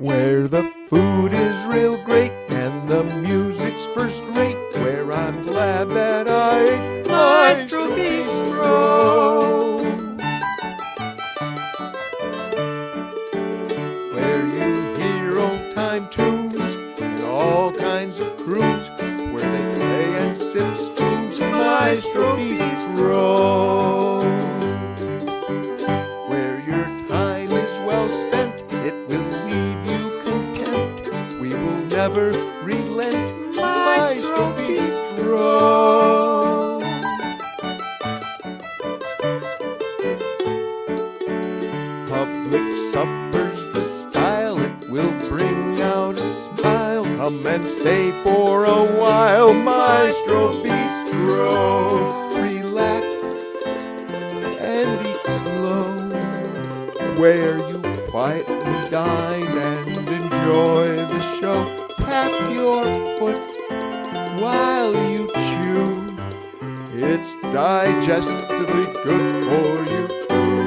where the food is real great and the music's first rate, where I'm glad that I ate Maestro Bistro. Where you hear old-time tunes and all kinds of croons, where they play and sip spoons, Maestro Bistro. Where your time is well spent, it will leave you content. We will never relent, Maestro Bistro. Public supper's the style, it will bring out a smile. Come and stay for a while, Maestro Bistro. Relax and eat slow, where you quietly dine and enjoy the show. Tap your foot while you chew, it's digestively good for you too.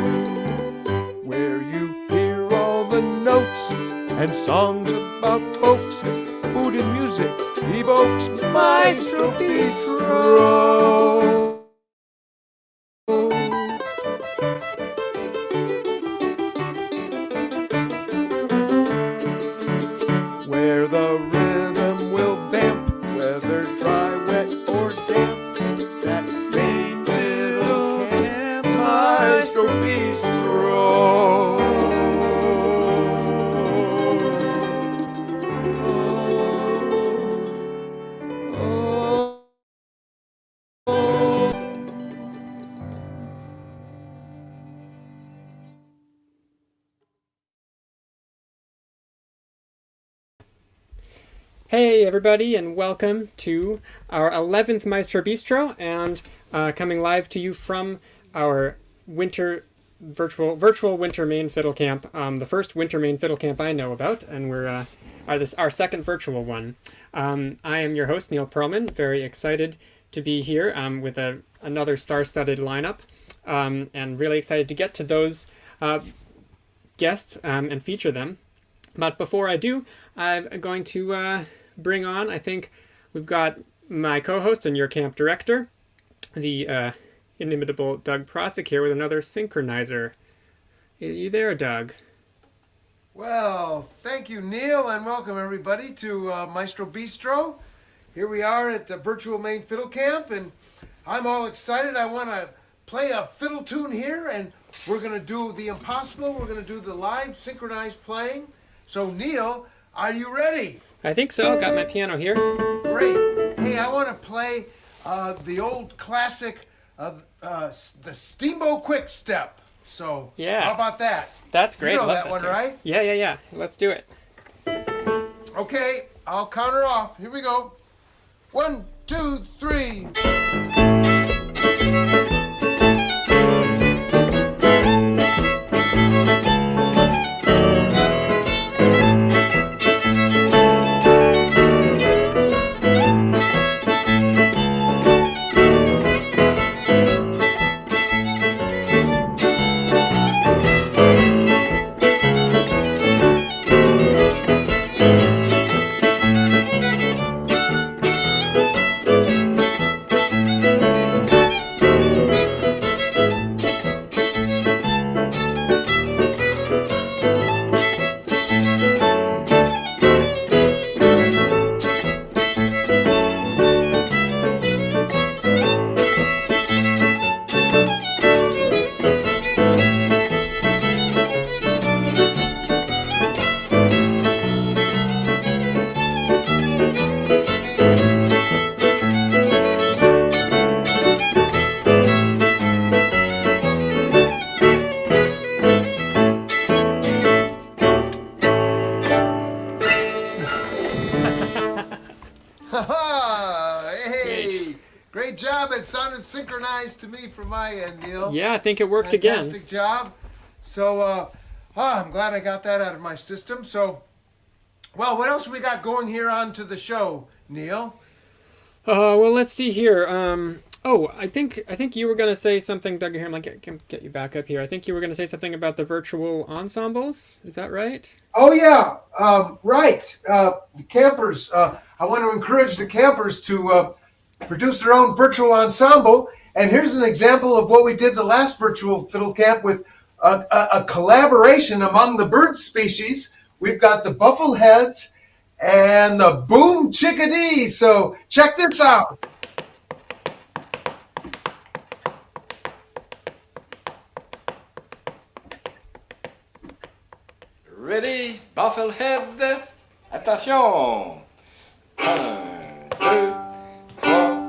Where you hear all the notes and songs about folks, food and music evokes Maestro Bistro. Where the rhythm will vamp, whether dry, wet, or damp, it's at main fiddle camp, Maestro Bistro. Hey everybody, and welcome to our 11th Maestro Bistro, and coming live to you from our virtual winter Maine fiddle camp, the first winter Maine fiddle camp I know about, and we're our second virtual one. I am your host, Neil Perlman, very excited to be here with another star-studded lineup, and really excited to get to those guests and feature them. But before I do, I'm going to bring on, I think we've got my co-host and your camp director, the inimitable Doug Protzak here with another synchronizer. Are you there, Doug? Well, thank you, Neil, and welcome everybody to Maestro Bistro. Here we are at the virtual Maine Fiddle Camp, and I'm all excited. I want to play a fiddle tune here, and we're going to do the impossible. We're going to do the live synchronized playing. So, Neil, are you ready? I think so. Got my piano here. Great. Hey, I want to play the old classic of the Steamboat Quick Step. So, yeah. How about that? That's great. You know Love that one, too. right? Yeah. Let's do it. Okay, I'll count her off. Here we go. 1, 2, 3. Hey, great job. It sounded synchronized to me from my end, Neil. Yeah, I think it worked again. Fantastic job. So, I'm glad I got that out of my system. So, well, what else we got going here on to the show, Neil? Well, let's see here. Oh, I think you were gonna say something, Doug. Here, I'm like, get you back up here. I think you were gonna say something about the virtual ensembles. Is that right? Oh yeah, right. The campers. I want to encourage the campers to produce their own virtual ensemble. And here's an example of what we did the last virtual fiddle camp with a collaboration among the bird species. We've got the buffleheads and the boom chickadee. So check this out. Ready, Bufflehead. Attention. 1, 2, 3, 4.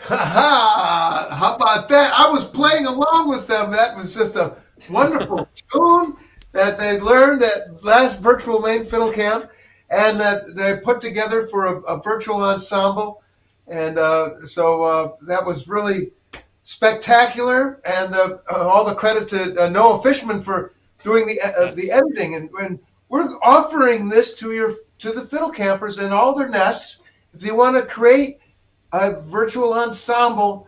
Ha! How about that? I was playing along with them. That was just a wonderful tune that they learned at last virtual main fiddle camp, and that they put together for a virtual ensemble. And so that was really spectacular. And all the credit to Noah Fishman for doing the Yes. editing. And we're offering this to the fiddle campers in all their nests. If they want to create a virtual ensemble,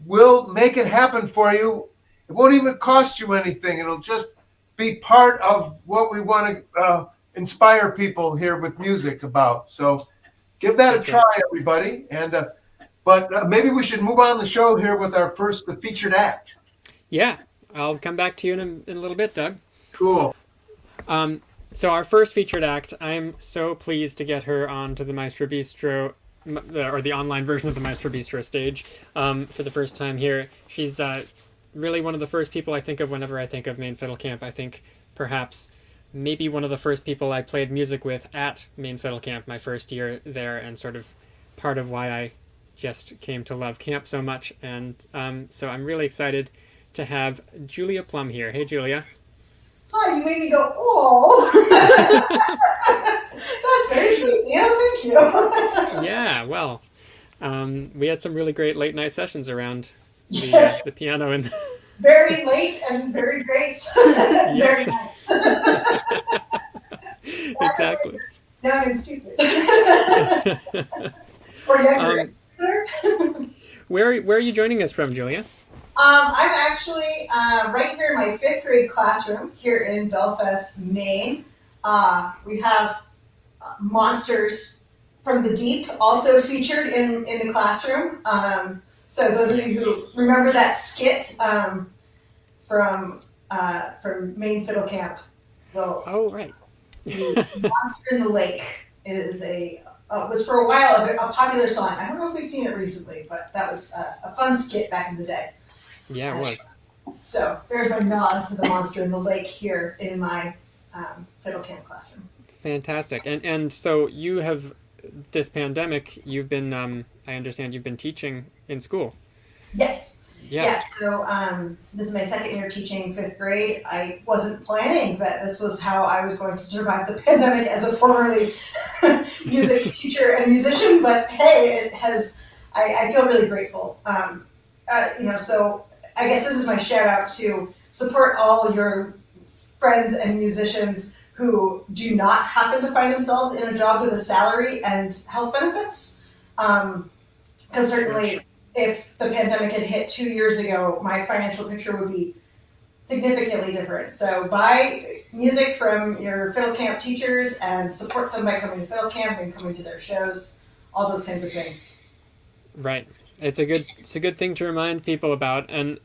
we'll make it happen for you. It won't even cost you anything. It'll just be part of what we want to inspire people here with music about. So give that That's a try, right. everybody. And but maybe we should move on the show here with our first the featured act. Yeah, I'll come back to you in a little bit, Doug. Cool. So our first featured act, I'm so pleased to get her onto the Maestro Bistro, or the online version of the Maestro Bistro stage, for the first time here. She's really one of the first people I think of whenever I think of Maine Fiddle Camp. I think perhaps maybe one of the first people I played music with at Maine Fiddle Camp my first year there, and sort of part of why I just came to love camp so much. And so I'm really excited to have Julia Plum here. Hey, Julia. Hi, you made me go, oh. That's very sweet. Yeah, thank you. Yeah, well, we had some really great late night sessions around Yes. the piano and Very late and very great. Very Yes. nice. exactly. Young and stupid. Or younger. Where are you joining us from, Julia? I'm actually right here in my 5th grade classroom here in Belfast, Maine. We have Monsters from the Deep also featured in the classroom. So those of you who remember that skit from Maine Fiddle Camp, Well, Oh, right. the Monster in the Lake is was for a while a popular song. I don't know if we've seen it recently, but that was a fun skit back in the day. Yeah, it was. So very much nod to the Monster in the Lake here in my fiddle camp classroom. Fantastic. And so you have this pandemic. You've been I understand you've been teaching in school. Yes. Yeah. Yes. So this is my second year teaching fifth grade. I wasn't planning that this was how I was going to survive the pandemic as a formerly music teacher and musician, but hey, it has. I feel really grateful. So I guess this is my shout out to support all your friends and musicians who do not happen to find themselves in a job with a salary and health benefits. Because certainly, if the pandemic had hit 2 years ago, my financial picture would be significantly different. So buy music from your fiddle camp teachers and support them by coming to fiddle camp and coming to their shows, all those kinds of things. Right. It's a good thing to remind people about. And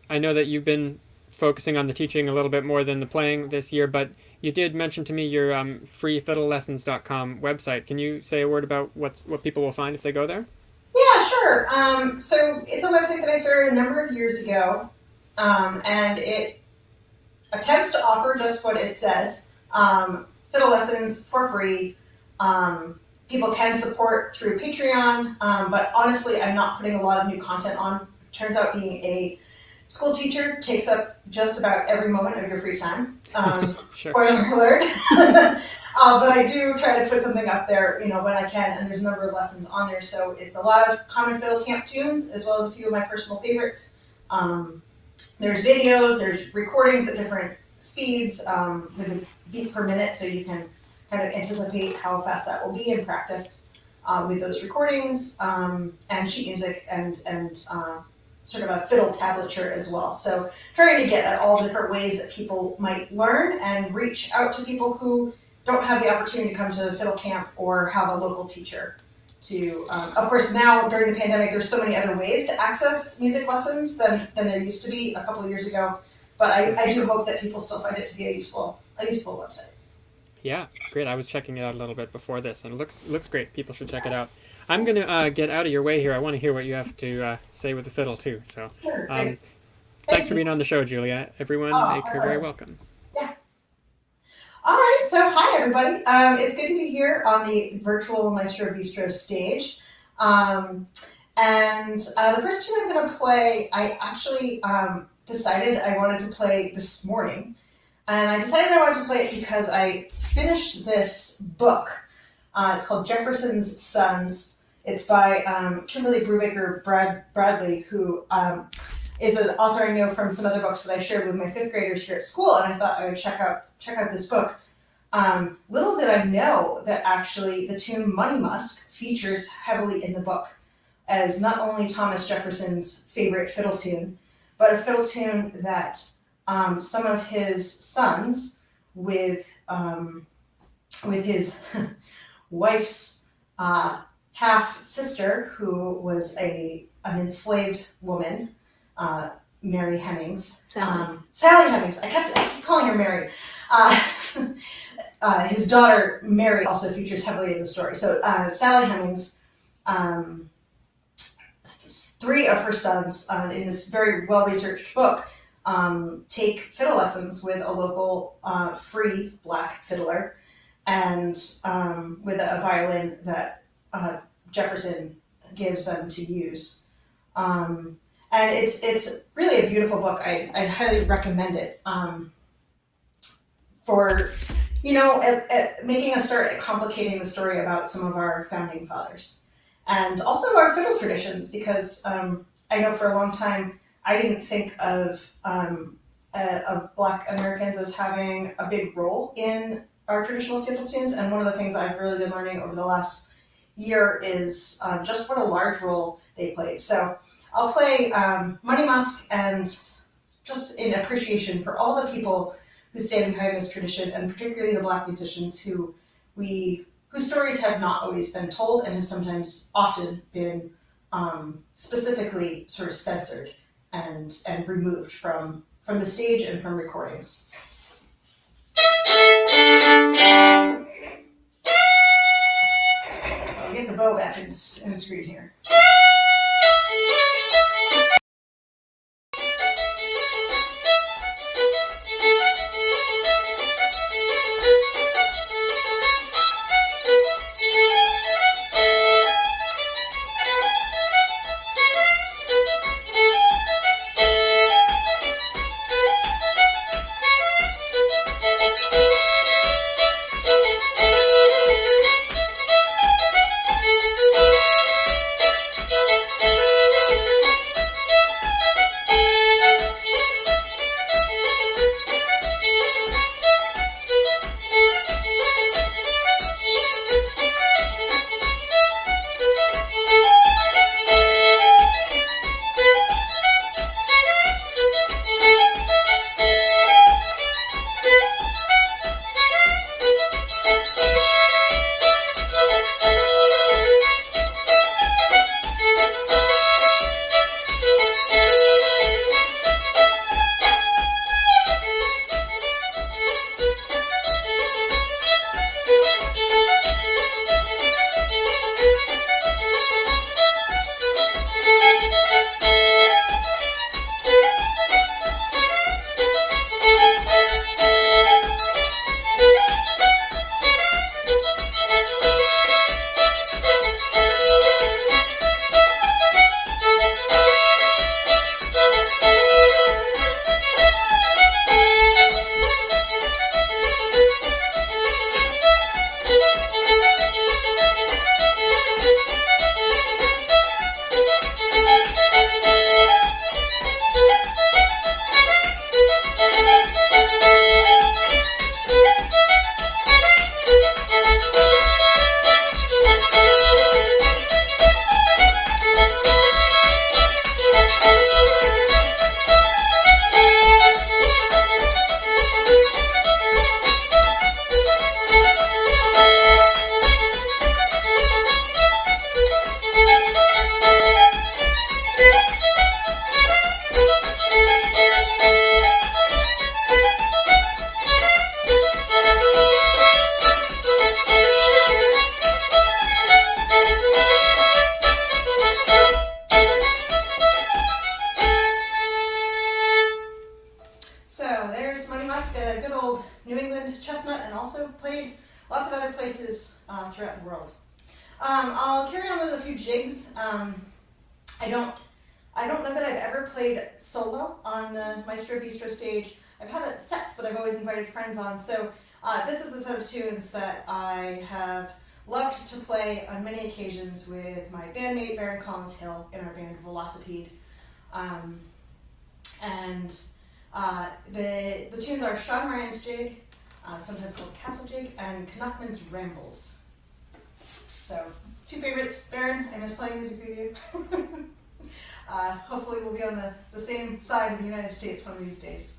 I know that you've been focusing on the teaching a little bit more than the playing this year, but you did mention to me your freefiddlelessons.com website. Can you say a word about what people will find if they go there? Yeah, sure. So it's a website that I started a number of years ago, and it attempts to offer just what it says, fiddle lessons for free. People can support through Patreon, but honestly, I'm not putting a lot of new content on. Turns out being a school teacher takes up just about every moment of your free time. Sure. Spoiler alert. But I do try to put something up there, when I can, and there's a number of lessons on there. So it's a lot of common fiddle camp tunes, as well as a few of my personal favorites. There's videos, there's recordings at different speeds with beats per minute, so you can kind of anticipate how fast that will be in practice with those recordings, and sheet music and sort of a fiddle tablature as well. So trying to get at all different ways that people might learn and reach out to people who don't have the opportunity to come to fiddle camp or have a local teacher to, of course, now during the pandemic, there's so many other ways to access music lessons than there used to be a couple of years ago. But I do hope that people still find it to be a useful website. Yeah, great. I was checking it out a little bit before this, and it looks great. People should check it out. I'm going to get out of your way here. I want to hear what you have to say with the fiddle, too. So Sure, thanks for being on the show, Julia. Everyone, make her very welcome. Yeah. All right, so hi, everybody. It's good to be here on the virtual Maestro Bistro stage. And the first tune I'm going to play, I actually decided I wanted to play this morning. And I decided I wanted to play it because I finished this book. It's called Jefferson's Sons. It's by Kimberly Brubaker Bradley, who is an author I know from some other books that I shared with my fifth graders here at school, and I thought I would check out this book. Little did I know that actually the tune Money Musk features heavily in the book as not only Thomas Jefferson's favorite fiddle tune, but a fiddle tune that some of his sons with his wife's half sister, who was an enslaved woman, Mary Hemings. Sally Hemings. I keep calling her Mary. His daughter Mary also features heavily in the story. So Sally Hemings, three of her sons in this very well-researched book take fiddle lessons with a local free black fiddler, and with a violin that Jefferson gives them to use. And it's really a beautiful book. I'd highly recommend it for, making a start at complicating the story about some of our founding fathers. And also our fiddle traditions, because I know for a long time I didn't think of Black Americans as having a big role in our traditional fiddle tunes. And one of the things I've really been learning over the last year is just what a large role they played. So I'll play Money Musk, and just in appreciation for all the people who stand behind this tradition, and particularly the Black musicians whose stories have not always been told and have sometimes often been specifically sort of censored and removed from the stage and from recordings. I'll get the bow back in the screen here. chestnut and also played lots of other places throughout the world. I'll carry on with a few jigs. I don't know that I've ever played solo on the Maestro Bistro stage. I've had sets, but I've always invited friends on. So this is a set of tunes that I have loved to play on many occasions with my bandmate Brin Hill in our band Velocipede. The tunes are Sean Ryan's Jig, sometimes called Castle Jig, and Canuckman's Rambles. So, two favorites. Brin, I miss playing music with you. Hopefully we'll be on the same side of the United States one of these days.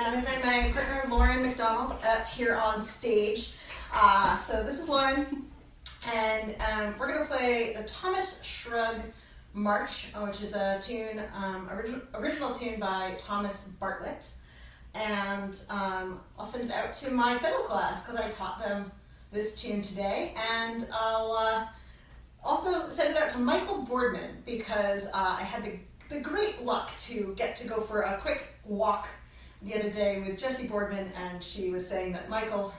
and I'm inviting my partner Lauren McDonald up here on stage. So this is Lauren, and we're going to play the Thomas Shrug March, which is a tune, original tune by Thomas Bartlett. And I'll send it out to my fiddle class because I taught them this tune today, and I'll also send it out to Michael Boardman because I had the great luck to get to go for a quick walk the other day with Jessie Boardman, and she was saying that Michael,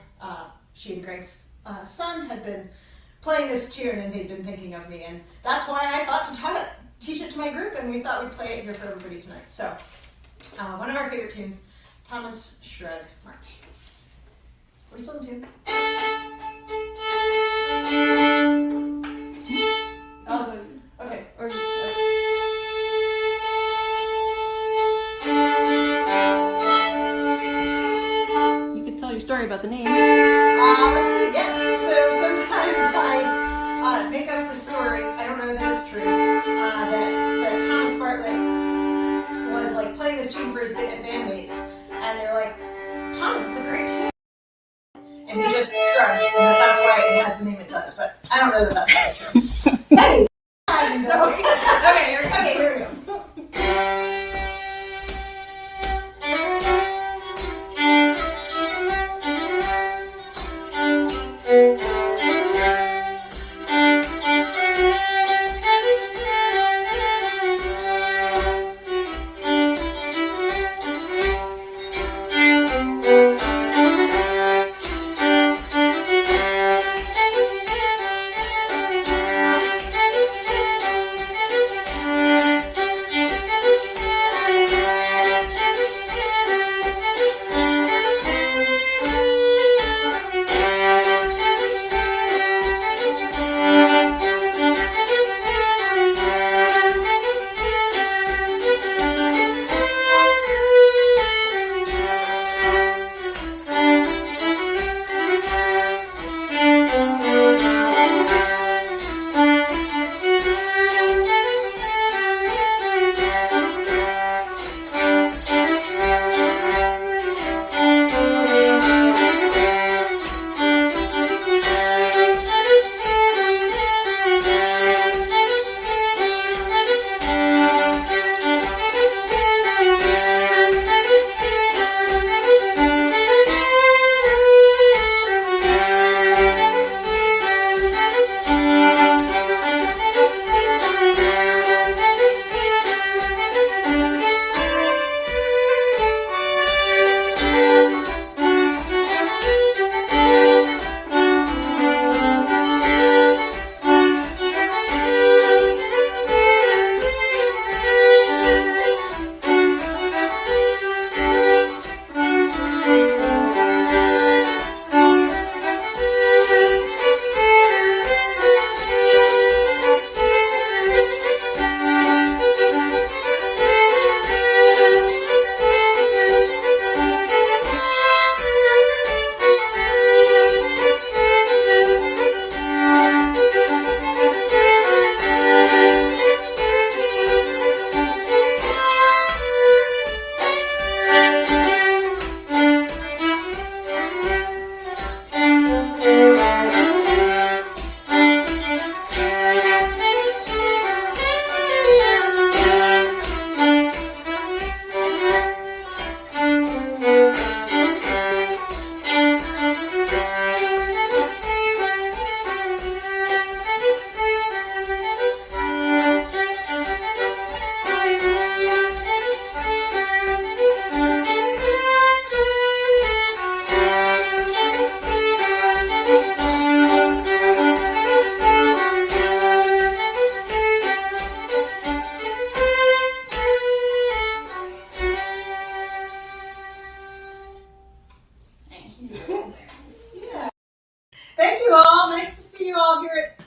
she and Greg's son, had been playing this tune and they'd been thinking of me, and that's why I thought to teach it to my group, and we thought we'd play it here for everybody tonight. So one of our favorite tunes, Thomas Shrug March. Are we still in tune? I'll go. Okay. Or you could tell your story about the name. Let's see. Yes. So sometimes I make up the story. I don't know that it's true. That Thomas Bartlett was like playing this tune for his bandmates, and they're like, "Thomas, it's a great tune," and he just shrugged, and that's why it has the name it does. But I don't know that that's true. Hey. Okay, here we go.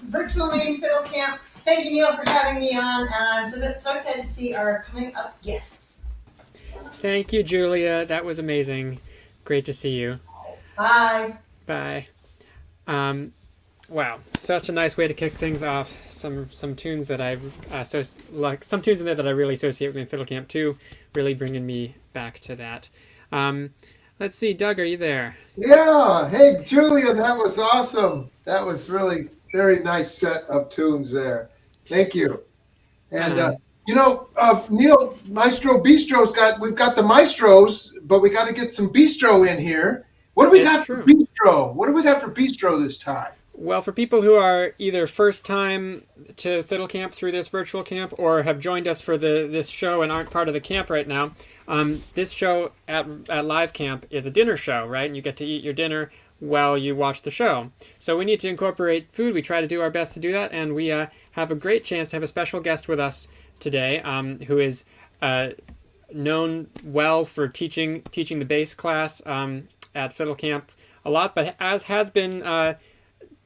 Virtual Maine Fiddle Camp. Thank you, Neil, for having me on, and I'm so excited to see our coming up guests. Thank you, Julia. That was amazing. Great to see you. Bye. Bye. Wow, such a nice way to kick things off. Some tunes that I some tunes in there that I really associate with Fiddle Camp too, really bringing me back to that. Let's see, Doug, are you there? Yeah. Hey, Julia, that was awesome. That was really very nice set of tunes there. Thank you. And Um, Neil, we've got the Maestros, but we got to get some Bistro in here. What do we it's got for true. Bistro? What do we got for Bistro this time? Well, for people who are either first time to Fiddle Camp through this virtual camp or have joined us for this show and aren't part of the camp right now, this show at Live Camp is a dinner show, right? And you get to eat your dinner while you watch the show. So we need to incorporate food. We try to do our best to do that, and we have a great chance to have a special guest with us today, who is known well for teaching the bass class at Fiddle Camp a lot, but has been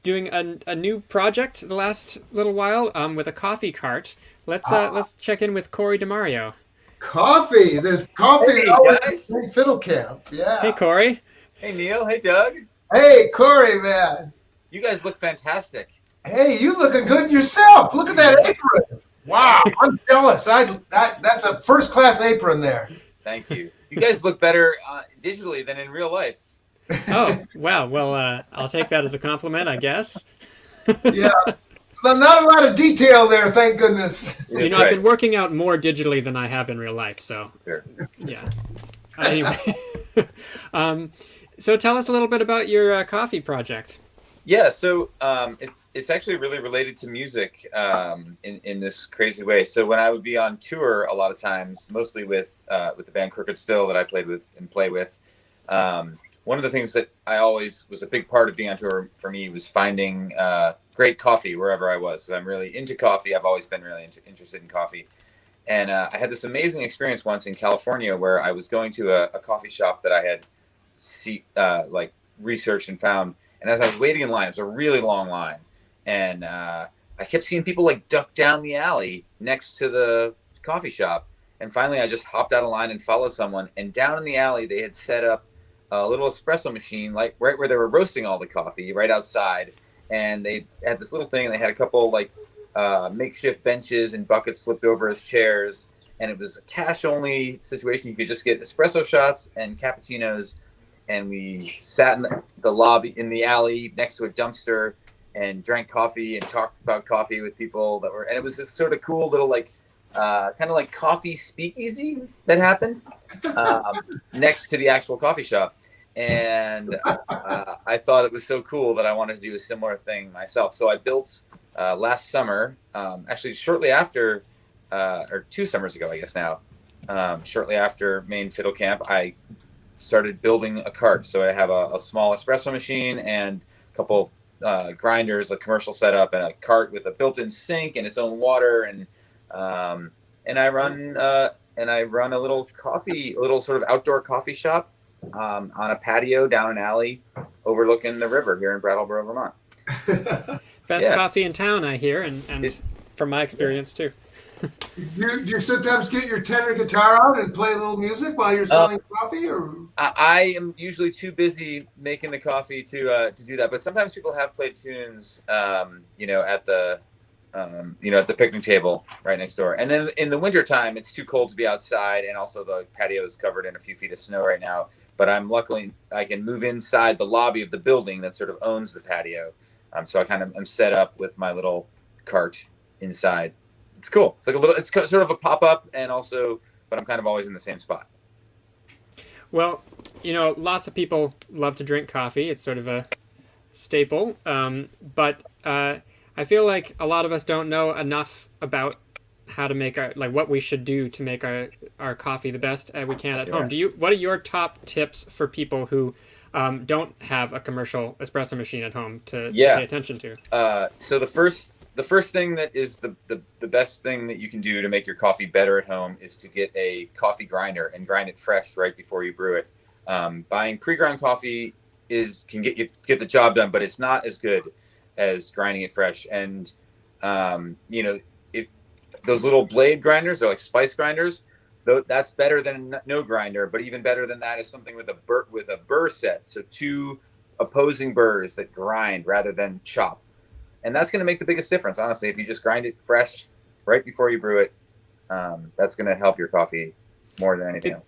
doing a new project the last little while with a coffee cart. Let's check in with Corey DeMario. Coffee. There's coffee Hey, always guys. in Fiddle Camp. Yeah. Hey, Corey. Hey, Neil. Hey, Doug. Hey, Corey, man. You guys look fantastic. Hey, you looking good yourself. Look at that apron. Wow, I'm jealous. That's a first class apron there. Thank you. You guys look better digitally than in real life. Oh, wow. Well, I'll take that as a compliment, I guess. Yeah. So not a lot of detail there, thank goodness. You know, I've been working out more digitally than I have in real life, so Sure. yeah. Anyway, so tell us a little bit about your coffee project. Yeah, so it's actually really related to music in this crazy way. So when I would be on tour, a lot of times, mostly with the band Crooked Still that I played with and play with, one of the things that I always was a big part of being on tour for me was finding great coffee wherever I was. So I'm really into coffee. I've always been really interested in coffee. And I had this amazing experience once in California where I was going to a coffee shop that I had researched and found. And as I was waiting in line, it was a really long line. And I kept seeing people like duck down the alley next to the coffee shop. And finally, I just hopped out of line and followed someone. And down in the alley, they had set up a little espresso machine, like right where they were roasting all the coffee, right outside. And they had this little thing, and they had a couple makeshift benches and buckets slipped over as chairs. And it was a cash-only situation. You could just get espresso shots and cappuccinos. And we sat in the lobby in the alley next to a dumpster and drank coffee and talked about coffee with people and it was this sort of cool little kind of like coffee speakeasy that happened next to the actual coffee shop. And I thought it was so cool that I wanted to do a similar thing myself. So I built last summer, actually shortly after, or 2 summers ago, I guess now, shortly after Maine Fiddle Camp, I started building a cart. So I have a small espresso machine and a couple grinders, a commercial setup, and a cart with a built-in sink and its own water. And I run a little sort of outdoor coffee shop on a patio down an alley overlooking the river here in Brattleboro, Vermont. Best coffee in town, I hear, and from my experience too. Do you sometimes get your tenor guitar out and play a little music while you're selling coffee? Or I am usually too busy making the coffee to do that. But sometimes people have played tunes, at the picnic table right next door. And then in the wintertime, it's too cold to be outside, and also the patio is covered in a few feet of snow right now. But luckily I can move inside the lobby of the building that sort of owns the patio. So I kind of am set up with my little cart inside. It's cool. It's sort of a pop-up, but I'm kind of always in the same spot. Well, lots of people love to drink coffee. It's sort of a staple. But I feel like a lot of us don't know enough about how to make what we should do to make our coffee the best we can at home. What are your top tips for people who don't have a commercial espresso machine at home to pay attention to? So the first thing that is the best thing that you can do to make your coffee better at home is to get a coffee grinder and grind it fresh right before you brew it. Buying pre-ground coffee can get the job done, but it's not as good as grinding it fresh. And if those little blade grinders, they're like spice grinders, that's better than no grinder. But even better than that is something with a burr set, so 2 opposing burrs that grind rather than chop. And that's going to make the biggest difference, honestly. If you just grind it fresh right before you brew it, that's going to help your coffee more than anything else.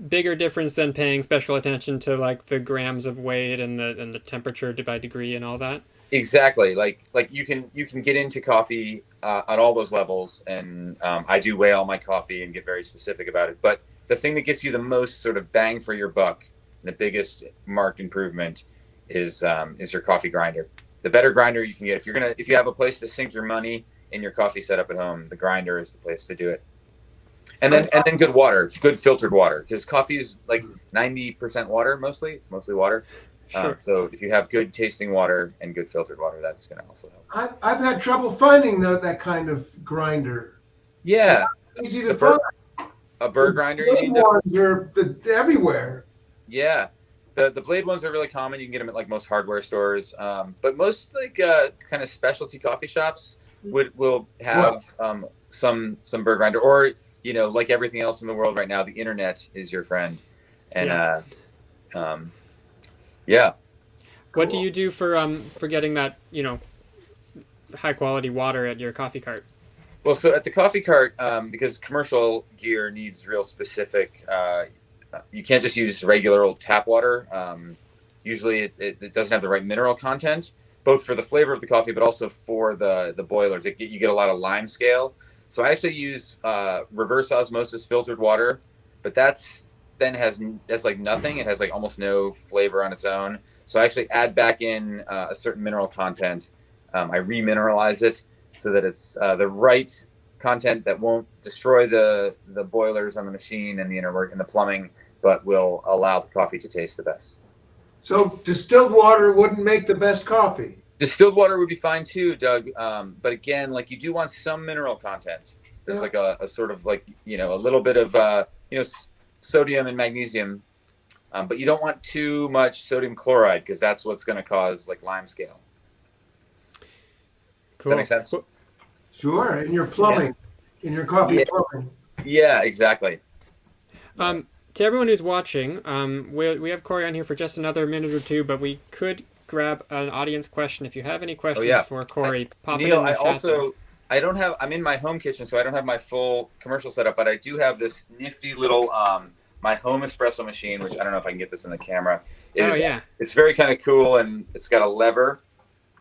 bigger difference than paying special attention to like the grams of weight and the temperature by degree and all that. Exactly. Like you can get into coffee on all those levels, and I do weigh all my coffee and get very specific about it. But the thing that gets you the most sort of bang for your buck, the biggest marked improvement, is your coffee grinder. The better grinder you can get, if you have a place to sink your money in your coffee setup at home, the grinder is the place to do it. And then good water, good filtered water, because coffee is like 90% water mostly. It's mostly water. Sure. So if you have good tasting water and good filtered water, that's going to also help. I've had trouble finding that kind of grinder. Yeah. It's easy to find. A bird grinder, you mean? They're everywhere. Yeah. The blade ones are really common. You can get them at like most hardware stores. But most like kind of specialty coffee shops will have some bird grinder, or like everything else in the world right now, the internet is your friend. And yeah. What do you do for getting that high quality water at your coffee cart? Well, so at the coffee cart, because commercial gear needs real specific, you can't just use regular old tap water. Usually it doesn't have the right mineral content, both for the flavor of the coffee, but also for the boilers. You get a lot of lime scale. So I actually use reverse osmosis filtered water, but that's like nothing. It has like almost no flavor on its own. So I actually add back in a certain mineral content. I remineralize it so that it's the right content that won't destroy the boilers on the machine and the inner work and the plumbing, but will allow the coffee to taste the best. So distilled water wouldn't make the best coffee. Distilled water would be fine too, Doug. But again, like you do want some mineral content. There's like a sort of like, a little bit of, sodium and magnesium. But you don't want too much sodium chloride because that's what's going to cause like lime scale. Cool. Does that make sense? Cool. Sure, in your plumbing, in your coffee plumbing. Yeah, exactly. To everyone who's watching, we have Corey on here for just another minute or two, but we could grab an audience question. If you have any questions for Corey, pop Neil, it in the chat there. I'm in my home kitchen, so I don't have my full commercial setup, but I do have this nifty little, my home espresso machine, which I don't know if I can get this in the camera. It's very kind of cool, and it's got a lever.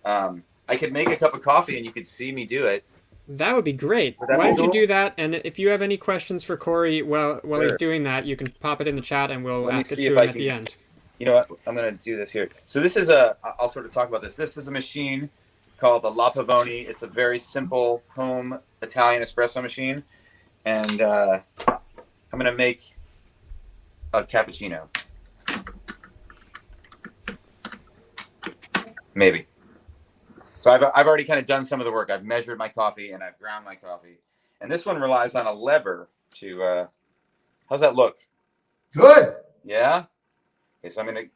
I could make a cup of coffee, and you could see me do it. That would be great. Why don't you do that? And if you have any questions for Corey while he's doing that, you can pop it in the chat, and we'll ask it to him at the end. You know what? I'm going to do this here. So this is I'll sort of talk about this. This is a machine called the La Pavoni. It's a very simple home Italian espresso machine. And I'm going to make a cappuccino. Maybe. So I've already kind of done some of the work. I've measured my coffee and I've ground my coffee. And this one relies on a lever to, how's that look? Good. Yeah? Okay, so I'm going to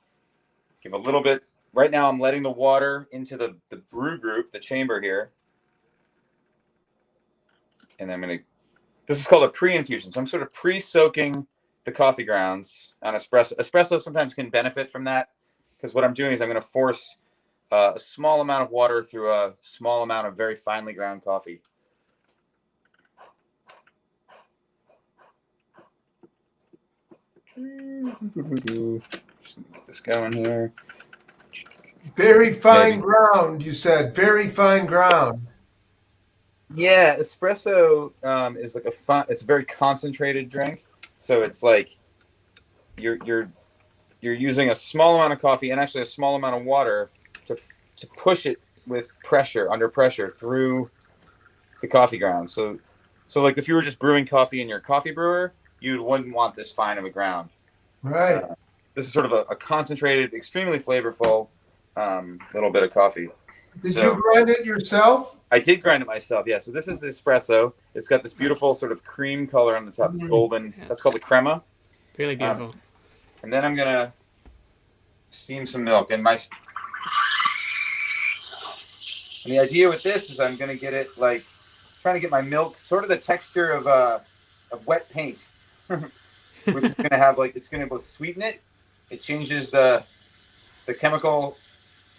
give a little bit. Right now I'm letting the water into the brew group, the chamber here. And I'm going to, this is called a pre-infusion. So I'm sort of pre-soaking the coffee grounds on espresso. Espresso sometimes can benefit from that because what I'm doing is I'm going to force a small amount of water through a small amount of very finely ground coffee. Just get this going here. Very fine ground, you said. Very fine ground. Yeah, espresso is like it's a very concentrated drink. So it's like you're using a small amount of coffee and actually a small amount of water to push it with pressure, under pressure, through the coffee ground. So like if you were just brewing coffee in your coffee brewer, you wouldn't want this fine of a ground. Right. This is sort of a concentrated, extremely flavorful little bit of coffee. Did you grind it yourself? I did grind it myself, yeah. So this is the espresso. It's got this beautiful sort of cream color on the top. It's golden. That's called the crema. Really beautiful. And then I'm going to steam some milk. And the idea with this is I'm going to get it like, trying to get my milk sort of the texture of wet paint, which is going to have like, it's going to both sweeten it. It changes the chemical,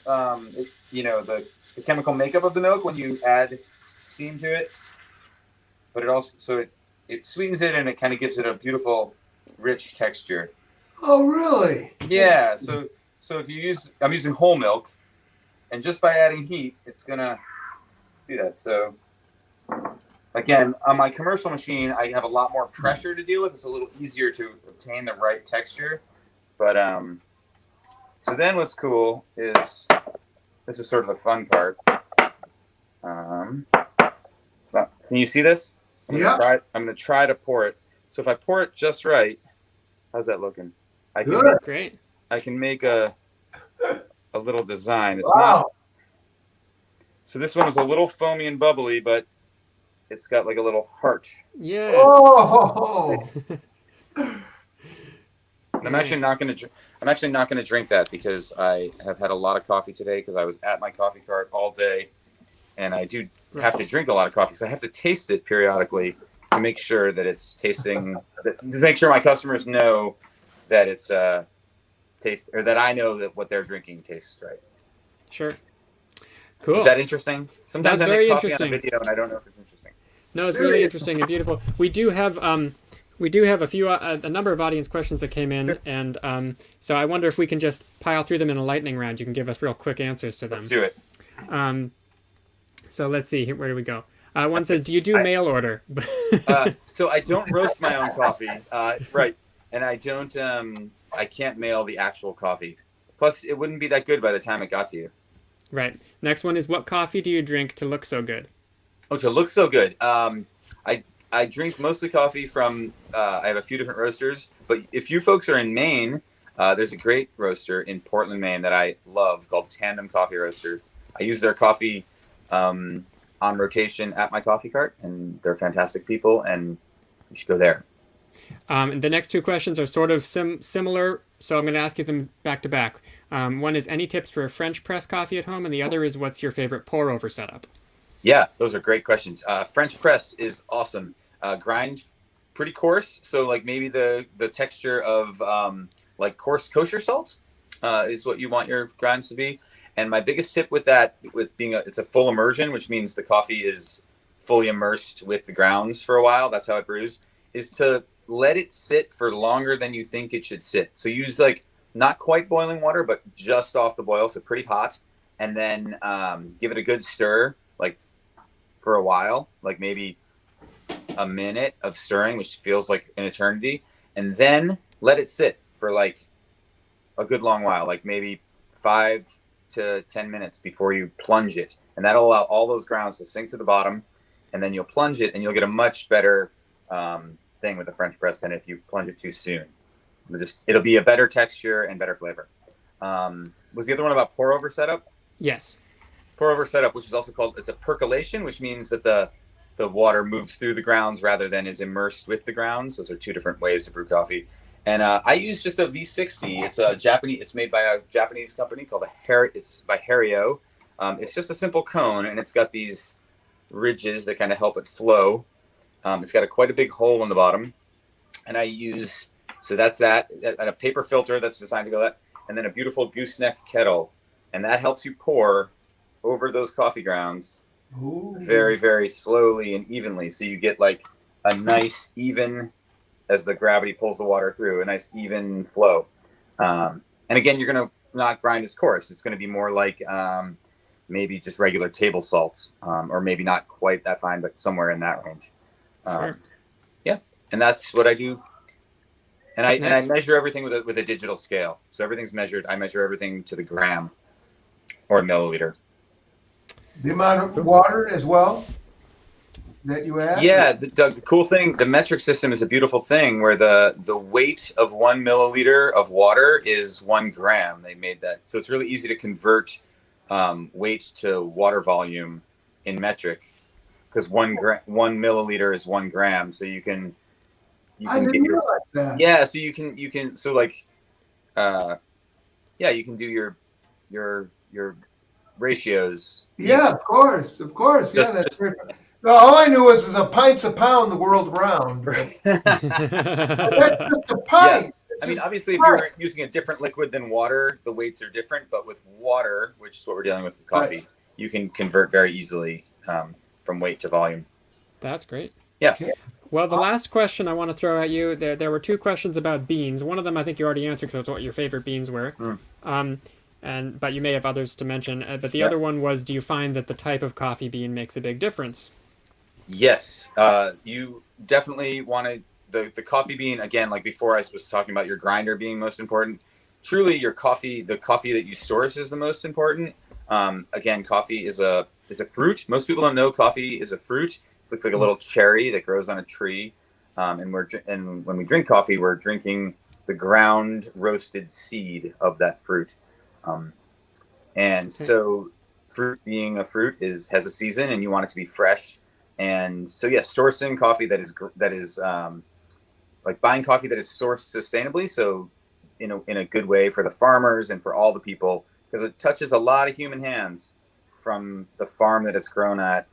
the chemical makeup of the milk when you add steam to it. But it also, so it sweetens it and it kind of gives it a beautiful rich texture. Oh, really? Yeah. So if you I'm using whole milk, and just by adding heat, it's gonna do that. So again, on my commercial machine, I have a lot more pressure to deal with. It's a little easier to obtain the right texture. But so then what's cool is this is sort of the fun part. It's not. Can you see this? I'm gonna try to pour it. So if I pour it just right, how's that looking? Great. I can make a little design. It's Wow. not. So this one is a little foamy and bubbly, but it's got like a little heart. Yeah. Oh. I'm actually not going to. I'm actually not going to drink that because I have had a lot of coffee today because I was at my coffee cart all day, and I do have to drink a lot of coffee, so I have to taste it periodically to make sure that it's tasting. To make sure my customers know that it's taste, or that I know that what they're drinking tastes right. Sure. Cool. Is that interesting? Sometimes That's I very make coffee interesting. on a video and I don't know if it's interesting. No, it's really interesting and beautiful. We do have a number of audience questions that came in, and so I wonder if we can just pile through them in a lightning round. You can give us real quick answers to them. Let's do it. So let's see. Where do we go? One says, "Do you do mail order?" So I don't roast my own coffee, right? And I don't. I can't mail the actual coffee. Plus, it wouldn't be that good by the time it got to you. Right. Next one is, what coffee do you drink to look so good? Oh, to look so good. I drink mostly coffee from. I have a few different roasters, but if you folks are in Maine, there's a great roaster in Portland, Maine that I love called Tandem Coffee Roasters. I use their coffee on rotation at my coffee cart, and they're fantastic people, and you should go there. The next two questions are sort of similar, so I'm going to ask you them back to back. One is, any tips for a French press coffee at home? And the other is, what's your favorite pour over setup? Yeah, those are great questions. French press is awesome. Grind pretty coarse, so like maybe the texture of like coarse kosher salt is what you want your grinds to be. And my biggest tip with that, with being it's a full immersion, which means the coffee is fully immersed with the grounds for a while. That's how it brews. Is to let it sit for longer than you think it should sit. So use like not quite boiling water, but just off the boil, so pretty hot, and then give it a good stir, like for a while, like maybe a minute of stirring, which feels like an eternity, and then let it sit for like a good long while, like maybe 5 to 10 minutes before you plunge it, and that'll allow all those grounds to sink to the bottom, and then you'll plunge it, and you'll get a much better thing with the French press than if you plunge it too soon. It'll be a better texture and better flavor. Was the other one about pour over setup? Yes. Pour over setup, which is also called, it's a percolation, which means that the water moves through the grounds rather than is immersed with the grounds. Those are two different ways to brew coffee. And I use just a V60. It's a Japanese. It's made by a Japanese company called It's by Hario. It's just a simple cone, and it's got these ridges that kind of help it flow. It's got quite a big hole in the bottom, and I use, so that's that, and a paper filter that's designed to go that, and then a beautiful gooseneck kettle, and that helps you pour over those coffee grounds. Ooh. Very, very slowly and evenly, so you get like a nice even, as the gravity pulls the water through, a nice even flow. And again, you're going to not grind as coarse. It's going to be more like maybe just regular table salts, or maybe not quite that fine, but somewhere in that range. Sure. Yeah, and that's what I do. And I measure everything with a digital scale. So everything's measured. I measure everything to the gram or milliliter. The amount of water as well that you add? Yeah, the cool thing, the metric system is a beautiful thing where the weight of 1 milliliter of water is 1 gram. They made that. So it's really easy to convert weight to water volume in metric, because 1 milliliter is 1 gram. So you can I didn't realize that. Yeah, so you can so like you can do your ratios. Yeah, of course. Yeah, that's great. No, all I knew was a pint's a pound the world around. Right. That's just a pint. Yeah. I mean, obviously, if you're using a different liquid than water, the weights are different. But with water, which is what we're dealing with coffee, right, you can convert very easily from weight to volume. That's great. Yeah. Well, the last question I want to throw at you, there were two questions about beans. One of them I think you already answered because that's what your favorite beans were. But you may have others to mention. But the other one was, do you find that the type of coffee bean makes a big difference? Yes, you definitely want to, the coffee bean, again, like before I was talking about your grinder being most important, truly the coffee that you source is the most important. Again, coffee is a fruit. Most people don't know coffee is a fruit. Looks like a little cherry that grows on a tree. And when we drink coffee, we're drinking the ground roasted seed of that fruit. So fruit being a fruit has a season, and you want it to be fresh. And so, sourcing coffee that is like buying coffee that is sourced sustainably. So in a good way for the farmers and for all the people, because it touches a lot of human hands from the farm that it's grown at,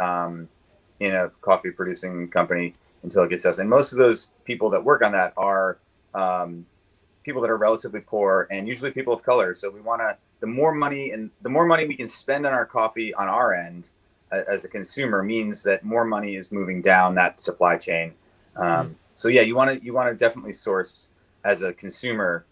in a coffee producing company until it gets to us. And most of those people that work on that are people that are relatively poor and usually people of color. So we want to, the more money we can spend on our coffee on our end as a consumer means that more money is moving down that supply chain. So you want to definitely source as a consumer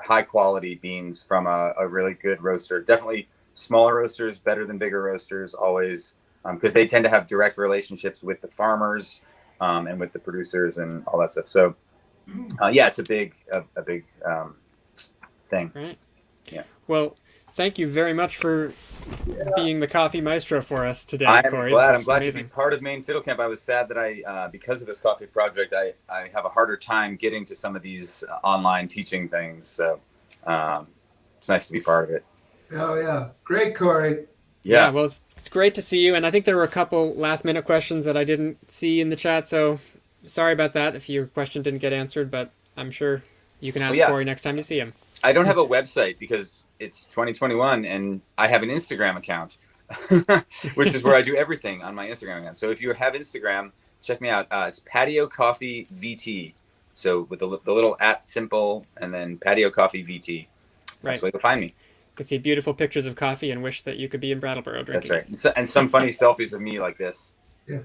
high quality beans from a really good roaster. Definitely smaller roasters better than bigger roasters always, because they tend to have direct relationships with the farmers and with the producers and all that stuff. So it's a big thing. Right. Yeah. Well, thank you very much for being the coffee maestro for us today, Corey. I'm glad to be part of Maine Fiddle Camp. I was sad that I because of this coffee project, I have a harder time getting to some of these online teaching things. So it's nice to be part of it. Oh, yeah. Great, Corey. Yeah, well, it's great to see you. And I think there were a couple last-minute questions that I didn't see in the chat, so sorry about that if your question didn't get answered, but I'm sure you can ask Corey next time you see him. I don't have a website because it's 2021, and I have an Instagram account, which is where I do everything on my Instagram account. So if you have Instagram, check me out. It's Patio Coffee VT. So with the little @ symbol and then Patio Coffee VT. That's where you'll find me. You can see beautiful pictures of coffee and wish that you could be in Brattleboro drinking. That's right. And some funny selfies of me like this. Yeah.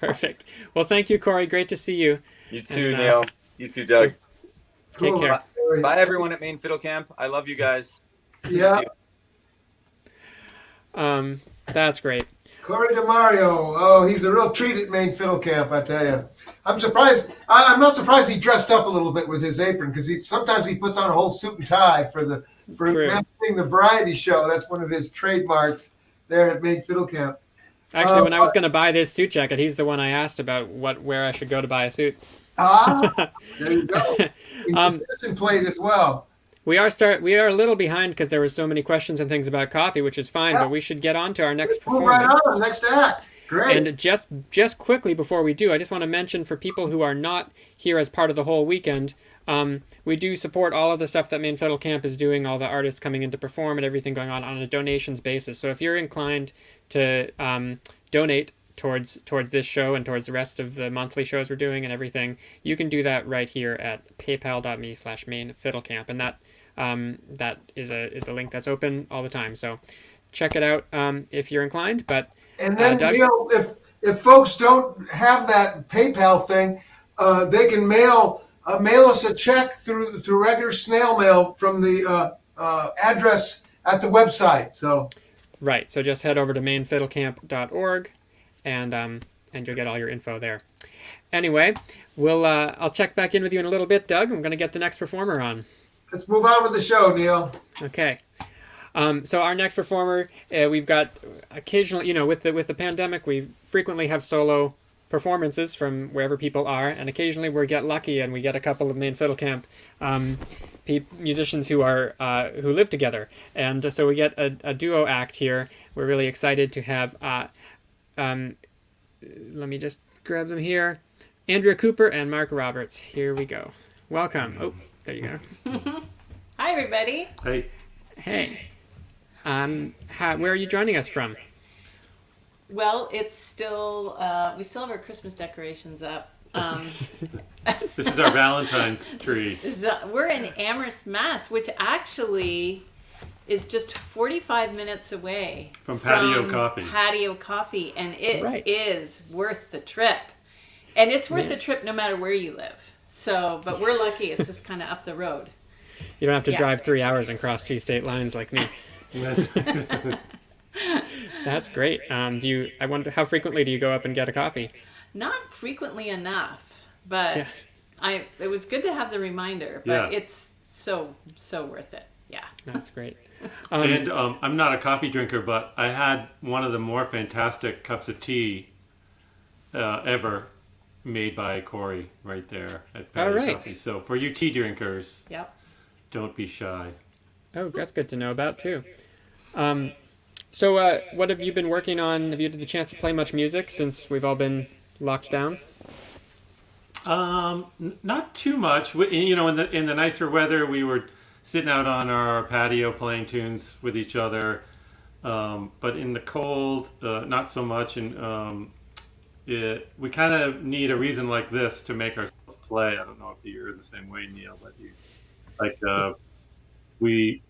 Perfect. Well, thank you, Corey. Great to see you. You too, Neil. You too, Doug. Take care. Bye, everyone at Maine Fiddle Camp. I love you guys. Yeah. That's great. Corey DeMario. Oh, he's a real treat at Maine Fiddle Camp, I tell you. I'm surprised. I'm not surprised he dressed up a little bit with his apron, because sometimes he puts on a whole suit and tie for managing the variety show. That's one of his trademarks there at Maine Fiddle Camp. Actually, when I was going to buy this suit jacket, he's the one I asked about where I should go to buy a suit. There you go. Position plate as well. We are a little behind because there were so many questions and things about coffee, which is fine, but we should get on to our next performer. Move right on, next act. Great. And just quickly before we do, I just want to mention for people who are not here as part of the whole weekend, we do support all of the stuff that Maine Fiddle Camp is doing, all the artists coming in to perform and everything going on a donations basis. So if you're inclined to donate towards this show and towards the rest of the monthly shows we're doing and everything, you can do that right here at paypal.me/mainfiddlecamp, and that is a link that's open all the time. So check it out if you're inclined. But and then Neil, if folks don't have that PayPal thing, they can mail us a check through regular snail mail from the address at the website. So just head over to mainfiddlecamp.org. And you'll get all your info there. Anyway, I'll check back in with you in a little bit, Doug. I'm going to get the next performer on. Let's move on with the show, Neil. Okay. So our next performer, we've got occasionally, with the pandemic, we frequently have solo performances from wherever people are, and occasionally we get lucky and we get a couple of Maine Fiddle Camp musicians who live together, and so we get a duo act here. We're really excited to have. Let me just grab them here. Andrea Cooper and Mark Roberts. Here we go. Welcome. Oh, there you go. Hi, everybody. Hey. Where are you joining us from? Well, it's still, we still have our Christmas decorations up. This is our Valentine's tree. We're in Amherst, Mass, which actually is just 45 minutes away from Patio Coffee. Patio Coffee, and it is worth the trip. And it's worth a trip no matter where you live. So, but we're lucky; it's just kind of up the road. You don't have to Yeah. drive 3 hours and cross 2 state lines like me. That's great. I wonder how frequently do you go up and get a coffee? Not frequently enough, but Yeah. it was good to have the reminder. But Yeah. it's so worth it. Yeah. That's great. And I'm not a coffee drinker, but I had one of the more fantastic cups of tea ever made by Corey right there at Patty right. Coffee. So for you tea drinkers, Yep. don't be shy. Oh, that's good to know about too. So what have you been working on? Have you had the chance to play much music since we've all been locked down? Not too much. In the nicer weather, we were sitting out on our patio playing tunes with each other. But in the cold, not so much. And we kind of need a reason like this to make ourselves play. I don't know if you're the same way, Neil, but we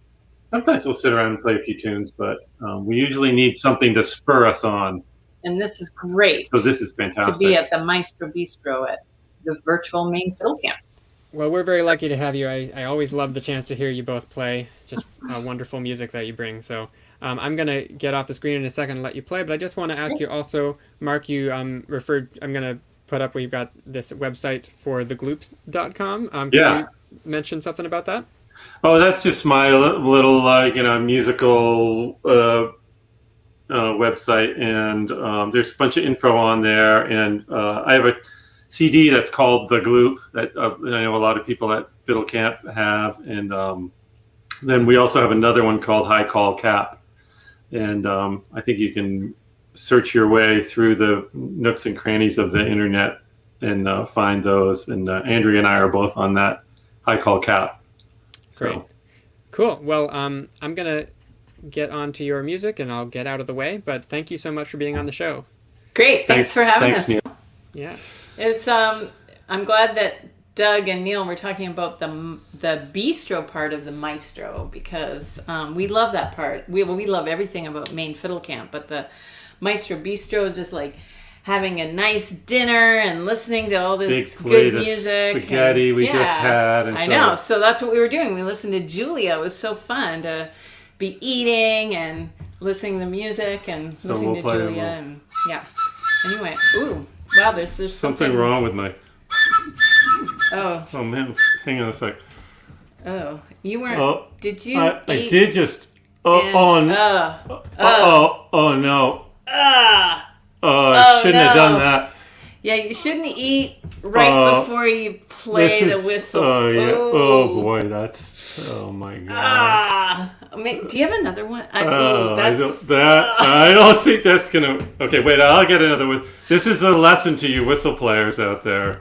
sometimes we'll sit around and play a few tunes, but we usually need something to spur us on. And this is great. So this is fantastic. To be at the Maestro Bistro at the virtual Maine Fiddle Camp. Well, we're very lucky to have you. I always love the chance to hear you both play. Just wonderful music that you bring. So I'm going to get off the screen in a second and let you play. But I just want to ask you also, Mark, you referred, I'm going to put up, we've got this website for thegloop.com. Can you mention something about that? Oh, that's just my little, musical website. And there's a bunch of info on there. And I have a CD that's called The Gloop that I know a lot of people at Fiddle Camp have. And then we also have another one called High Call Cap. And I think you can search your way through the nooks and crannies of the internet and find those. And Andrea and I are both on that High Call Cap. Great. So. Cool. Well, I'm going to get on to your music and I'll get out of the way. But thank you so much for being on the show. Great. Thanks for having us. Neil. Yeah. It's I'm glad that Doug and Neil were talking about the bistro part of the Maestro because we love that part. We love everything about Maine Fiddle Camp, but the Maestro Bistro is just like having a nice dinner and listening to all this good music. Spaghetti we just had. And I know. So that's what we were doing. We listened to Julia. It was so fun to be eating and listening to music and listening to Julia. And yeah. Anyway, ooh. Wow, there's something wrong with my... Oh man, hang on a sec. Oh, you weren't... did you I did just... Oh no. I shouldn't have done that. Yeah, you shouldn't eat right before you play the whistle. Oh, yeah. Oh, boy, that's... Oh, my God. Do you have another one? I don't think that's going to... Okay, wait, I'll get another one. This is a lesson to you whistle players out there.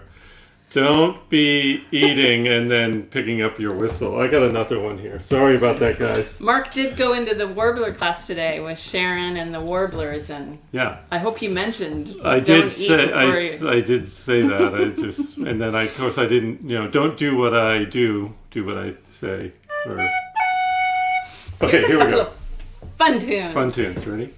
Don't be eating and then picking up your whistle. I got another one here. Sorry about that, guys. Mark did go into the warbler class today with Sharon and the warblers, and I hope he mentioned. I did say that. And then of course I didn't. Don't do what I do. Do what I say. Okay, here we go. Fun tunes. Fun tunes. Ready?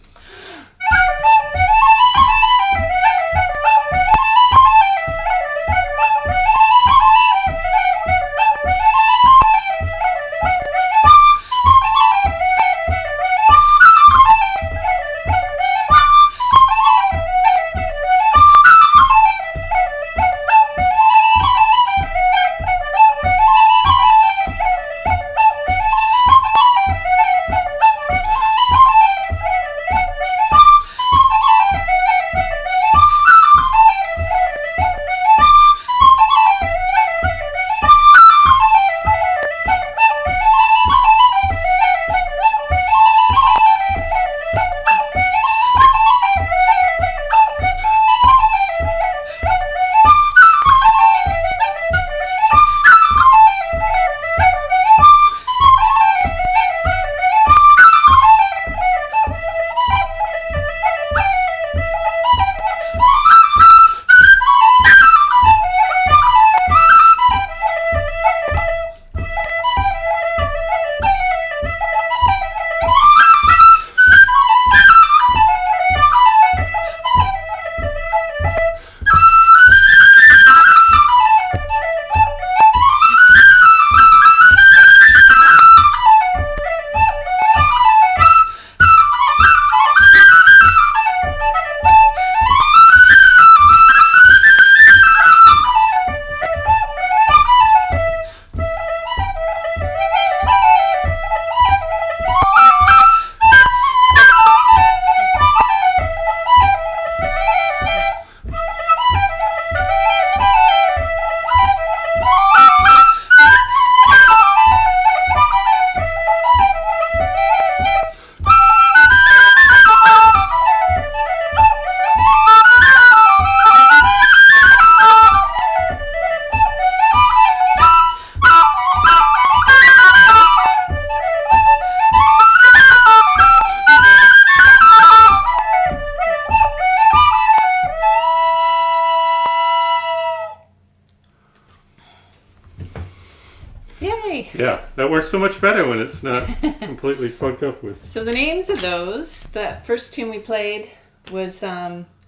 works so much better when it's not completely plugged up with. So the names of those, the first tune we played was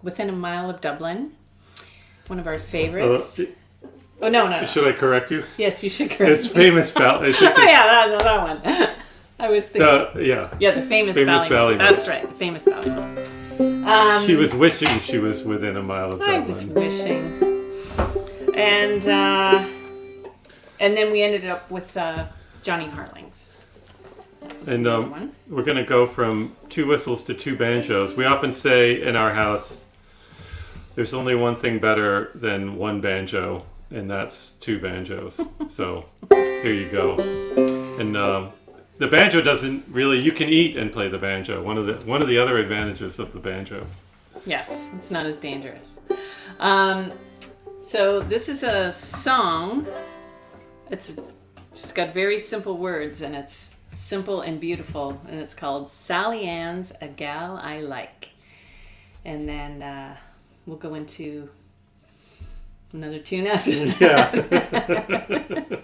Within a Mile of Dublin, one of our favorites. Oh, no. Should I correct you? Yes, you should correct It's Famous Ballad. Oh, yeah, that one. I was thinking. The famous Ballad. Ballad. That's right, the famous Ballad. She was wishing she was within a mile of Dublin. I was wishing. And then we ended up with Johnny Harling's. And we're going to go from 2 whistles to 2 banjos. We often say in our house, there's only one thing better than 1 banjo, and that's 2 banjos. So here you go. And the banjo doesn't really, you can eat and play the banjo. One of the other advantages of the banjo. Yes, it's not as dangerous. So this is a song. It's just got very simple words, and it's simple and beautiful, and it's called Sally Ann's A Gal I Like. And then we'll go into another tune after that. Yeah.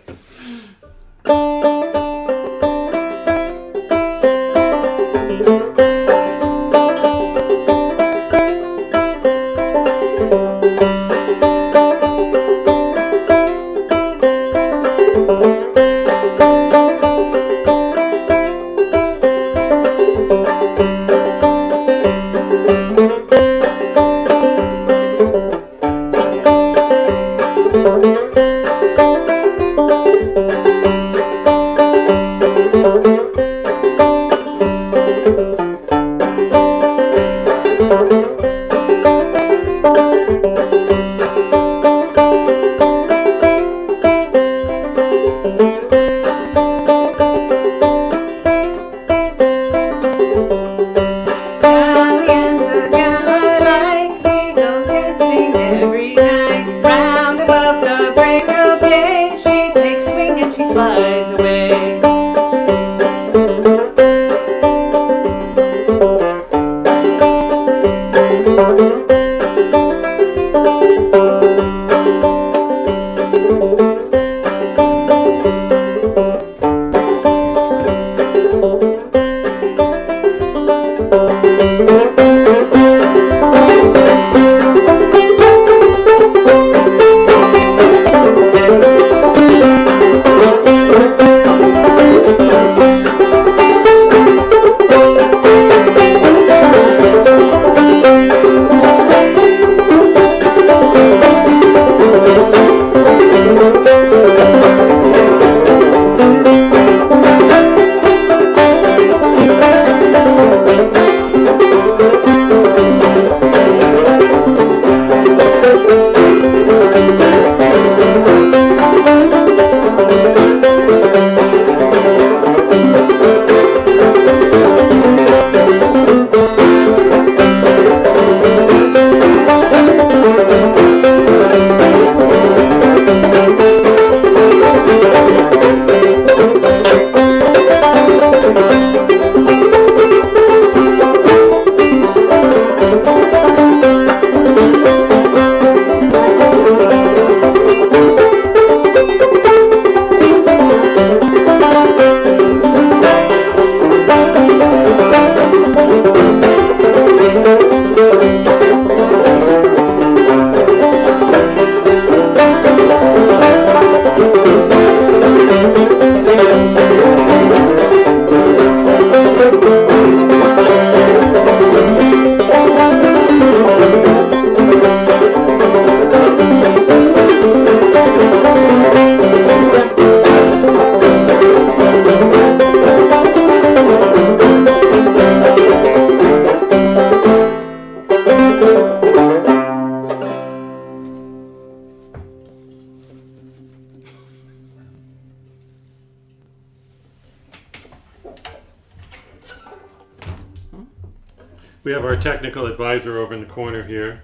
We have our technical advisor over in the corner here.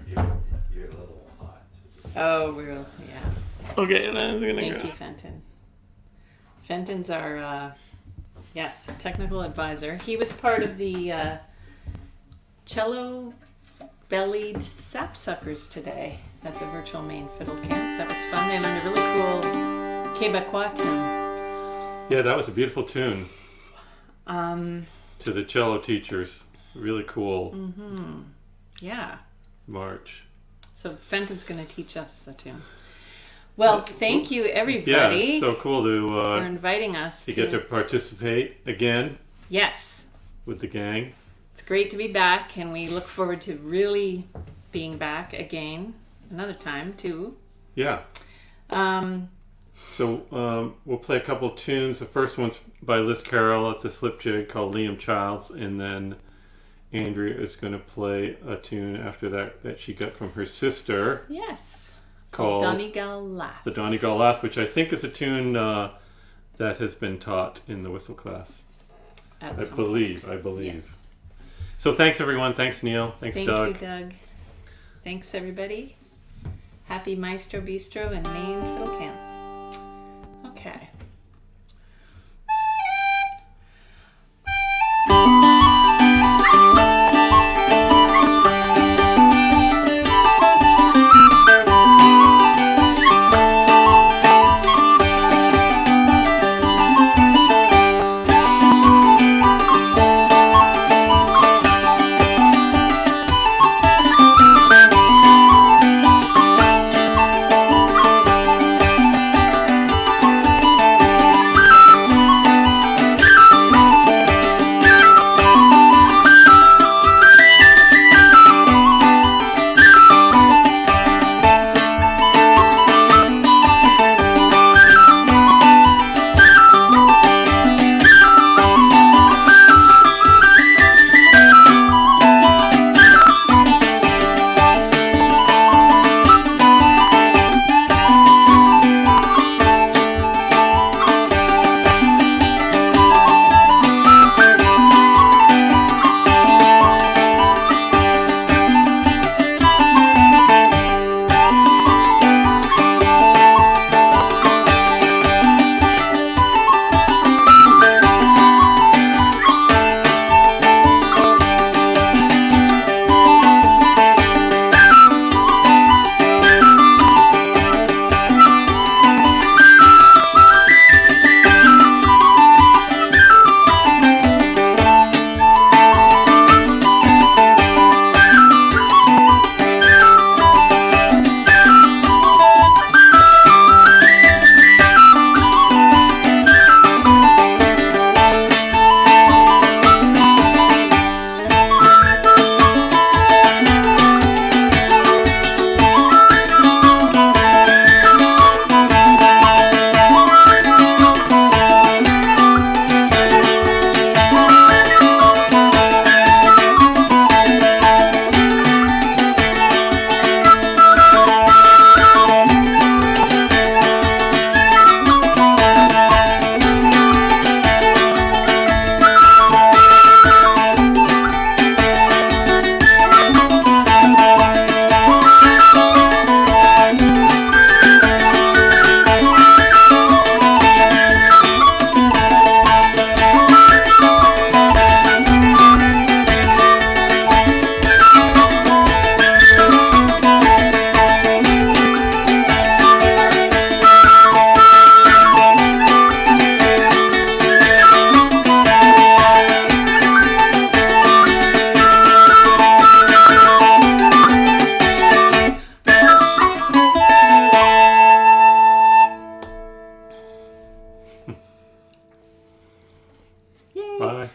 You're a little hot. Oh, we're, yeah. Okay, that's gonna Thank you, Fenton. Fenton's our, yes, technical advisor. He was part of the cello-bellied sapsuckers today at the virtual Maine Fiddle Camp. That was fun. They learned a really cool Quebecois tune. Yeah, that was a beautiful tune Um, to the cello teachers. Really cool yeah. march. So Fenton's going to teach us the tune. Well, thank you, Yeah, everybody, it's so cool for to inviting us get to participate again Yes. with the gang. It's great to be back, and we look forward to really being back again another time, too. Yeah. So we'll play a couple tunes. The first one's by Liz Carroll. It's a slip jig called Liam Childs, and then Andrea is going to play a tune after that she got from her sister Yes. called Donegal Lass. The Donegal Lass, which I think is a tune that has been taught in the whistle class. I believe. Yes. So thanks everyone. Thanks Neil. Thanks Thank Doug. you, Doug. Thanks, everybody. Happy Maestro Bistro and Maine Fiddle Camp. Okay.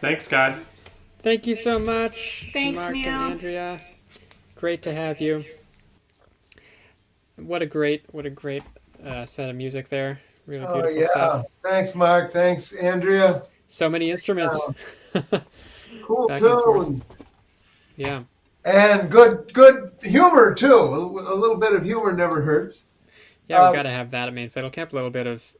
Thanks, guys. Thank you so much, Thanks, Mark Neil. and Andrea. Great to have you. What a great set of music there. Really Oh, beautiful yeah. stuff. Thanks, Mark. Thanks, Andrea. So many instruments. Cool Back and forth. tune. Yeah. And good humor, too. A little bit of humor never hurts. Yeah, we got to have that at Maine Fiddle Camp. A little bit of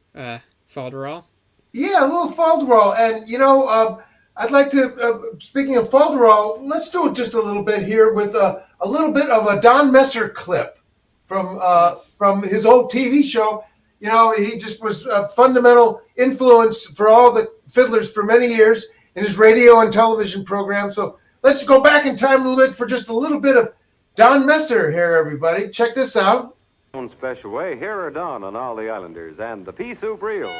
falderall. Yeah, a little falderall. And, I'd like to, speaking of falderall, let's do it just a little bit here with a little bit of a Don Messer clip from his old TV show. He just was a fundamental influence for all the fiddlers for many years in his radio and television program. So let's go back in time a little bit for just a little bit of Don Messer here, everybody. Check this out. Special way, here are Don and all the Islanders and the pea soup reel.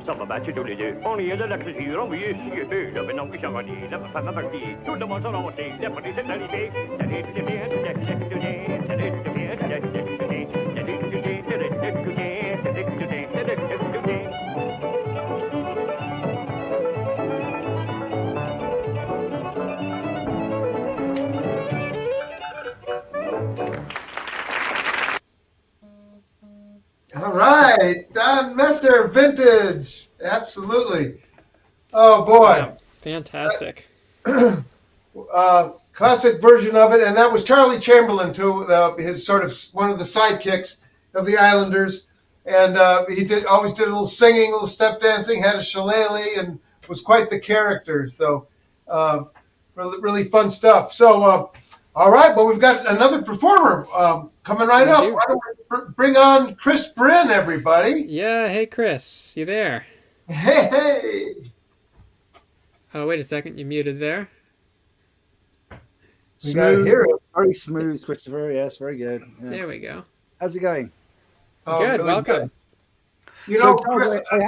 som var bättre dålig. Och ni är det läxor hyr om vi är höjda med någon som var ni. Lämna femma parti. Trodde man så någonting. Det får ni sätta lite. All right, Don Messer, vintage, absolutely. Oh boy, Yeah, fantastic. Classic version of it, and that was Charlie Chamberlain too. His sort of one of the sidekicks of the Islanders, and he always did a little singing, a little step dancing, had a shillelagh, and was quite the character. So, really fun stuff. So, all right, well, we've got another performer coming right up. Why don't we bring on Chris Brin, everybody? Yeah, hey Chris, you there? Hey. Oh, wait a second, you muted there. We got to hear it. Very smooth, Christopher. Yes, very good. Yeah. There we go. How's it going? Oh, Good, really welcome. good. You know, So, Chris, I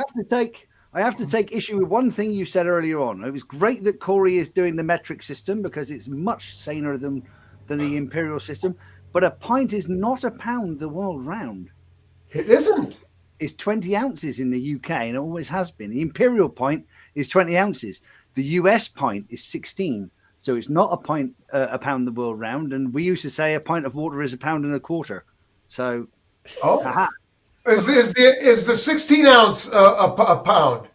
have to take issue with one thing you said earlier on. It was great that Corey is doing the metric system because it's much saner than the imperial system. But a pint is not a pound the world round. it isn't. It's 20 ounces in the UK and it always has been. The imperial pint is 20 ounces. The US pint is 16. So it's not a pound the world round. And we used to say a pint of water is a pound and a quarter. So, Oh, is the 16 ounce a pound?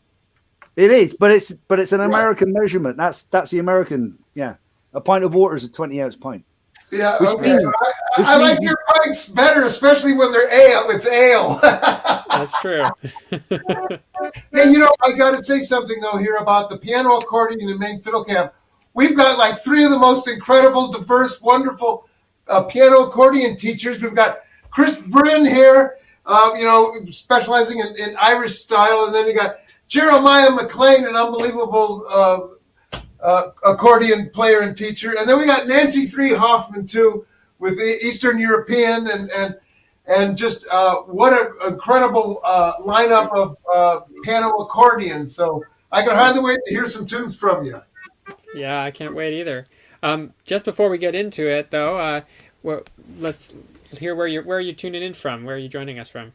it is, but it's an American measurement. That's the American. Yeah, a pint of water is a 20-ounce pint. Yeah, Which okay. means- I like your pints better, especially when they're ale. It's ale. That's true. Hey, you know, I got to say something though here about the piano accordion and Maine Fiddle Camp. We've got like three of the most incredible, diverse, wonderful piano accordion teachers. We've got Chris Brin here, specializing in Irish style, and then you got Jeremiah McLean, an unbelievable accordion player and teacher, and then we got Nancy Three Hoffman too, with the Eastern European and just what an incredible lineup of piano accordions. So I can hardly wait to hear some tunes from you. Yeah, I can't wait either. Just before we get into it, though, let's hear where are you tuning in from? Where are you joining us from?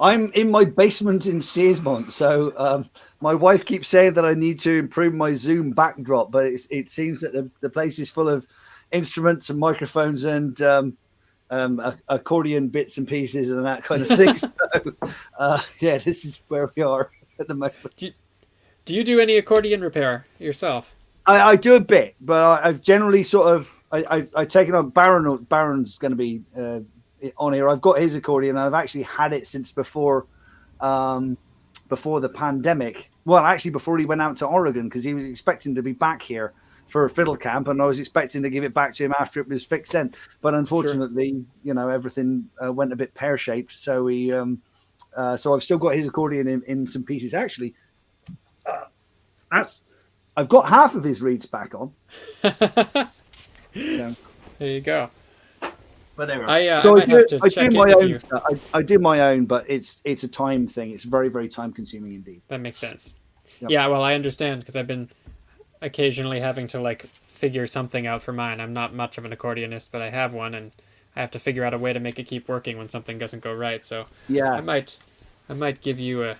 I'm in my basement in Searsmont, so my wife keeps saying that I need to improve my Zoom backdrop, but it seems that the place is full of instruments and microphones and accordion bits and pieces and that kind of thing. So, yeah, this is where we are at the moment. Do you do any accordion repair yourself? I do a bit, but I've generally sort of I've taken on Baron's going to be on here. I've got his accordion, and I've actually had it since before the pandemic. Well, actually, before he went out to Oregon, because he was expecting to be back here for a fiddle camp, and I was expecting to give it back to him after it was fixed in. But unfortunately, everything went a bit pear shaped. So so I've still got his accordion in some pieces. Actually, I've got half of his reeds back on. There you go. But anyway, I do my own, but it's a time thing. It's very, very time consuming indeed. That makes sense. Yep. Yeah, well, I understand because I've been occasionally having to figure something out for mine. I'm not much of an accordionist, but I have one, and I have to figure out a way to make it keep working when something doesn't go right. So yeah, I might give you a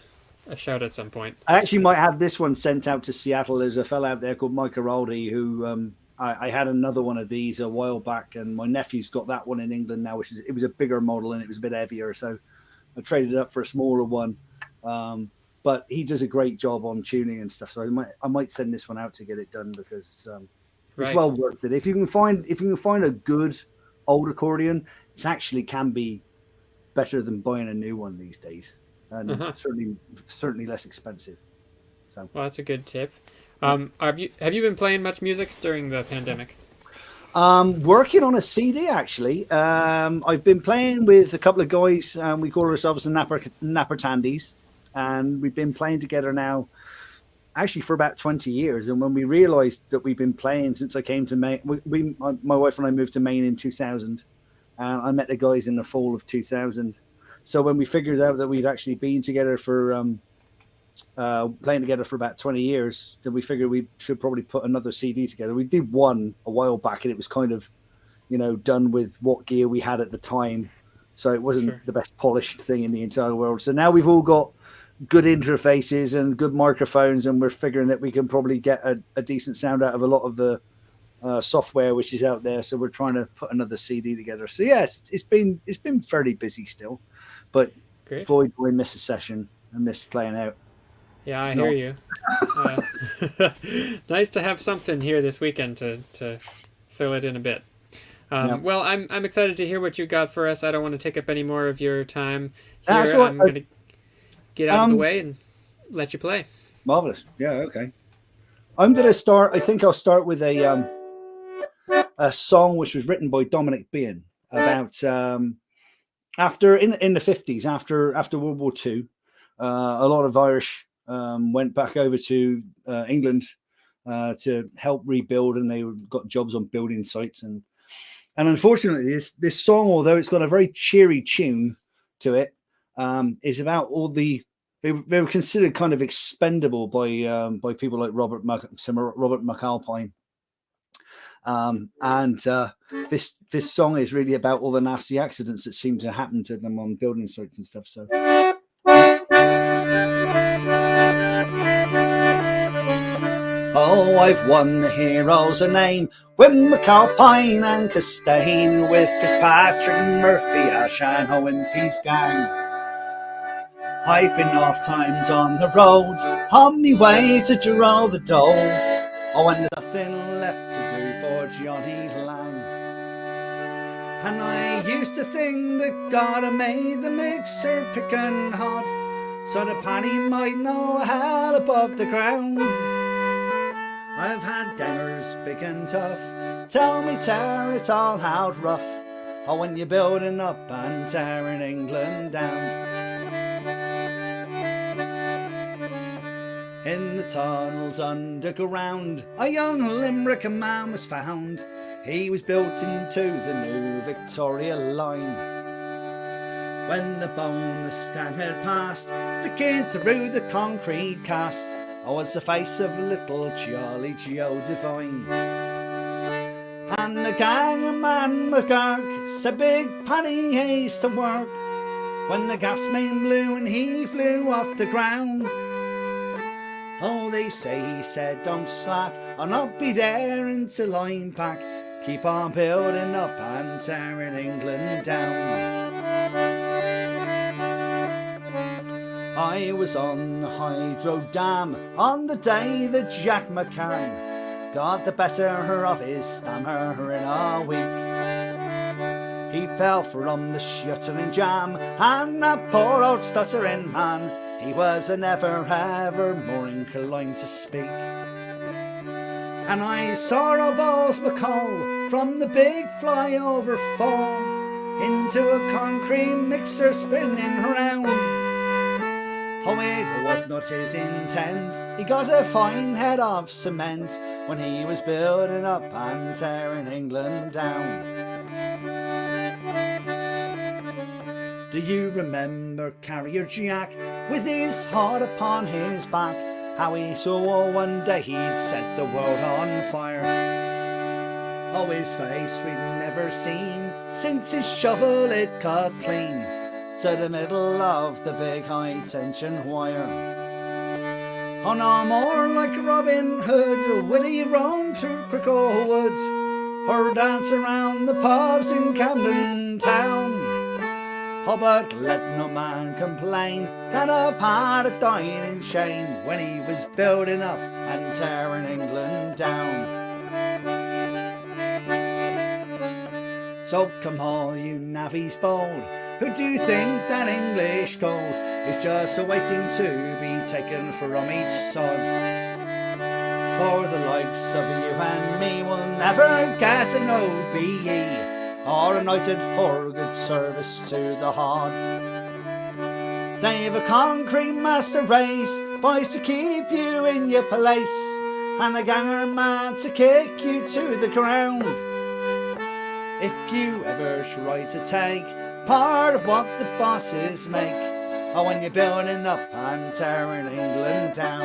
shout at some point. I actually might have this one sent out to Seattle. There's a fella out there called Mike Araldi who I had another one of these a while back, and my nephew's got that one in England now, it was a bigger model and it was a bit heavier, so I traded it up for a smaller one. But he does a great job on tuning and stuff, so I might send this one out to get it done because it's well worth it. If you can find a good old accordion, it actually can be better than buying a new one these days, and certainly less expensive. So, well, that's a good tip. Have you been playing much music during the pandemic? Working on a CD actually. I've been playing with a couple of guys. We call ourselves the Napper Tandies, and we've been playing together now actually for about 20 years. And when we realized that we've been playing since I came to Maine, my wife and I moved to Maine in 2000, and I met the guys in the fall of 2000. So when we figured out that we'd actually been together for playing together for about 20 years, then we figured we should probably put another CD together. We did one a while back, and it was kind of, done with what gear we had at the time. So it wasn't the best polished thing in the entire world. So now we've all got good interfaces and good microphones, and we're figuring that we can probably get a decent sound out of a lot of the software which is out there. So we're trying to put another CD together. So yes, it's been fairly busy still, but boy, do we miss a session and miss playing out. Yeah, I hear you. Nice to have something here this weekend to fill it in a bit. Well, I'm excited to hear what you got for us. I don't want to take up any more of your time here. I'm going to get out of the way and let you play. Marvelous. Yeah, okay. I'm going to start. I think I'll start with a song which was written by Dominic Behan about after in the 50s, after World War II. A lot of Irish went back over to England to help rebuild, and they got jobs on building sites. And unfortunately, this song, although it's got a very cheery tune to it, is about all the they were considered kind of expendable by people like Robert McAlpine. This song is really about all the nasty accidents that seem to happen to them on building sites and stuff. So. Oh, I've won the heroes a name with McAlpine and Castaigne, with Fitzpatrick Murphy, Ashan and Peace Gang. I've been off times on the road, on me way to draw the dough. Oh, and there's nothing left to do for Johnny Lang. And I used to think that God had made the mixer picking hot, so the paddy might know hell above the ground. I've had gangers big and tough tell me tear it all out rough. Oh, when you're building up and tearing England down. In the tunnels underground, a young Limerick man was found. He was built into the new Victoria line. When the bonus stand had passed, sticking through the concrete cast, I was the face of little Charlie Joe Divine. And the gang man McGurk said Big Paddy hates to work. When the gas main blew and he flew off the ground. Oh, they say he said don't slack, I'll not be there until I'm back. Keep on building up and tearing England down. I was on the hydro dam on the day that Jack McCann got the better of his stammer in a week. He fell from the shuttering jam, and that poor old stuttering man, he was a never ever more inclined to speak. And I saw a balls McCall from the big flyover fall into a concrete mixer spinning round. Oh, it was not his intent, he got a fine head of cement when he was building up and tearing England down. Do you remember Carrier Jack with his heart upon his back? How he saw one day he'd set the world on fire. Oh, his face we'd never seen since his shovel it cut clean to the middle of the big high tension wire. Oh, no more like Robin Hood will he roam through Crickle Woods or dance around the pubs in Camden Town. Oh, but let no man complain that a part died in shame when he was building up and tearing England down. So come all you navvies bold who do think that English gold is just awaiting to be taken from each sod. For the likes of you and me will never get an OBE or a knighted for good service to the hod. They've a concrete master race, boys, to keep you in your place, and a ganger man to kick you to the ground. If you ever try to take part of what the bosses make, Oh, when you're building up and tearing England down.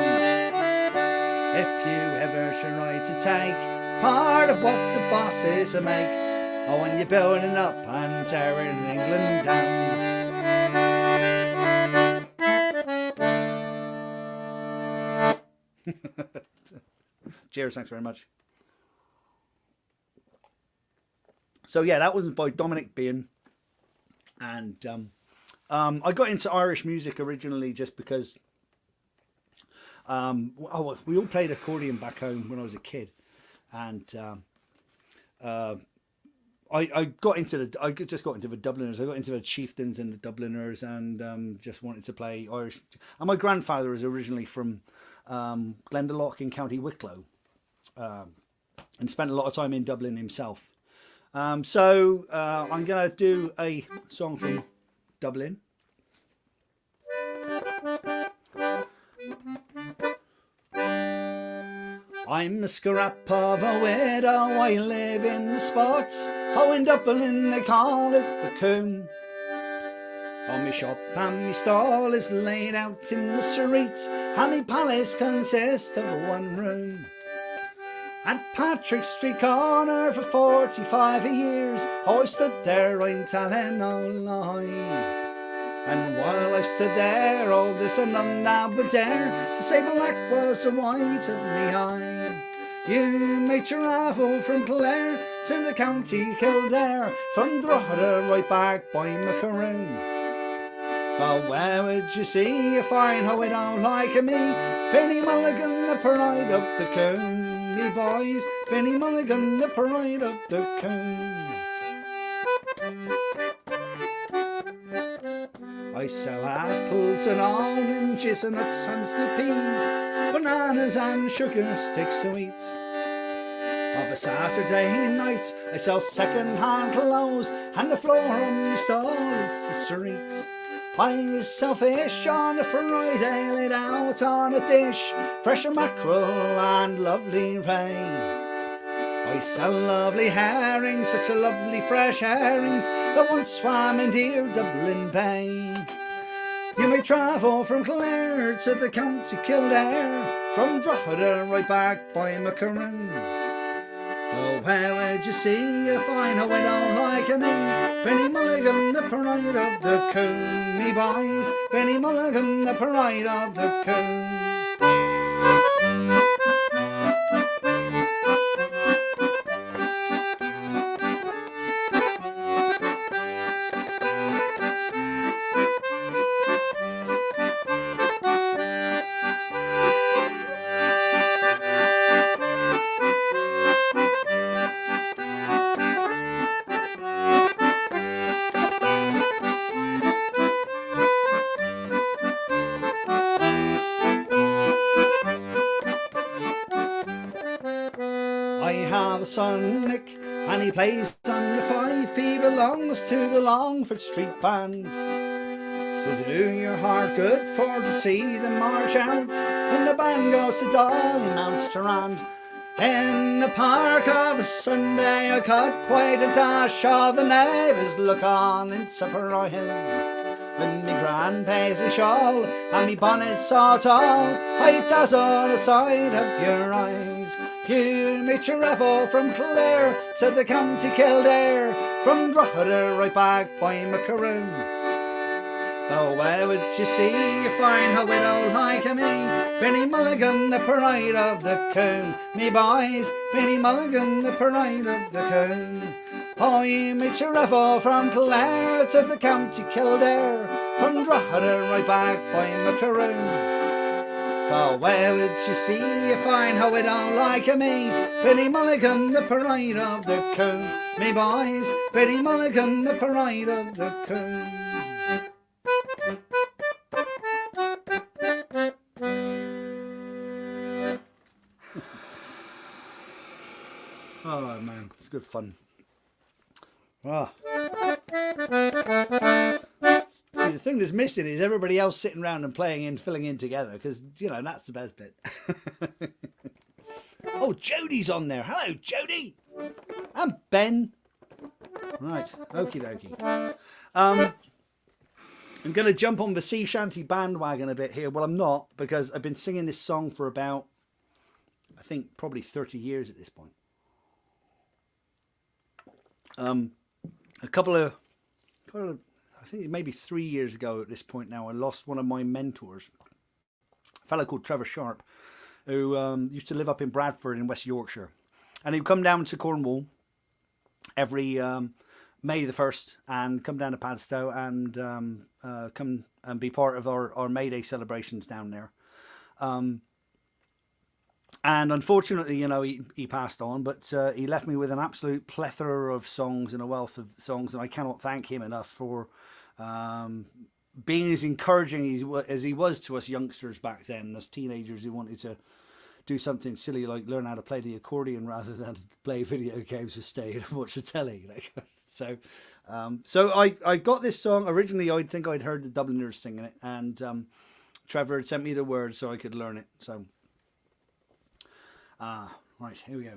If you ever should try to take part of what the bosses make. Oh, when you're building up and tearing England down. Cheers, thanks very much. So yeah, that was by Dominic Bean, and I got into Irish music originally just because we all played accordion back home when I was a kid, and I just got into the Dubliners. I got into the Chieftains and the Dubliners, and just wanted to play Irish. And my grandfather is originally from Glendalough in County Wicklow, and spent a lot of time in Dublin himself. So I'm going to do a song from Dublin. I'm a scrap of a widow, I live in the spots. Oh, in Dublin they call it the Coombe. Oh, my shop and my stall is laid out in the streets, and my palace consists of one room. At Patrick Street corner for 45 years, I stood there, I'm telling no lie. And while I stood there, oh, there's a none that would dare to say black was the white of me eye. You may travel from Clare to the county Kildare, from Drogheda right back by Macaroon. Well, where would you see a fine hoe don't like me? Penny Mulligan, the pride of the Coombe, me boys. Penny Mulligan, the pride of the Coombe. I sell apples and oranges and nuts and slip peas, bananas and sugar sticks sweet. Of a Saturday night I sell second-hand clothes, and the floor on my stall is the street. I sell fish on a Friday laid out on a dish, fresh mackerel and lovely ray. I sell lovely herrings, such a lovely fresh herrings that once swam in dear Dublin Bay. You may travel from Clare to the county Kildare, from Drogheda right back by Macaroon. Oh, where would you see a fine hoe don't like me? Penny Mulligan, the pride of the Coombe, me boys. Penny Mulligan, the pride of the Coombe. Son Nick, and he plays on the fife. He belongs to the Longford Street Band. So do your heart good for to see them march out when the band goes to Dollymount Strand. In the park of a Sunday I caught quite a dash of the neighbours look on in surprise when me grand paisley shawl and me bonnet so tall I dazzle the side of your eyes. You may travel from Clare to the county Kildare, from Drogheda right back by Macaroon. Oh, where would you see a fine hoe don't like me? Penny Mulligan, the pride of the Coombe, me boys. Penny Mulligan, the pride of the Coombe. Oh, you may travel from Clare to the county Kildare, from Drogheda right back by Macaroon. Oh, where would you see a fine hoe don't like me? Penny Mulligan, the pride of the Coombe, me boys. Penny Mulligan, the pride of the Coombe. Oh man, it's good fun. Ah. See, the thing that's missing is everybody else sitting around and playing and filling in together, because, you know, that's the best bit. Oh, Jodie's on there. Hello, Jodie. I'm Ben. Right, okie dokie. I'm going to jump on the sea shanty bandwagon a bit here. Well, I'm not, because I've been singing this song for about, I think, probably 30 years at this point. A couple of, I think maybe 3 years ago at this point now, I lost one of my mentors, a fellow called Trevor Sharp, who used to live up in Bradford in West Yorkshire. And he'd come down to Cornwall every May the 1st and come down to Padstow and come and be part of our May Day celebrations down there. And unfortunately, you know, he passed on, but he left me with an absolute plethora of songs and a wealth of songs, and I cannot thank him enough for being as encouraging as he was to us youngsters back then, as teenagers who wanted to do something silly like learn how to play the accordion rather than play video games or stay and watch the telly. So I got this song. Originally, I think I'd heard the Dubliners singing it, and Trevor had sent me the words so I could learn it. So, right, here we go.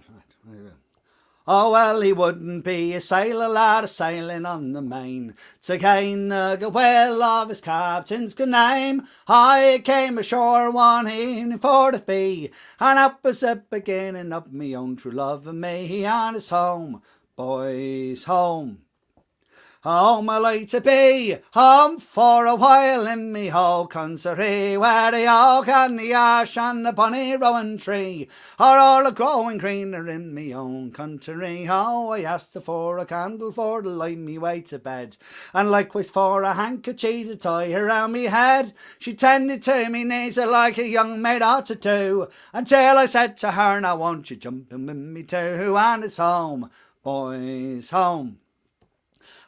Oh, well, he wouldn't be a sailor lad a-sailing on the main to gain the well of his captain's good name. I came ashore one evening for to be, and up was the beginning of me own true love of me. And it's home, boys, home. Home I like to be, home for a while in me whole country, where the oak and the ash and the bonny rowan tree are all a growing greener in me own country. Oh, I asked her for a candle for to light me way to bed, and likewise for a handkerchief to tie around me head. She tended to me needs like a young maid ought to do, until I said to her, now won't you jump in with me too? And it's home, boys, home.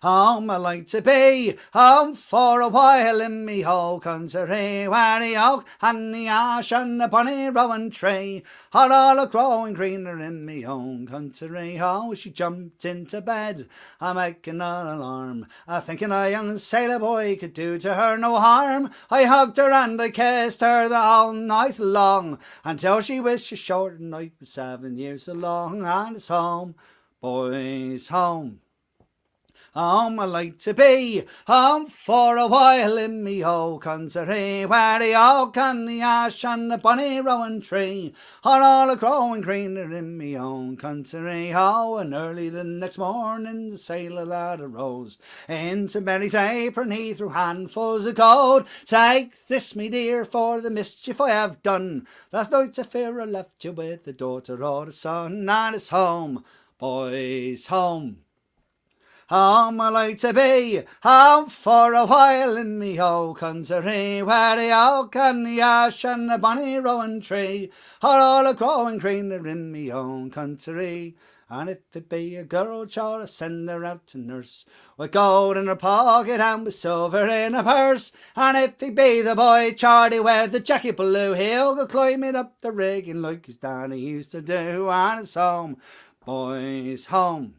Home I like to be, home for a while in me whole country, where the oak and the ash and the bonny rowan tree are all a growing greener in me own country. Oh, she jumped into bed, a making an alarm, a thinking a young sailor boy could do to her no harm. I hugged her and I kissed her the whole night long, until she wished a short night was 7 years so long. And it's home, boys, home. Home I like to be, home for a while in me whole country, where the oak and the ash and the bonny rowan tree are all a growing greener in me own country. Oh, and early the next morning the sailor lad arose, into Mary's apron he threw handfuls of gold. Take this, me dear, for the mischief I have done. Last night I fear I left you with the daughter or the son. And it's home, boys, home. Home I like to be, home for a while in me whole country, where the oak and the ash and the bonny rowan tree are all a growing greener in me own country. And if it be a girl child, I send her out to nurse, with gold in her pocket and with silver in her purse. And if he be the boy Charlie with the jacket blue, he'll go climbing up the rigging like his daddy used to do. And it's home, boys, home.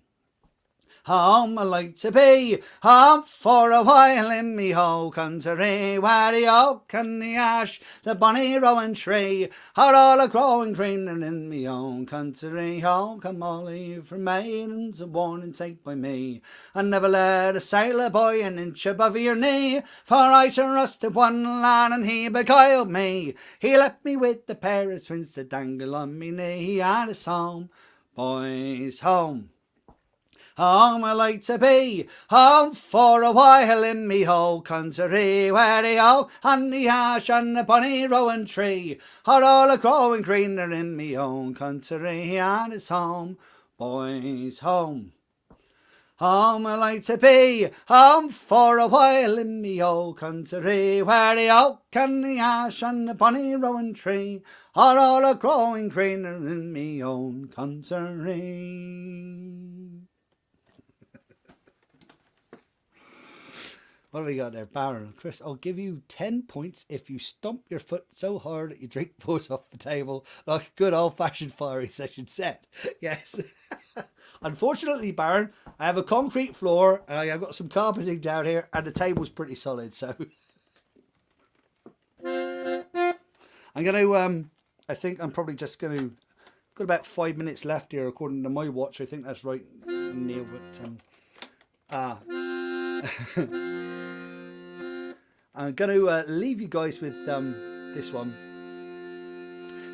Home I like to be, home for a while in me whole country, where the oak and the ash, the bonny rowan tree are all a growing greener in me own country. Oh, come all of you for maidens, a warning take by me, and never let a sailor boy an inch above your knee, for I trusted one lad and he beguiled me. He left me with the pair of twins to dangle on me knee. And it's home, boys, home. Home I like to be, home for a while in me whole country, where the oak and the ash and the bonny rowan tree are all a growing greener in me own country. And it's home, boys, home. Home I like to be, home for a while in me old country, where the oak and the ash and the bonny rowan tree are all a growing greener in me own country. What have we got there? Baron. Chris, I'll give you 10 points if you stomp your foot so hard that your drink falls off the table like a good old-fashioned fiery session set. Yes. Unfortunately, Baron, I have a concrete floor, and I've got some carpeting down here, and the table's pretty solid, so... I'm going to... I think I'm probably just going to... Got about 5 minutes left here, according to my watch. I think that's right, Neil, but... I'm going to leave you guys with this one.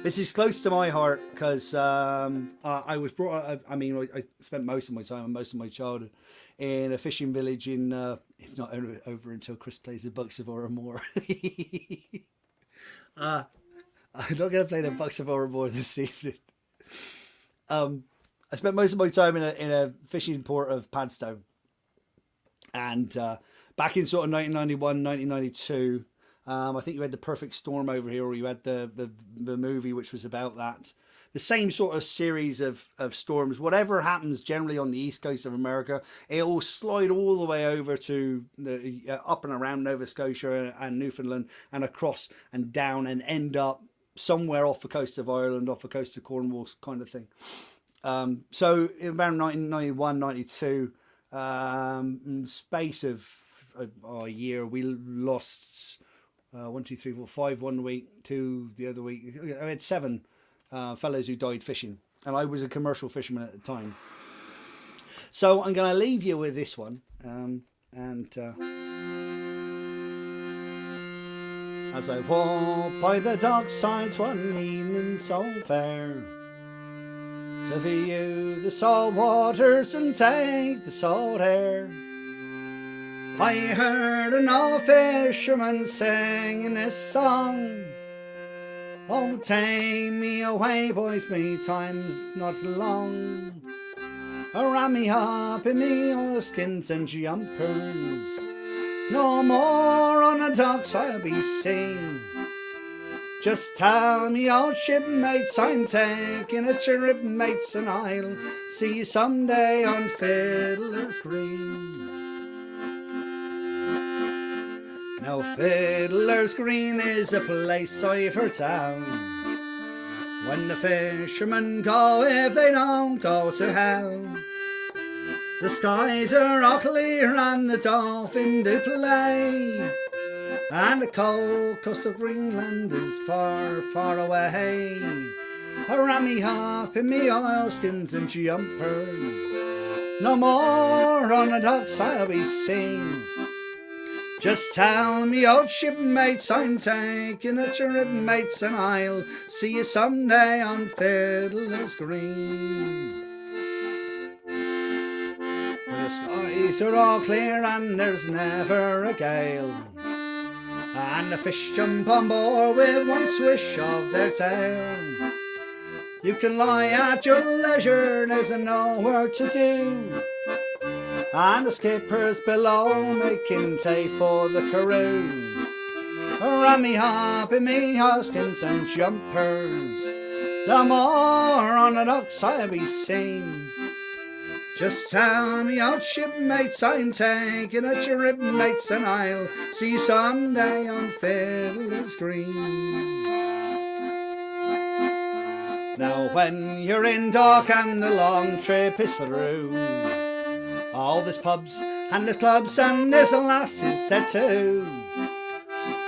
This is close to my heart because I was brought up, I mean, I spent most of my time and most of my childhood in a fishing village in, it's not over until Chris plays the Bucks of Oramore. I'm not going to play the Bucks of Oramore this evening. I spent most of my time in a fishing port of Padstow. And back in sort of 1991, 1992, I think you had The Perfect Storm over here, or you had the movie which was about that. The same sort of series of storms. Whatever happens generally on the east coast of America, it will slide all the way over to the up and around Nova Scotia and Newfoundland and across and down and end up somewhere off the coast of Ireland, off the coast of Cornwall, kind of thing. So in about 1991, 92, in space of a year, we lost 1, 2, 3, 4, 5 one week, 2 the other week. I had 7 fellows who died fishing, and I was a commercial fisherman at the time. So I'm going to leave you with this one, as I walk by the docksides one evening so fair, to view the salt waters and take the salt air, I heard an old fisherman singing this song. Oh, take me away, boys, me time's not long. Around me up in me oilskins and jumpers, no more on the docks I'll be seen. Just tell me, old shipmates, I'm taking a trip, mates, and I'll see you someday on Fiddler's Green. Now Fiddler's Green is a place I've heard tell, when the fishermen go, if they don't go to hell. The skies are all clear and the dolphin do play, and the cold coast of Greenland is far, far away. Around me up in me oilskins and jumpers, no more on the docks I'll be seen. Just tell me, old shipmates, I'm taking a trip, mates, and I'll see you someday on Fiddler's Green. The skies are all clear and there's never a gale, and the fish jump on board with one swish of their tail. You can lie at your leisure, there's no work to do, and the skipper's below making tea for the crew. Around me up in me oilskins and jumpers, no more on the docks I'll be seen. Just tell me, old shipmates, I'm taking a trip, mates, and I'll see you someday on Fiddler's Green. Now when you're in dock and the long trip is through, oh, there's pubs and there's clubs and there's lasses there too,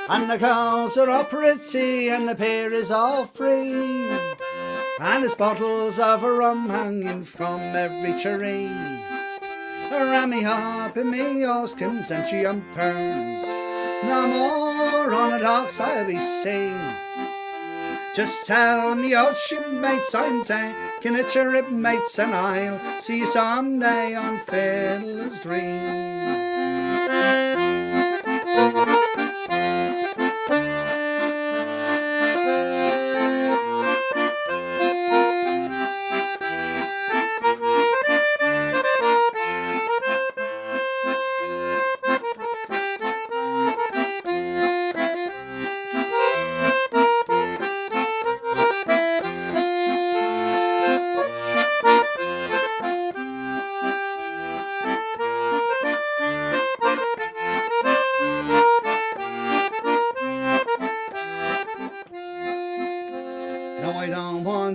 and the girls are all pretty and the beer is all free, and there's bottles of rum hanging from every tree. Around me up in me oilskins and jumpers, no more on the docks I'll be seen. Just tell me, old shipmates, I'm taking a trip, mates, and I'll see you someday on Fiddler's Green.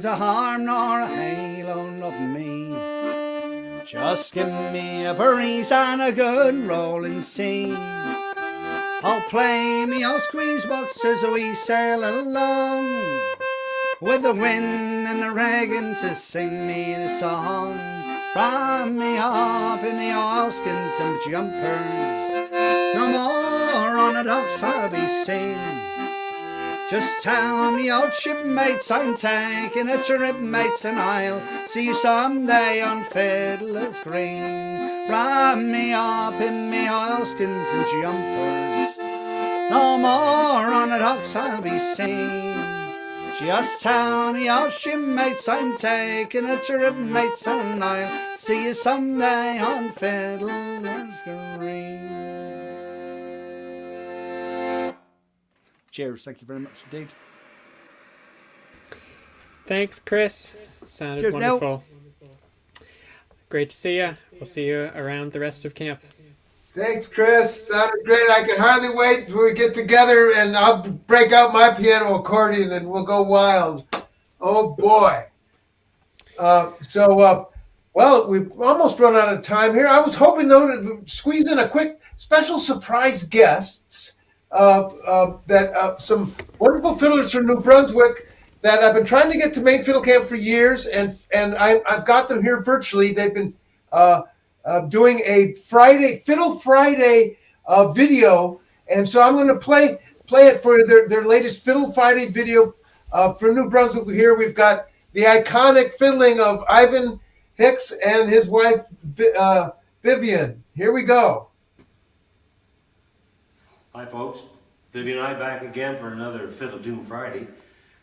To harm nor a halo of me, just give me a breeze and a good rolling sea. I'll play me old squeeze box as we sail along, with the wind and the ragging to sing me the song. From me up in the oilskins and jumpers, no more on on the docks I'll be seen. Just tell me, old shipmates, I'm taking a trip, mates, and I'll see you someday on Fiddler's Green. Wrap me up in me oilskins and jumpers, no more on the docks I'll be seen. Just tell me, old shipmates, I'm taking a trip, mates, and I'll see you someday on Fiddler's Green. Cheers, thank you very much indeed. Thanks, Chris. Sounded Cheers, Neil. wonderful. Great to see you. We'll see you around the rest of camp. Thanks, Chris. Sounded great. I can hardly wait till we get together, and I'll break out my piano accordion and we'll go wild. Oh boy. Well, we've almost run out of time here. I was hoping though to squeeze in a quick special surprise guests. Some wonderful fiddlers from New Brunswick that I've been trying to get to Maine Fiddle Camp for years, and I've got them here virtually. They've been doing a Fiddle Friday video, and so I'm going to play it for their latest Fiddle Friday video from New Brunswick. Here we've got the iconic fiddling of Ivan Hicks and his wife Vivian. Here we go. Hi folks, Vivian and I back again for another Fiddle Tune Friday.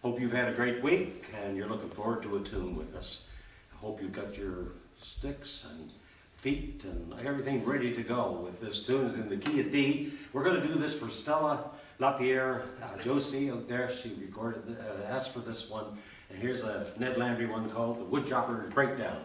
Hope you've had a great week and you're looking forward to a tune with us. I hope you've got your sticks and feet and everything ready to go with this tune. Is in the key of D. We're going to do this for Stella LaPierre, Josie out there. She recorded, asked for this one. And here's a Ned Landry one called The Woodchopper Breakdown.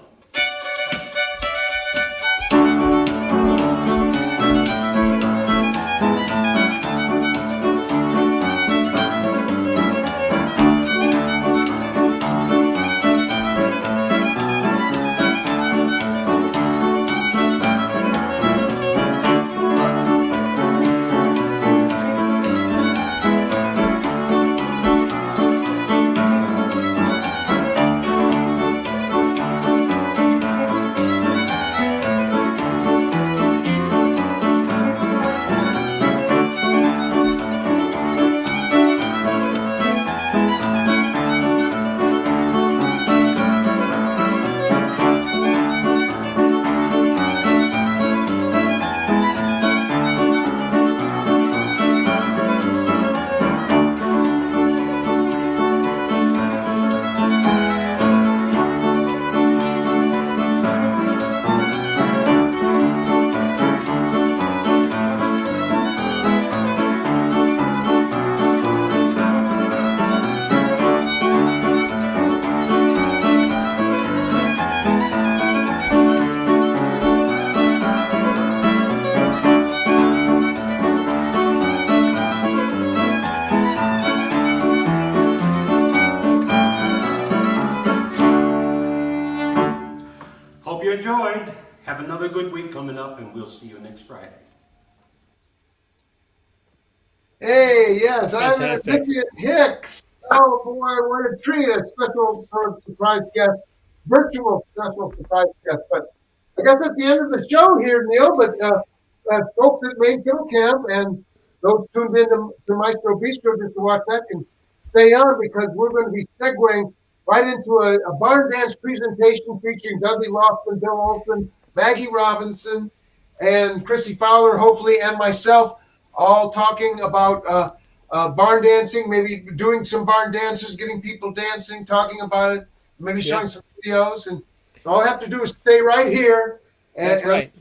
Enjoyed. Have another good week coming up, and we'll see you next Friday. Hey, yes, Fantastic. I'm Vivian Hicks. Oh boy, what a treat! A special surprise guest, virtual special surprise guest. But I guess at the end of the show here, Neil. But folks at Maine Fiddle Camp and those tuned in to Maestro Bistro just to watch that can stay on because we're going to be segueing right into a barn dance presentation featuring Dudley Lofton, Bill Olson, Maggie Robinson, and Chrissy Fowler, hopefully, and myself, all talking about barn dancing, maybe doing some barn dances, getting people dancing, talking about it, maybe showing some videos. And all I have to do is stay right here. That's right.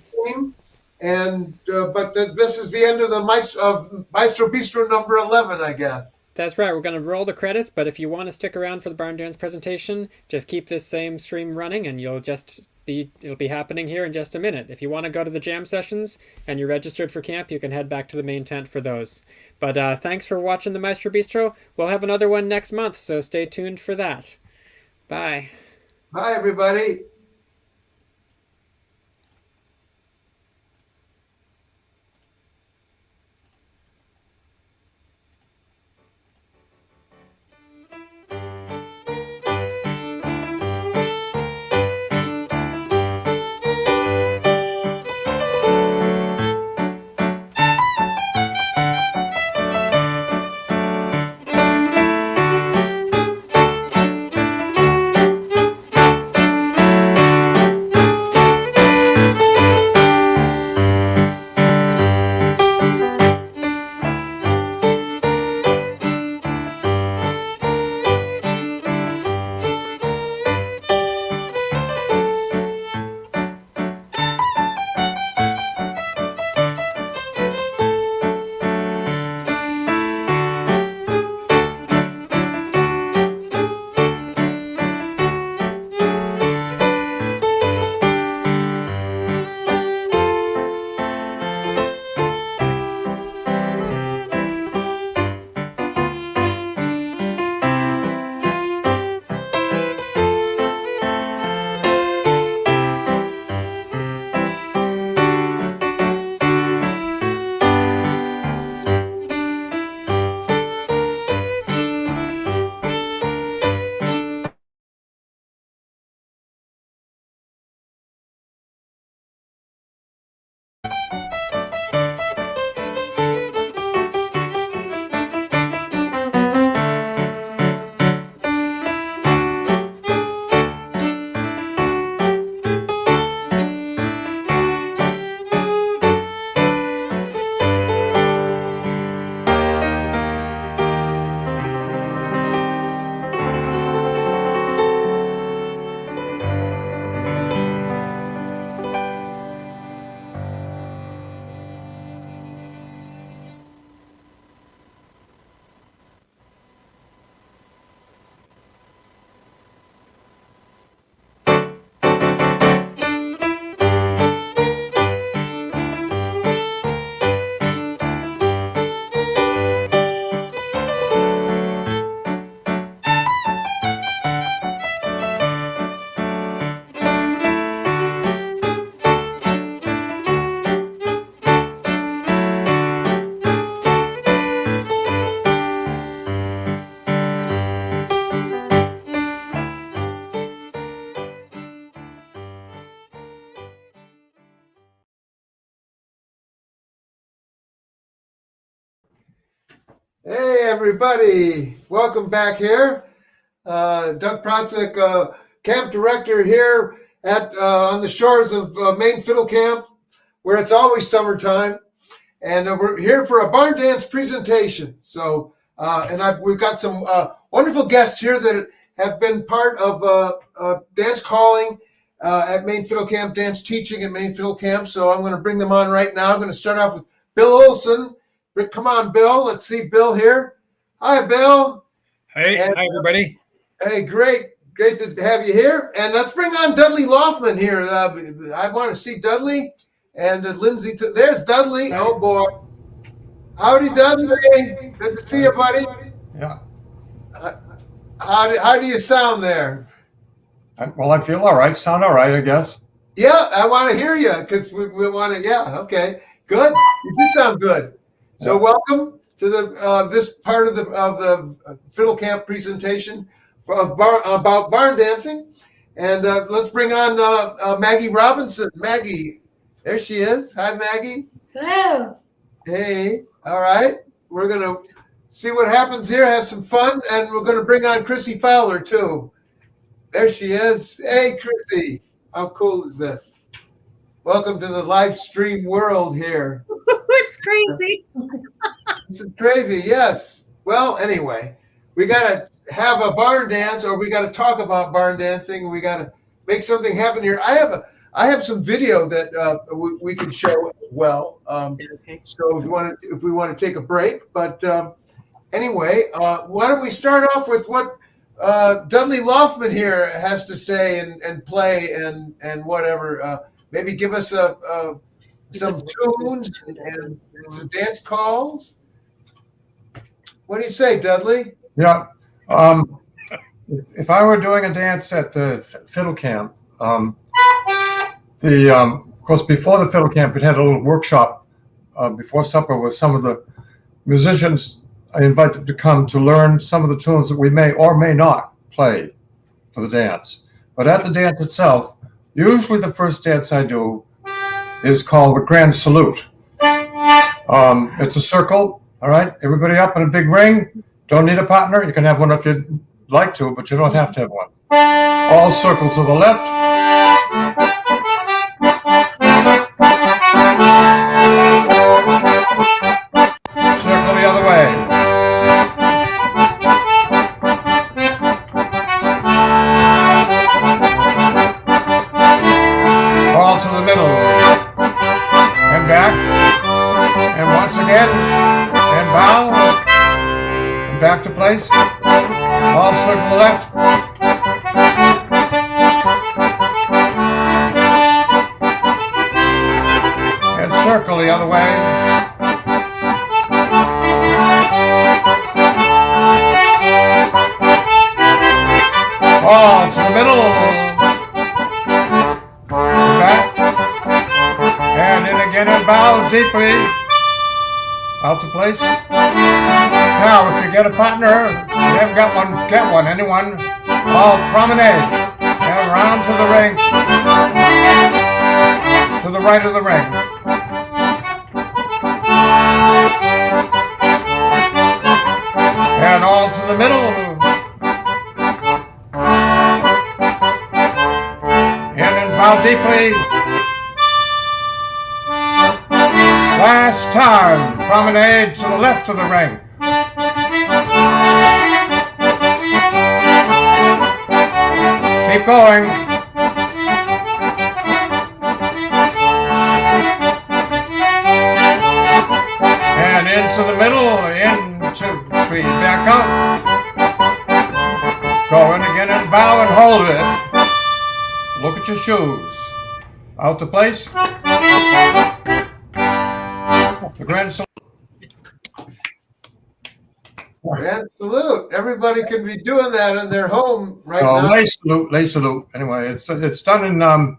This is the end of the Maestro Bistro number 11, I guess. That's right. We're going to roll the credits, but if you want to stick around for the barn dance presentation, just keep this same stream running and it'll be happening here in just a minute. If you want to go to the jam sessions and you're registered for camp, you can head back to the main tent for those. But thanks for watching the Maestro Bistro. We'll have another one next month, so stay tuned for that. Bye. Bye, everybody. Hey, everybody. Welcome back here. Doug Protzek, camp director here at on the shores of Maine Fiddle Camp, where it's always summertime. And we're here for a barn dance presentation. So, we've got some wonderful guests here that have been part of dance calling at Maine Fiddle Camp, dance teaching at Maine Fiddle Camp. So I'm going to bring them on right now. I'm going to start off with Bill Olson. Come on, Bill. Let's see Bill here. Hi, Bill. Hey, hi, everybody. Hey, great to have you here. And let's bring on Dudley Loffman here. I want to see Dudley and Lindsay. There's Dudley. Oh, boy. Howdy, Dudley. Good to see you, buddy. Yeah. How do you sound there? Well, I feel all right. Sound all right, I guess. Yeah, I want to hear you because we want to. Yeah, okay, good. You do sound good. So welcome to the this part of the Fiddle Camp presentation about barn dancing, and let's bring on Maggie Robinson. Maggie, there she is. Hi, Maggie. Hello. Hey. All right. We're gonna see what happens here. Have some fun, and we're gonna bring on Chrissy Fowler too. There she is. Hey, Chrissy. How cool is this? Welcome to the live stream world here. It's crazy. It's crazy, yes. Well, anyway, we got to have a barn dance, or we got to talk about barn dancing. We got to make something happen here. I have some video that we can show as well. Okay. So if we want to take a break, but anyway, why don't we start off with what Dudley Loffman here has to say and play and whatever. Maybe give us some tunes and some dance calls. What do you say, Dudley? Yeah. If I were doing a dance at the Fiddle Camp, of course, before the Fiddle Camp, we had a little workshop before supper with some of the musicians I invited to come to learn some of the tunes that we may or may not play for the dance. But at the dance itself, usually the first dance I do is called the Grand Salute. It's a circle, all right? Everybody up in a big ring. Don't need a partner. You can have one if you'd like to, but you don't have to have one. All circle to the left. Circle the other way. All to the middle. And back. And once again. And bow. And back to place. All circle the left. And circle the other way. All to the middle. Back. And in again and bow deeply. Out to place. Now, if you get a partner, you haven't got one, get one. Anyone? All promenade. And round to the ring. To the right of the ring. And all to the middle. And bow deeply. Last time, promenade to the left of the ring. Keep going. And into the middle, into three, back up. Go in again and bow and hold it. Look at your shoes. Out to place. The Grand Salute. Grand Salute. Everybody can be doing that in their home right now. Lay salute. Anyway, it's done in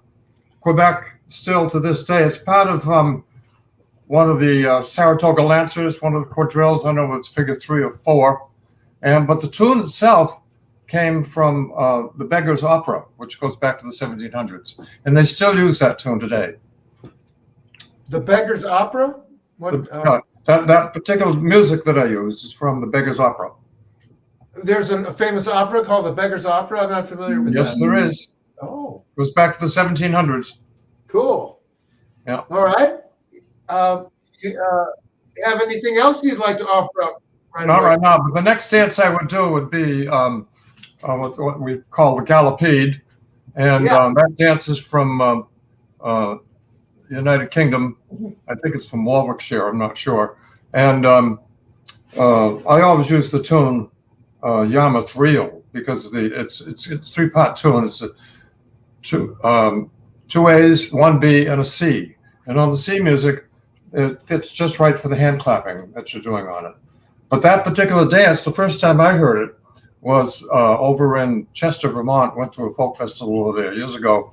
Quebec still to this day. It's part of one of the Saratoga Lancers, one of the quadrilles. I don't know if it's figure 3 or 4. But the tune itself came from the Beggar's Opera, which goes back to the 1700s. And they still use that tune today. The Beggar's Opera? What? That particular music that I use is from the Beggar's Opera. There's a famous opera called the Beggar's Opera. I'm not familiar with that. Yes, there is. Oh, It goes back to the 1700s. cool. Yeah. All right. You have anything else you'd like to offer up? Not right now, but the next dance I would do would be what we call the Gallopede, and that dance is from United Kingdom. I think it's from Warwickshire. I'm not sure. And I always use the tune Yarmouth Reel because it's 3-part tune. It's two A's, 1 B, and a C. And on the C music, it fits just right for the hand clapping that you're doing on it. But that particular dance, the first time I heard it was over in Chester, Vermont. Went to a folk festival over there years ago.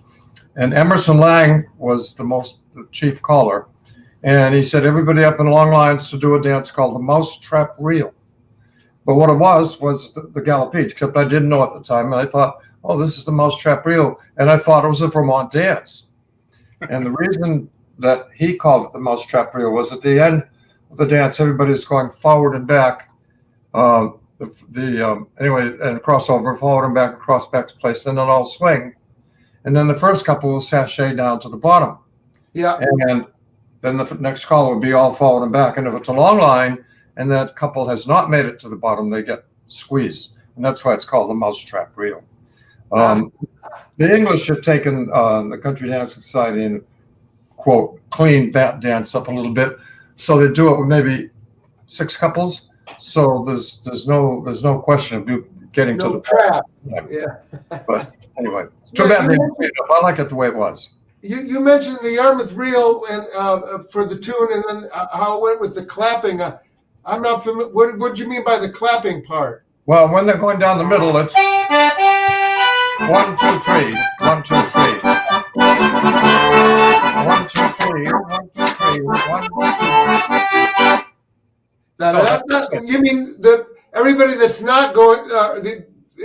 And Emerson Lang was the chief caller. And he said, everybody up in long lines to do a dance called the Mousetrap Reel. But what it was the Gallopede, except I didn't know at the time. And I thought, oh, this is the Mousetrap Reel. And I thought it was a Vermont dance. And the reason that he called it the Mousetrap Reel was at the end of the dance, everybody's going forward and back. Anyway, and crossover, forward and back, across back to place, then they'll all swing. And then the first couple will sashay down to the bottom. Yeah. And then the next call will be all forward and back. And if it's a long line and that couple has not made it to the bottom, they get squeezed. And that's why it's called the Mousetrap Reel. The English have taken the Country Dance Society and, quote, cleaned that dance up a little bit. So they do it with maybe 6 couples. So there's no question of you getting to the trap. Yeah. But anyway, too bad they didn't clean it up. I like it the way it was. You mentioned the Yarmouth Reel and for the tune, and then how it went with the clapping. I'm not familiar. What do you mean by the clapping part? Well, when they're going down the middle, it's 1, 2, 3, 1, 2, 3. 1, 2, 3, 1, 2, 3, 1, 2, 3. You mean everybody that's not going,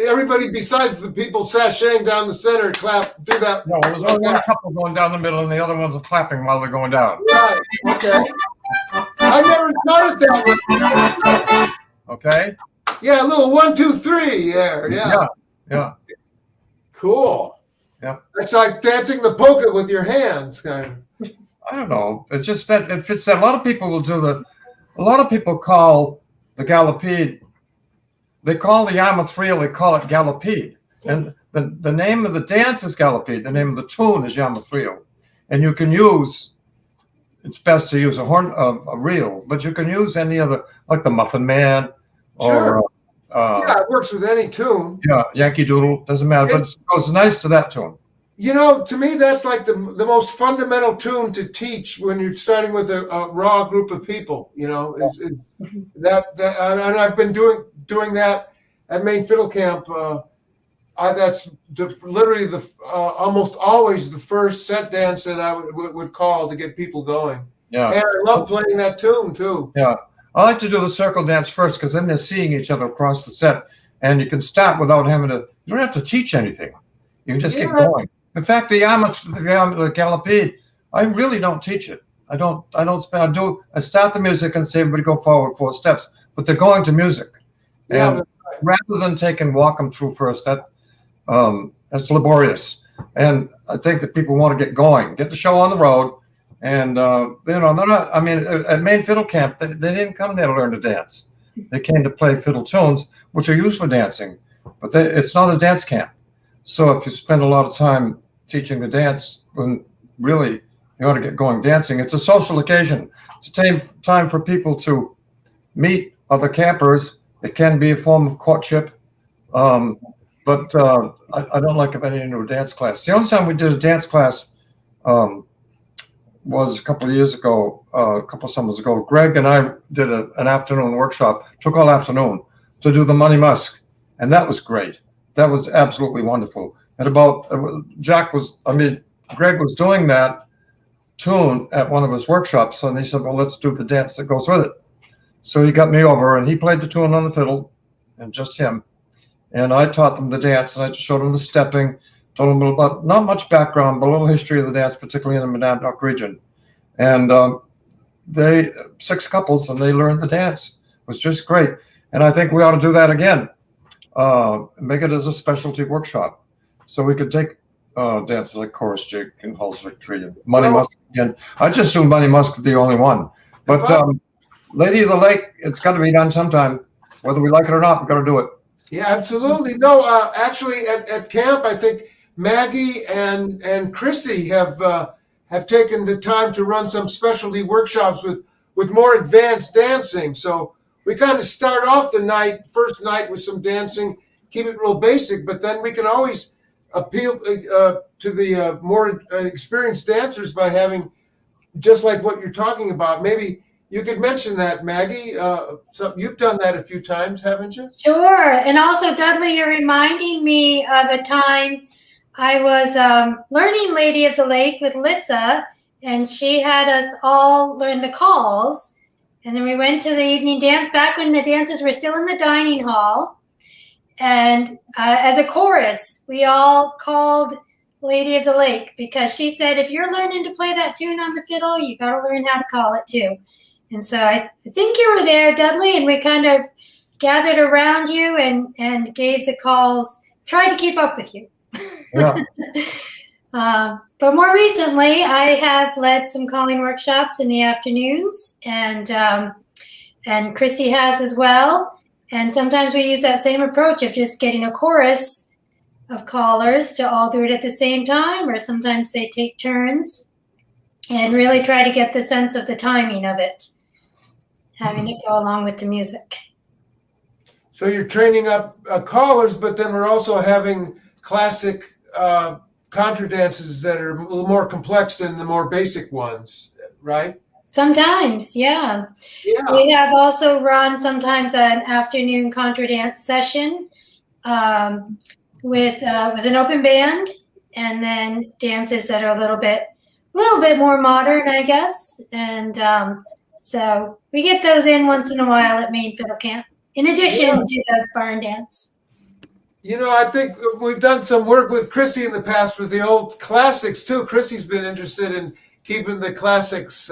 everybody besides the people sashaying down the center do that? No, there's only one couple going down the middle, and the other ones are clapping while they're going down. Right. Okay. I never started that way. Okay. Yeah, a little 1, 2, 3 there. Yeah. Cool. Yeah. It's like dancing the polka with your hands, kind of. I don't know. It's just that it fits that. A lot of people will do a lot of people call the Gallopede, they call the Yarmouth Reel, they call it Gallopede. And the name of the dance is Gallopede. The name of the tune is Yarmouth Reel. And you can use, it's best to use a reel, but you can use any other, like the Muffin Man. Sure. Or, yeah, it works with any tune. Yeah, Yankee Doodle, doesn't matter. But it goes nice to that tune. You know, to me, that's like the most fundamental tune to teach when you're starting with a raw group of people. You know, is that and I've been doing that at Maine Fiddle Camp. That's literally almost always the first set dance that I would call to get people going. Yeah, and I love playing that tune too. Yeah, I like to do the circle dance first because then they're seeing each other across the set, and you can start without having to. You don't have to teach anything. You can just get going. In fact, the Gallopede, I really don't teach it. I start the music and say everybody go forward 4 steps, but they're going to music. And rather than walk them through first, that's laborious. And I think that people want to get going, get the show on the road. And, they're not, I mean, at Maine Fiddle Camp, they didn't come there to learn to dance. They came to play fiddle tunes, which are used for dancing, but it's not a dance camp. So if you spend a lot of time teaching the dance, when really you ought to get going dancing, it's a social occasion. It's a time for people to meet other campers. It can be a form of courtship, but I don't like getting into a dance class. The only time we did a dance class was a couple of years ago, a couple of summers ago. Greg and I did an afternoon workshop, took all afternoon to do the Money Musk, and that was great. That was absolutely wonderful. And Greg was doing that tune at one of his workshops, and he said, well, let's do the dance that goes with it. So he got me over, and he played the tune on the fiddle, and just him. And I taught them the dance, and I showed them the stepping, told them about not much background, but a little history of the dance, particularly in the Monadnock region. And they 6 couples, and they learned the dance. It was just great. And I think we ought to do that again. Make it as a specialty workshop. So we could take dances like Chorus Jig and Hall's Victory and Money Musk again. I just assumed Money Musk was the only one. But Lady of the Lake, it's got to be done sometime. Whether we like it or not, we've got to do it. Yeah, absolutely. No, actually, at camp, I think Maggie and Chrissy have taken the time to run some specialty workshops with more advanced dancing. So we kind of start off the first night with some dancing, keep it real basic, but then we can always appeal to the more experienced dancers by having, just like what you're talking about. Maybe you could mention that, Maggie. So you've done that a few times, haven't you? Sure. And also, Dudley, you're reminding me of a time I was learning Lady of the Lake with Lissa, and she had us all learn the calls. And then we went to the evening dance back when the dances were still in the dining hall. And as a chorus, we all called Lady of the Lake because she said, if you're learning to play that tune on the fiddle, you got to learn how to call it too. And so I think you were there, Dudley, and we kind of gathered around you and gave the calls, tried to keep up with you. Yeah. But more recently, I have led some calling workshops in the afternoons, and Chrissy has as well. And sometimes we use that same approach of just getting a chorus of callers to all do it at the same time, or sometimes they take turns and really try to get the sense of the timing of it, having it go along with the music. So you're training up callers, but then we're also having classic contra dances that are a little more complex than the more basic ones, right? Sometimes, yeah. We have also run sometimes an afternoon contra dance session with an open band, and then dances that are a little bit more modern, I guess. And so we get those in once in a while at Maine Fiddle Camp, in addition to the barn dance. You know, I think we've done some work with Chrissy in the past with the old classics too. Chrissy's been interested in keeping the classics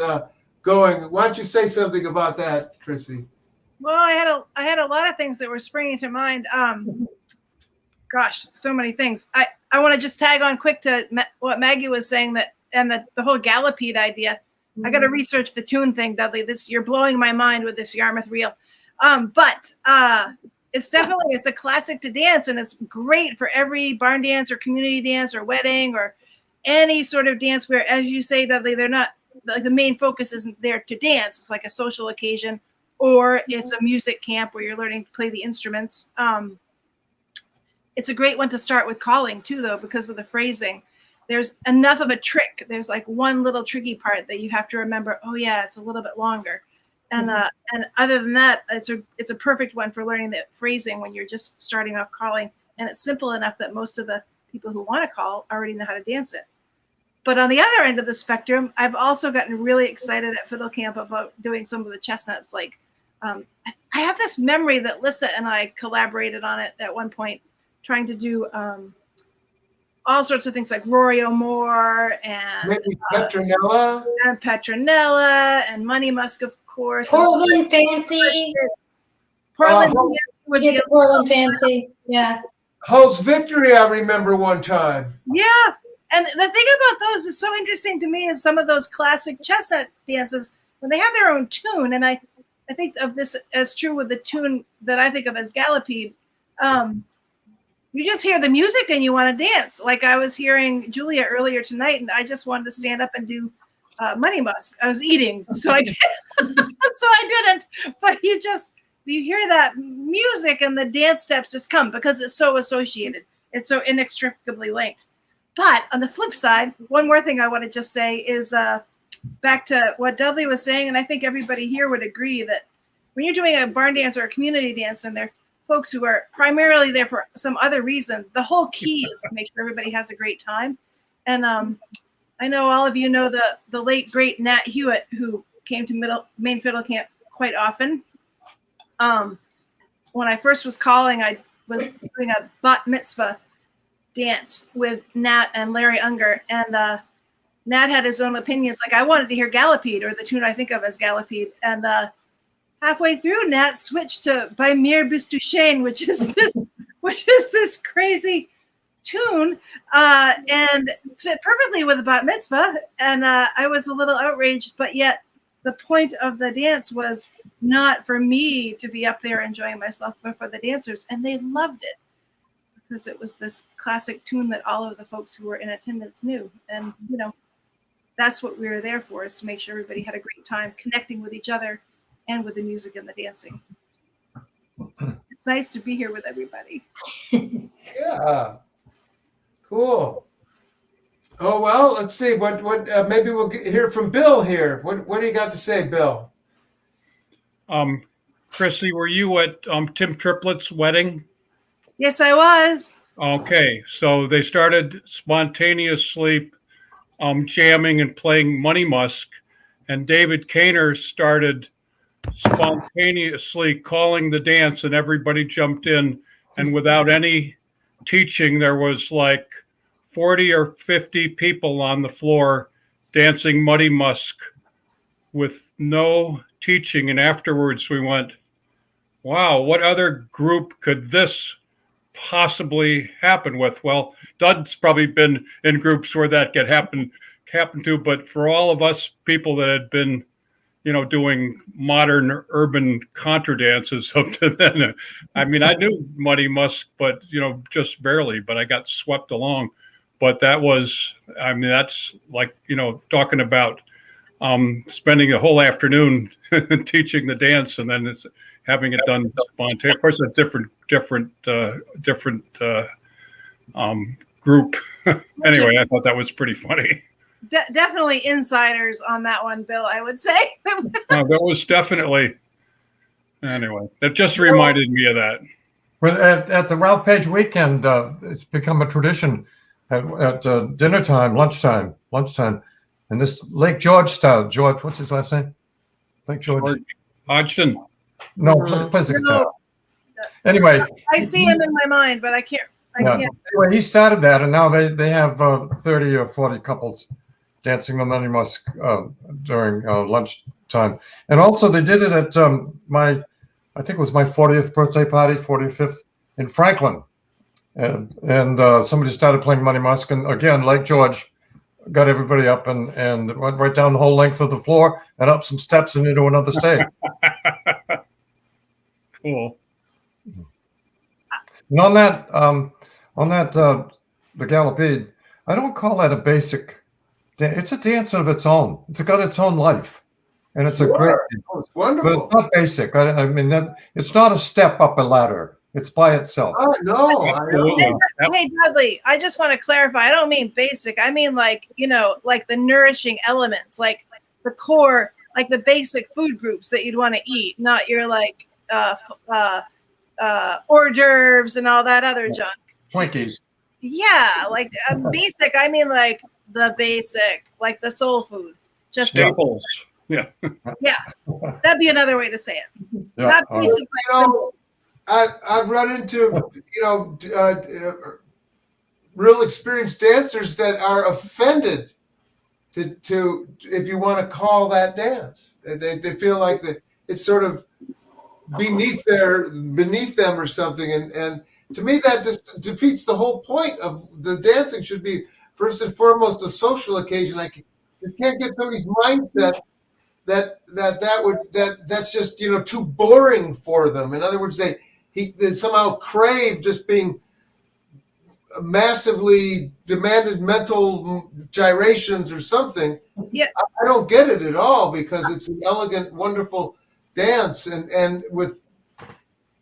going. Why don't you say something about that, Chrissy? Well, I had a lot of things that were springing to mind. Gosh, so many things. I want to just tag on quick to what Maggie was saying, that and the whole Gallopede idea. I got to research the tune thing, Dudley. You're blowing my mind with this Yarmouth reel. But it's a classic to dance, and it's great for every barn dance or community dance or wedding or any sort of dance where, as you say, Dudley, they're not, like, the main focus isn't there to dance. It's like a social occasion, or it's a music camp where you're learning to play the instruments. It's a great one to start with calling too, though, because of the phrasing. There's enough of a trick. There's like one little tricky part that you have to remember. Oh yeah, it's a little bit longer. And other than that, it's a perfect one for learning the phrasing when you're just starting off calling. And it's simple enough that most of the people who want to call already know how to dance it. But on the other end of the spectrum, I've also gotten really excited at Fiddle Camp about doing some of the chestnuts. Like, I have this memory that Lissa and I collaborated on it at one point, trying to do all sorts of things like Rory O'More and maybe Petronella and Money Musk, of course. Portland Fancy. Portland Fancy. Yeah. Hall's Victory, I remember one time. Yeah. And the thing about those is so interesting to me is some of those classic chestnut dances, when they have their own tune, and I think of this as true with the tune that I think of as Gallopede. You just hear the music and you want to dance. Like I was hearing Julia earlier tonight, and I just wanted to stand up and do Money Musk. I was eating, so I did. So I didn't. But you hear that music and the dance steps just come because it's so associated. It's so inextricably linked. But on the flip side, one more thing I want to just say is back to what Dudley was saying, and I think everybody here would agree that when you're doing a barn dance or a community dance, and they're folks who are primarily there for some other reason, the whole key is to make sure everybody has a great time. And I know all of you know the late, great Nat Hewitt, who came to Maine Fiddle Camp quite often. When I first was calling, I was doing a bat mitzvah dance with Nat and Larry Unger. And Nat had his own opinions. Like I wanted to hear Gallopede, or the tune I think of as Gallopede. And halfway through, Nat switched to By Mir Bist du Schön, which is this crazy tune, and fit perfectly with the bat mitzvah. And I was a little outraged, but yet the point of the dance was not for me to be up there enjoying myself, but for the dancers. And they loved it because it was this classic tune that all of the folks who were in attendance knew. And, you know, that's what we were there for, is to make sure everybody had a great time connecting with each other and with the music and the dancing. It's nice to be here with everybody. Yeah. Cool. Oh, well, let's see. What maybe we'll hear from Bill here. What do you got to say, Bill? Chrissy, were you at Tim Triplett's wedding? Yes, I was. Okay, so they started spontaneously jamming and playing Money Musk, and David Kaner started spontaneously calling the dance, and everybody jumped in, and without any teaching, there was like 40 or 50 people on the floor dancing Muddy Musk with no teaching. And afterwards we went, wow, what other group could this possibly happen with? Well, Doug's probably been in groups where that could happen to, but for all of us people that had been, you know, doing modern urban contra dances up to then, I mean, I knew Muddy Musk, but, you know, just barely, but I got swept along. But that was, I mean, that's like, you know, talking about spending a whole afternoon teaching the dance and then having it done spontaneously. Of course, a different group. Anyway, I thought that was pretty funny. Definitely insiders on that one, Bill, I would say. That was definitely, anyway, that just reminded me of that. But at the Ralph Page weekend, it's become a tradition at dinner time, lunchtime, and this Lake George style. George, what's his last name? Lake George Hodgson. No, plays the guitar. Anyway, I see him in my mind, but I can't. Anyway, he started that, and now they have 30 or 40 couples dancing the Money Musk during lunchtime. And also they did it at I think it was my 40th birthday party, 45th in Franklin. And somebody started playing Money Musk, and again, Lake George got everybody up and went right down the whole length of the floor and up some steps and into another stage. Cool. And on that, the Gallopede, I don't call that a basic dance. It's a dance of its own. It's got its own life, and it's a great. It's wonderful. But it's not basic. I mean, it's not a step up a ladder. It's by itself. Oh, no. Hey, Dudley, I just want to clarify. I don't mean basic. I mean like, you know, like the nourishing elements, like the core, like the basic food groups that you'd want to eat, not your like hors d'oeuvres and all that other junk. Twinkies. Yeah, like basic. I mean like the basic, like the soul food. Just staples. Yeah. Yeah, that'd be another way to say it. Yeah. Not basic. You know, I've run into, you know, real experienced dancers that are offended to if you want to call that dance. They feel like that it's sort of beneath them or something. And to me, that just defeats the whole point of the dancing. Should be first and foremost a social occasion. I just can't get somebody's mindset that's just, you know, too boring for them. In other words, they somehow crave just being massively demanded mental gyrations or something. Yeah, I don't get it at all, because it's an elegant, wonderful dance and with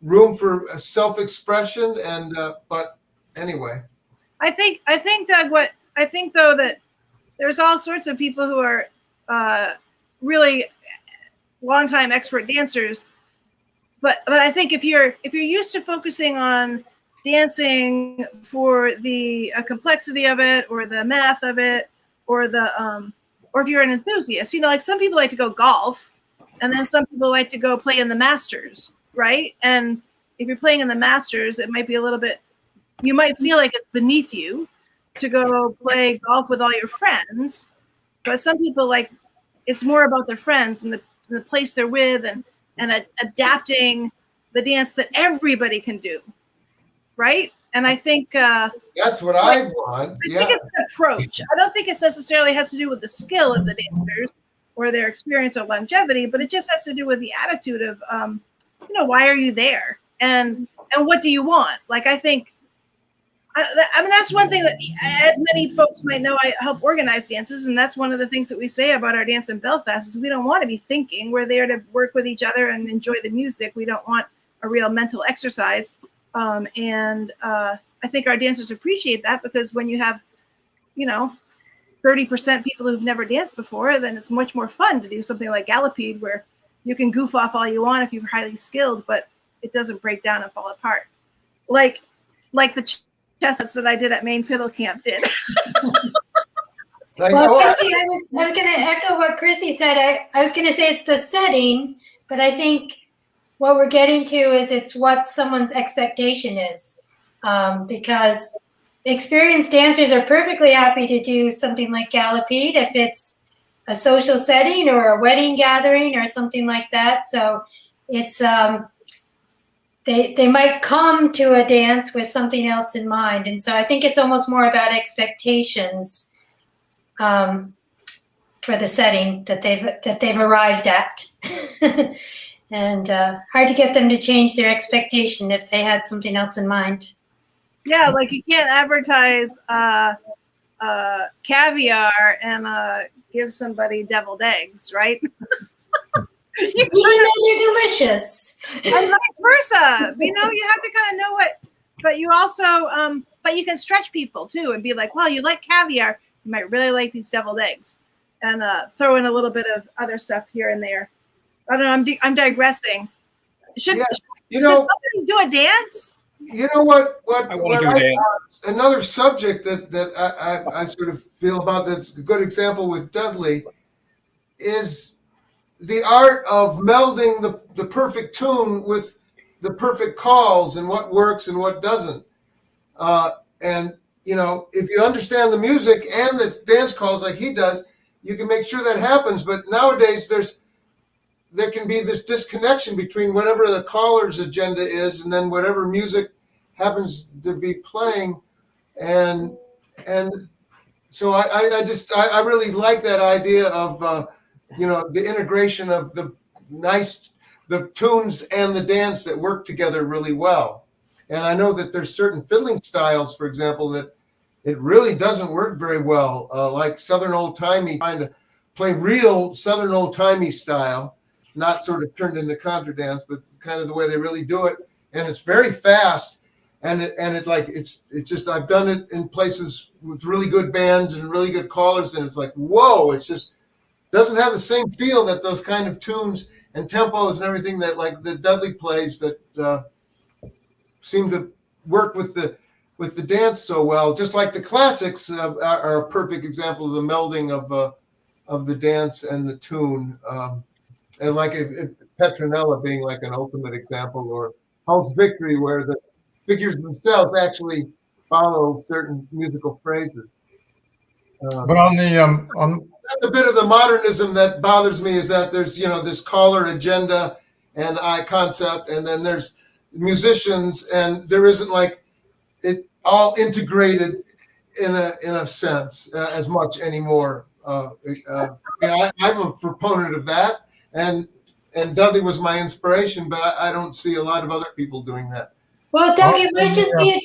room for self-expression. And but anyway, I think Doug, what I think though, that there's all sorts of people who are really longtime expert dancers, but I think if you're used to focusing on dancing for the complexity of it, or the math of it, or the or if you're an enthusiast, you know, like some people like to go golf, and then some people like to go play in the Masters, right? And if you're playing in the Masters, it might be a little bit, you might feel like it's beneath you to go play golf with all your friends. But some people like it's more about their friends and the place they're with and adapting the dance that everybody can do, right? And I think that's what I want. I think it's an approach. I don't think it necessarily has to do with the skill of the dancers or their experience or longevity, but it just has to do with the attitude of, why are you there, and what do you want? Like I think, I mean that's one thing that, as many folks might know, I help organize dances, and that's one of the things that we say about our dance in Belfast is we don't want to be thinking. We're there to work with each other and enjoy the music. We don't want a real mental exercise. I think our dancers appreciate that, because when you have, 30% people who've never danced before, then it's much more fun to do something like Galopede, where you can goof off all you want if you're highly skilled, but it doesn't break down and fall apart. Like the chestnuts that I did at Maine Fiddle Camp did. Well, Chrissy, I was going to echo what Chrissy said. I was going to say it's the setting, but I think what we're getting to is it's what someone's expectation is, because experienced dancers are perfectly happy to do something like Galopede if it's a social setting or a wedding gathering or something like that. So it's they might come to a dance with something else in mind, and so I think it's almost more about expectations for the setting that they've arrived at. And hard to get them to change their expectation if they had something else in mind. Yeah, like you can't advertise caviar and give somebody deviled eggs, right? Even though they're delicious. And vice versa. You have to kind of know what, but you also, but you can stretch people too and be like, well, you like caviar, you might really like these deviled eggs, and throw in a little bit of other stuff here and there. I don't know. I'm digressing. Should somebody do a dance? You know what another subject that I sort of feel about that's a good example with Dudley is the art of melding the perfect tune with the perfect calls and what works and what doesn't. And if you understand the music and the dance calls like he does, you can make sure that happens. But nowadays there can be this disconnection between whatever the caller's agenda is and then whatever music happens to be playing. And so I really like that idea of, the integration of the tunes and the dance that work together really well. And I know that there's certain fiddling styles, for example, that it really doesn't work very well, like Southern old timey, trying to play real Southern old timey style, not sort of turned into contra dance, but kind of the way they really do it. And it's very fast. And it's just, I've done it in places with really good bands and really good callers. And it's like, whoa, it's just doesn't have the same feel that those kind of tunes and tempos and everything that like the Dudley plays that seem to work with the dance so well. Just like the classics are a perfect example of the melding of the dance and the tune. And like Petronella being like an ultimate example, or House Victory, where the figures themselves actually follow certain musical phrases. But on that's a bit of the modernism that bothers me, is that there's this caller agenda and concept, and then there's musicians, and there isn't like it all integrated in a sense as much anymore. I'm a proponent of that. And Dudley was my inspiration, but I don't see a lot of other people doing that. Well, Doug, it might just be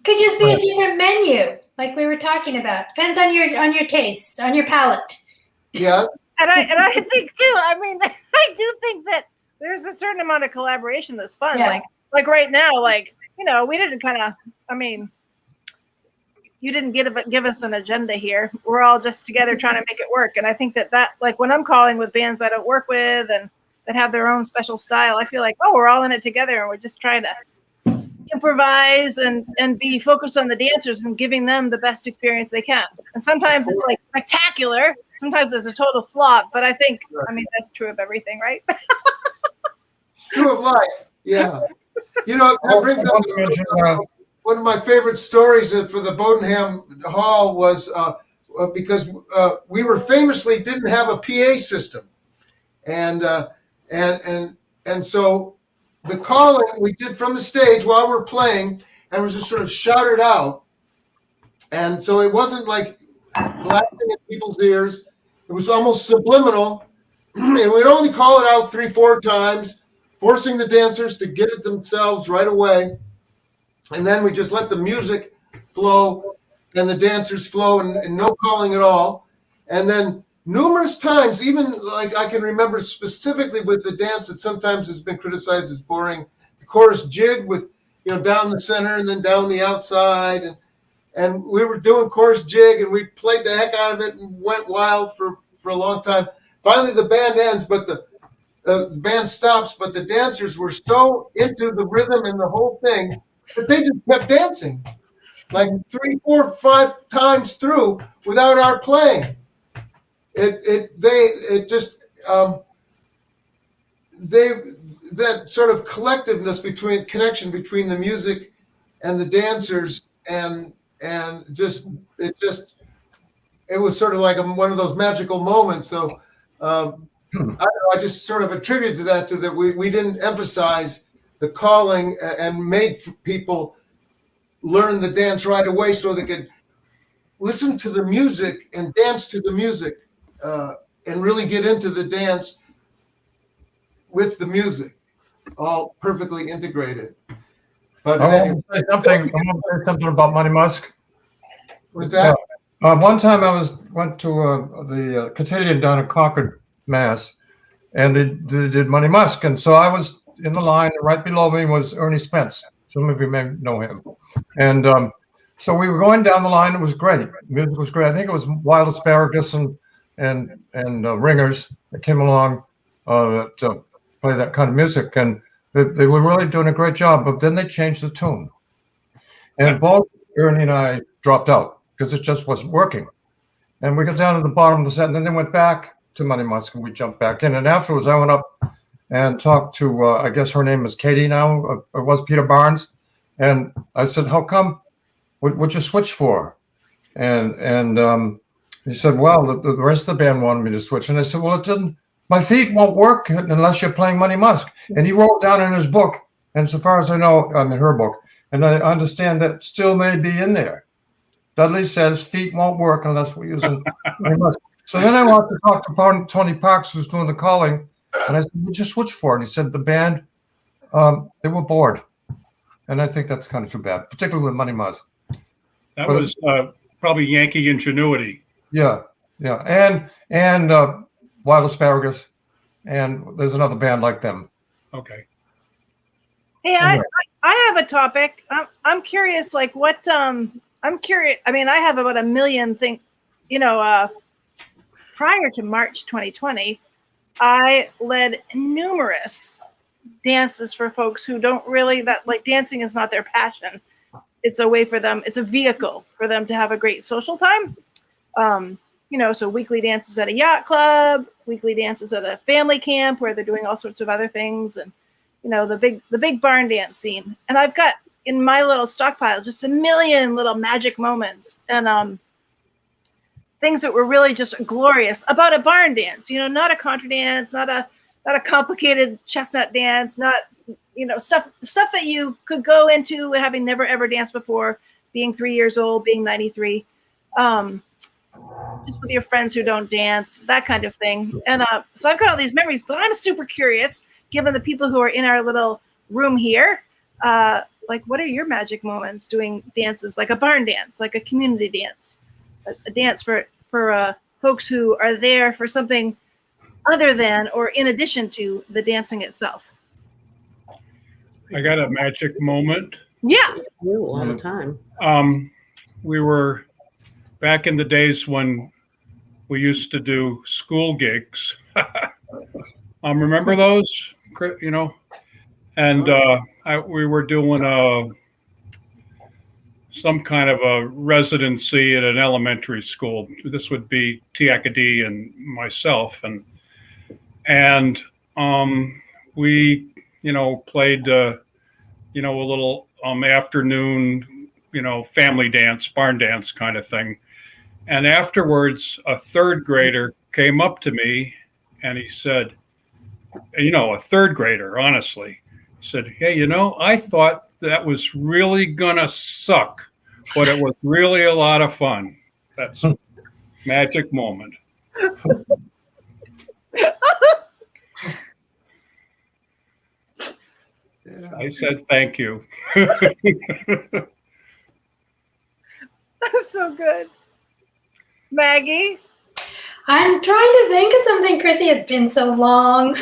could just be a different menu, like we were talking about. Depends on your taste, on your palate. Yeah. And I think too. I mean, I do think that there's a certain amount of collaboration that's fun. Yeah. Like right now, we didn't you didn't give us an agenda here. We're all just together trying to make it work. And I think that like when I'm calling with bands I don't work with and that have their own special style, I feel like, oh, we're all in it together and we're just trying to improvise and be focused on the dancers and giving them the best experience they can. And sometimes it's like spectacular. Sometimes there's a total flop, but I think, that's true of everything, right? It's true of life. Yeah. That brings up one of my favorite stories for the Bodenham Hall was because we were famously didn't have a PA system, and so the calling we did from the stage while we're playing, and was just sort of shouted out, and so it wasn't like blasting in people's ears. It was almost subliminal, and we'd only call it out 3-4 times, forcing the dancers to get it themselves right away, and then we just let the music flow and the dancers flow, and no calling at all. And then numerous times, even like I can remember specifically with the dance that sometimes has been criticized as boring, the chorus jig with, down the center and then down the outside, and we were doing chorus jig, and we played the heck out of it and went wild for a long time. Finally, the band ends, but the band stops, but the dancers were so into the rhythm and the whole thing that they just kept dancing like 3, 4, 5 times through without our playing. That sort of collectiveness connection between the music and the dancers, and it was sort of like one of those magical moments. So I don't know, I just sort of attribute to that we didn't emphasize the calling and made people learn the dance right away so they could listen to the music and dance to the music, and really get into the dance with the music, all perfectly integrated. But I want to say something about Money Musk. Was that? One time I went to the cotillion down in Concord, Mass, and they did Money Musk, and so I was in the line. Right below me was Ernie Spence. Some of you may know him, and so we were going down the line. It was great. Music was great. I think it was Wild Asparagus and Ringers that came along that play that kind of music, and they were really doing a great job. But then they changed the tune, and both Ernie and I dropped out because it just wasn't working. And we got down to the bottom of the set, and then they went back to Money Musk, and we jumped back in. And afterwards, I went up and talked to, I guess her name is Katie now, it was Peter Barnes. And I said, how come, what'd you switch for? And he said, well, the rest of the band wanted me to switch. And I said, well, it didn't, my feet won't work unless you're playing Money Musk. And he wrote down in his book, and so far as I know, in her book, and I understand that still may be in there. Dudley says feet won't work unless we're using Money Musk. So then I wanted to talk to Tony Parks, who's doing the calling, and I said, what'd you switch for? And he said, the band, they were bored. And I think that's kind of too bad, particularly with Money Musk. That was probably Yankee ingenuity. Yeah. And Wild Asparagus, and there's another band like them. Okay. Hey, I have a topic. I'm curious, like what I'm curious. I mean, I have about a million things, prior to March 2020, I led numerous dances for folks who don't really, dancing is not their passion. It's a way for them, it's a vehicle for them to have a great social time. So weekly dances at a yacht club, weekly dances at a family camp where they're doing all sorts of other things, and the big barn dance scene. And I've got in my little stockpile just a million little magic moments and things that were really just glorious about a barn dance. Not a contra dance, not a complicated chestnut dance, not stuff that you could go into having never ever danced before, being 3 years old, being 93. Just with your friends who don't dance, that kind of thing. And so I've got all these memories, but I'm super curious, given the people who are in our little room here, what are your magic moments doing dances, like a barn dance, like a community dance, a dance for folks who are there for something other than or in addition to the dancing itself? I got a magic moment. Yeah. All the time. We were back in the days when we used to do school gigs. Remember those? And we were doing some kind of a residency at an elementary school. This would be Tiakadi and myself, and we played a little afternoon family dance, barn dance kind of thing. And afterwards, a third grader came up to me and he said, a third grader, honestly, he said, hey, I thought that was really going to suck, but it was really a lot of fun. That's a magic moment. I said, thank you. That's so good. Maggie? I'm trying to think of something, Chrissy. It's been so long.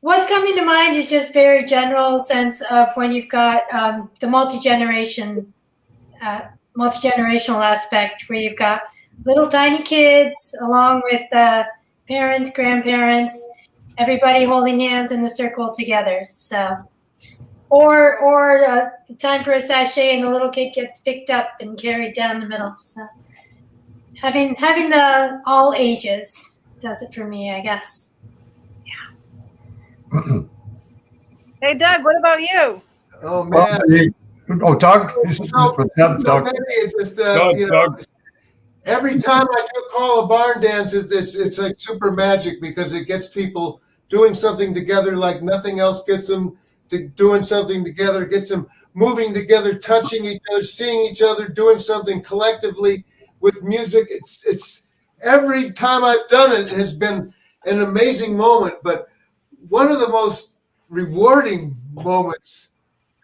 What's coming to mind is just very general sense of when you've got the multi-generational aspect, where you've got little tiny kids along with parents, grandparents, everybody holding hands in the circle together. So, or the time for a sachet and the little kid gets picked up and carried down the middle. So, having the all ages does it for me, I guess. Hey, Doug, what about you? Oh, man. Doug? It's just, Doug. Every time I do call a barn dance, it's like super magic because it gets people doing something together like nothing else gets them to doing something together, gets them moving together, touching each other, seeing each other, doing something collectively with music. It's every time I've done it has been an amazing moment, but one of the most rewarding moments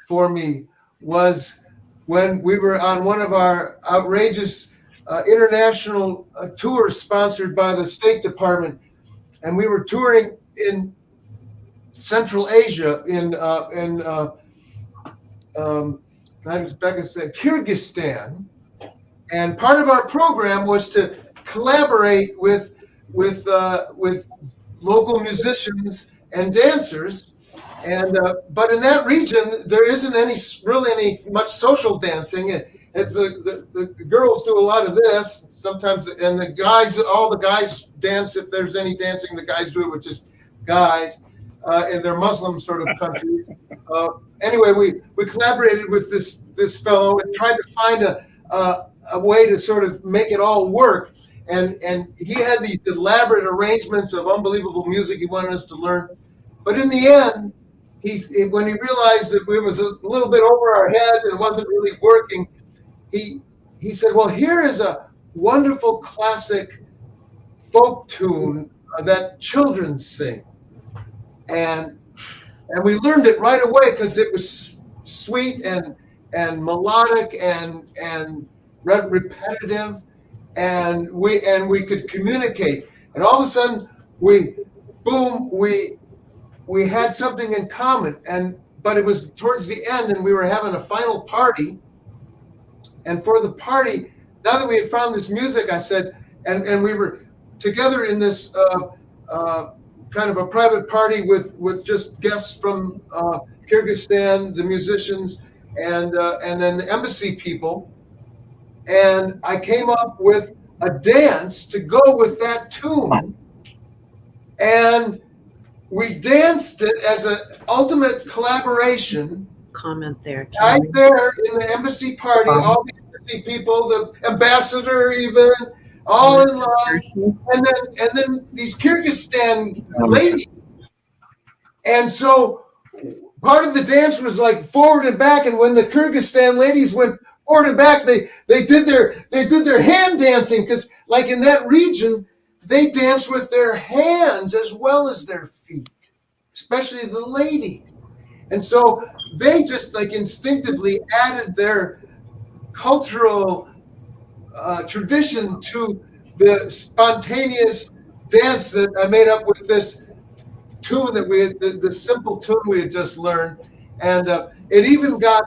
for me was when we were on one of our outrageous international tours sponsored by the State Department, and we were touring in Central Asia in Kyrgyzstan, and part of our program was to collaborate with local musicians and dancers, and but in that region there isn't any much social dancing. It's the girls do a lot of this sometimes, and all the guys dance. If there's any dancing, the guys do it with just guys in their Muslim sort of countries. Anyway, we collaborated with this fellow and tried to find a way to sort of make it all work. And he had these elaborate arrangements of unbelievable music he wanted us to learn. But in the end, when he realized that it was a little bit over our heads and it wasn't really working, he said, well, here is a wonderful classic folk tune that children sing. And we learned it right away because it was sweet and melodic and repetitive. And we could communicate, and all of a sudden we had something in common. But it was towards the end, and we were having a final party. And for the party, now that we had found this music, I said, and we were together in this kind of a private party with just guests from Kyrgyzstan, the musicians, and then the embassy people. And I came up with a dance to go with that tune. And we danced it as an ultimate collaboration. Comment there. Right there in the embassy party, all the embassy people, the ambassador even, all in line. And then these Kyrgyzstan ladies. And so part of the dance was like forward and back. And when the Kyrgyzstan ladies went forward and back, they did their hand dancing, because like in that region they dance with their hands as well as their feet, especially the ladies. And so they just like instinctively added their cultural tradition to the spontaneous dance that I made up with this tune that we had, the simple tune we had just learned. And it even got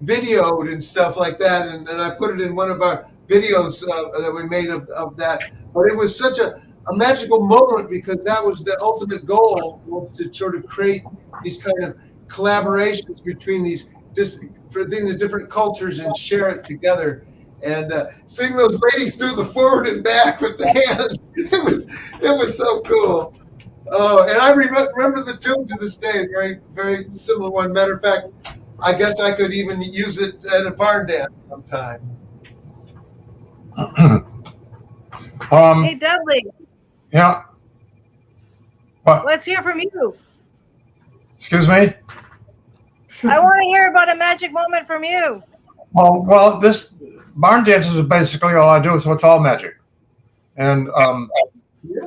videoed and stuff like that, and I put it in one of our videos that we made of that. But it was such a magical moment, because that was the ultimate goal, was to sort of create these kind of collaborations between the different cultures and share it together. And seeing those ladies do the forward and back with the hands, it was so cool. Oh, and I remember the tune to this day, very, very similar one. Matter of fact, I guess I could even use it at a barn dance sometime. Hey, Dudley, Yeah. What? let's hear from you. Excuse me? I want to hear about a magic moment from you. Well, this barn dances is basically all I do, so it's all magic. And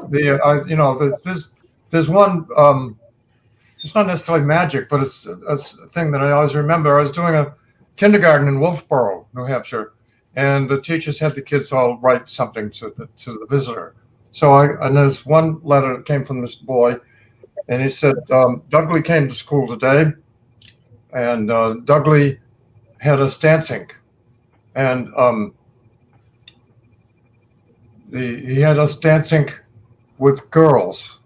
there's one. It's not necessarily magic, but it's a thing that I always remember. I was doing a kindergarten in Wolfboro, New Hampshire, and the teachers had the kids all write something to the visitor. And there's one letter that came from this boy, and he said, Dudley came to school today, and Dudley had us dancing, and he had us dancing with girls.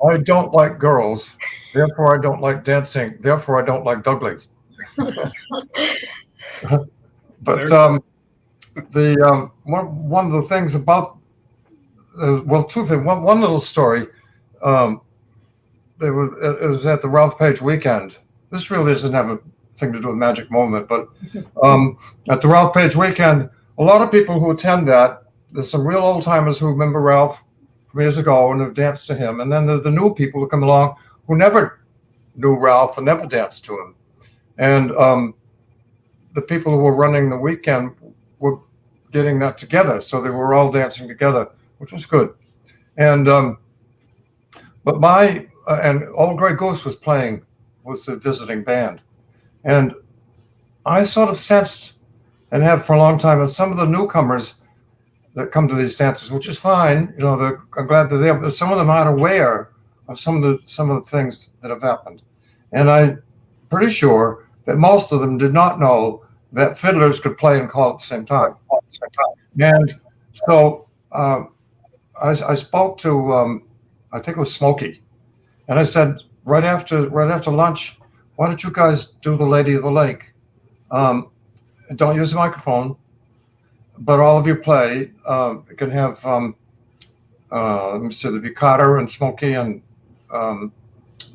I don't like girls, therefore I don't like dancing, therefore I don't like Dudley. But one of the things about two things. One little story. It was at the Ralph Page weekend. This really doesn't have a thing to do with Magic Moment, but at the Ralph Page weekend, a lot of people who attend that, there's some real old timers who remember Ralph from years ago and have danced to him, and then there's the new people who come along who never knew Ralph and never danced to him. And the people who were running the weekend were getting that together, so they were all dancing together, which was good. And but and Old Grey Goose was the visiting band, and I sort of sensed and have for a long time that some of the newcomers that come to these dances, which is fine, I'm glad they're there, but some of them aren't aware of some of the things that have happened, and I'm pretty sure that most of them did not know that fiddlers could play and call at the same time. And so I spoke to I think it was Smokey, and I said right after lunch, why don't you guys do the Lady of the Lake? Don't use the microphone, but all of you play. You can have let me see, there'd be Carter and Smokey and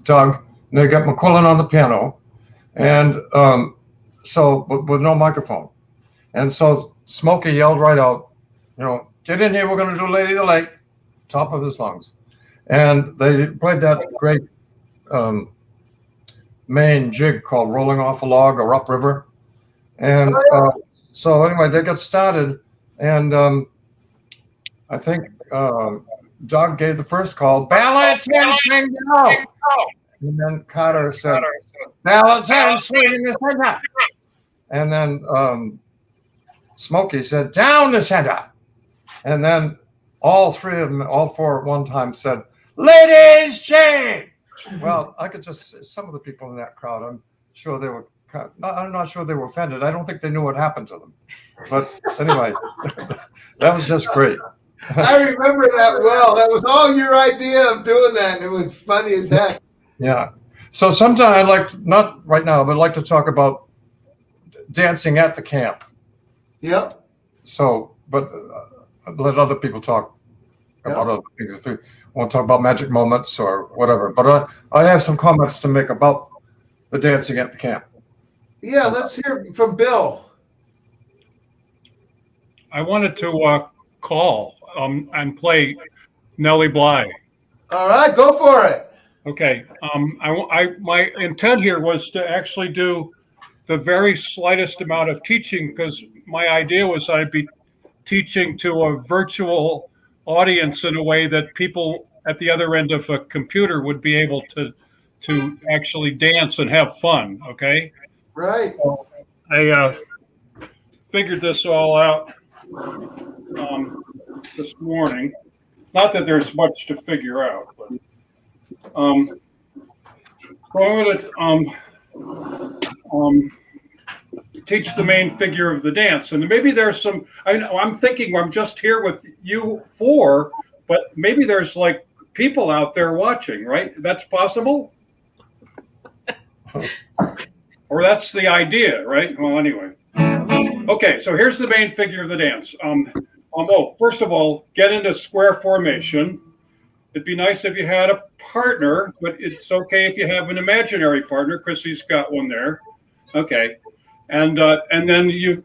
Doug, and they got McQuillan on the piano, and but with no microphone. And so Smokey yelled right out, get in here, we're going to do Lady of the Lake, top of his lungs. And they played that great Maine jig called Rolling Off a Log or Upriver. And so anyway, they got started, and I think Doug gave the first call, balance and swing down. And then Carter said, balance and swing the center. And then Smokey said, down the center. And then all four at one time said, ladies change. Well, I could just, some of the people in that crowd, I'm not sure they were offended. I don't think they knew what happened to them. But anyway, that was just great. I remember that well. That was all your idea of doing that. It was funny as heck. Yeah. So sometime not right now, but I'd like to talk about dancing at the camp. Yep. So, but let other people talk about other things. If you want to talk about magic moments or whatever. But I have some comments to make about the dancing at the camp. Yeah, let's hear from Bill. I wanted to call and play Nellie Bly. All right, go for it. Okay. My intent here was to actually do the very slightest amount of teaching, because my idea was I'd be teaching to a virtual audience in a way that people at the other end of a computer would be able to actually dance and have fun. Okay. Right. So I figured this all out this morning. Not that there's much to figure out, but so I'm going to teach the main figure of the dance, and maybe there's some. I'm thinking I'm just here with you four, but maybe there's like people out there watching, right? That's possible. Or that's the idea, right? Well, anyway. Okay, so here's the main figure of the dance. First of all, get into square formation. It'd be nice if you had a partner, but it's okay if you have an imaginary partner. Chrissy's got one there. Okay, and then you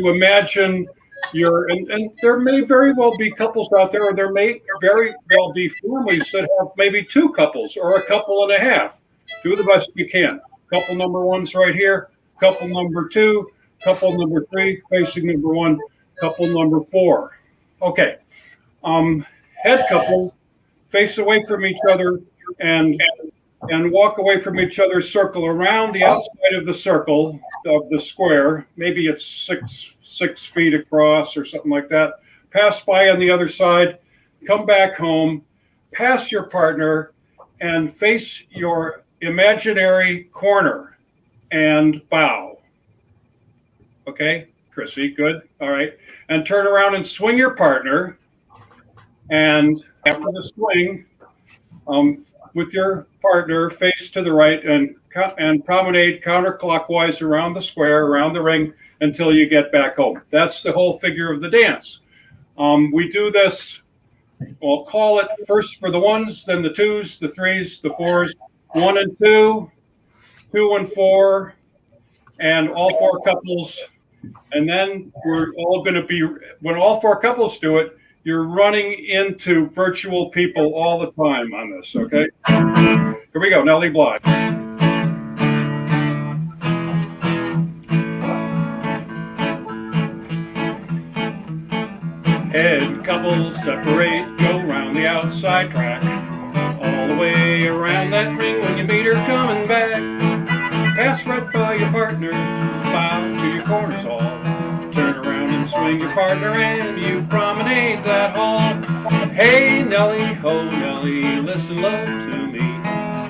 imagine and there may very well be couples out there, or there may very well be families that have maybe two couples or a couple and a half. Do the best you can. Couple number one's right here. Couple number two. Couple number three facing number one. Couple number four. Okay. Head couple face away from each other and walk away from each other. Circle around the outside of the circle of the square. Maybe it's six feet across or something like that. Pass by on the other side. Come back home. Pass your partner and face your imaginary corner and bow. Okay, Chrissy, good. All right. And turn around and swing your partner. And after the swing, with your partner, face to the right and promenade counterclockwise around the square, around the ring, until you get back home. That's the whole figure of the dance. We do this, we'll call it first for the ones, then the twos, the threes, the fours, 1 and 2, 2 and 4, and all four couples. And then we're all going to be, when all four couples do it, you're running into virtual people all the time on this, okay? Here we go, Nellie Bly. Head couples separate, go round the outside track, all the way around that ring when you meet her coming back. Pass right by your partners, bow to your corners all. Turn around and swing your partner and you promenade that hall. Hey Nellie, ho Nellie, listen love to me.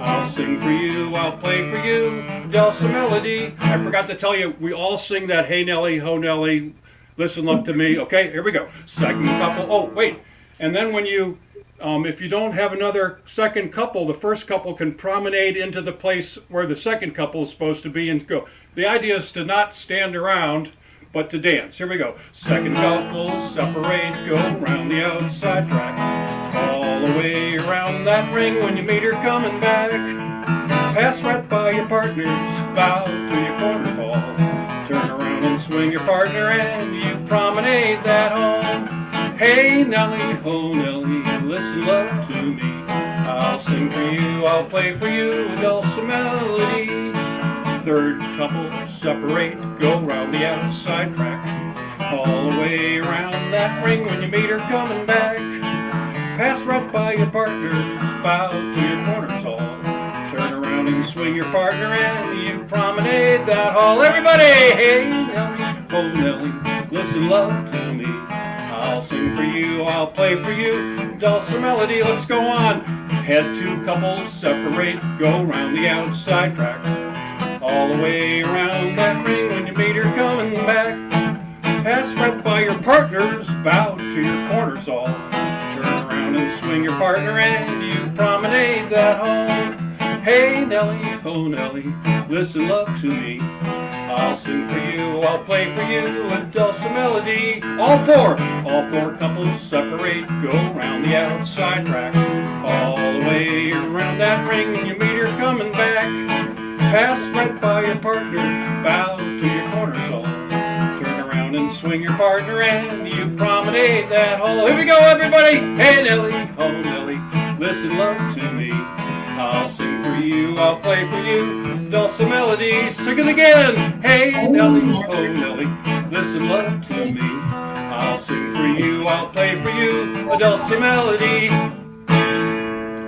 I'll sing for you, I'll play for you, dulcet melody. I forgot to tell you, we all sing that Hey Nellie, ho Nellie, listen love to me. Okay, here we go. Second couple, oh wait. And then when you, if you don't have another second couple, the first couple can promenade into the place where the second couple is supposed to be and go. The idea is to not stand around, but to dance. Here we go. Second couple separate, go around the outside track, all the way around that ring when you meet her coming back. Pass right by your partners, bow to your corners all. Turn around and swing your partner and you promenade that hall. Hey Nellie, ho Nellie, listen love to me. I'll sing for you, I'll play for you, a dulcet melody. Third couple separate, go round the outside track, all the way around that ring when you meet her coming back. Pass right by your partners, bow to your corners all. Turn around and swing your partner and you promenade that hall. Everybody, hey Nellie, oh Nellie, listen love to me. I'll sing for you, I'll play for you, dulcet melody, let's go on. Head two couples separate, go round the outside track, all the way around that ring when you meet her coming back. Pass right by your partners, bow to your corners all. Turn around and swing your partner and you promenade that hall. Hey Nellie, oh Nellie, listen love to me. I'll sing for you, I'll play for you, a dulcet melody. All four couples separate, go round the outside track, all the way around that ring when you meet her coming back. Pass right by your partners, bow to your corners all. Turn around and swing your partner and you promenade that hall. Here we go everybody! Hey Nellie, oh Nellie, listen love to me. I'll sing for you, I'll play for you, dulcet melody. Sing it again! Hey Nellie, oh Nellie, listen love to me. I'll sing for you, I'll play for you, a dulcet melody.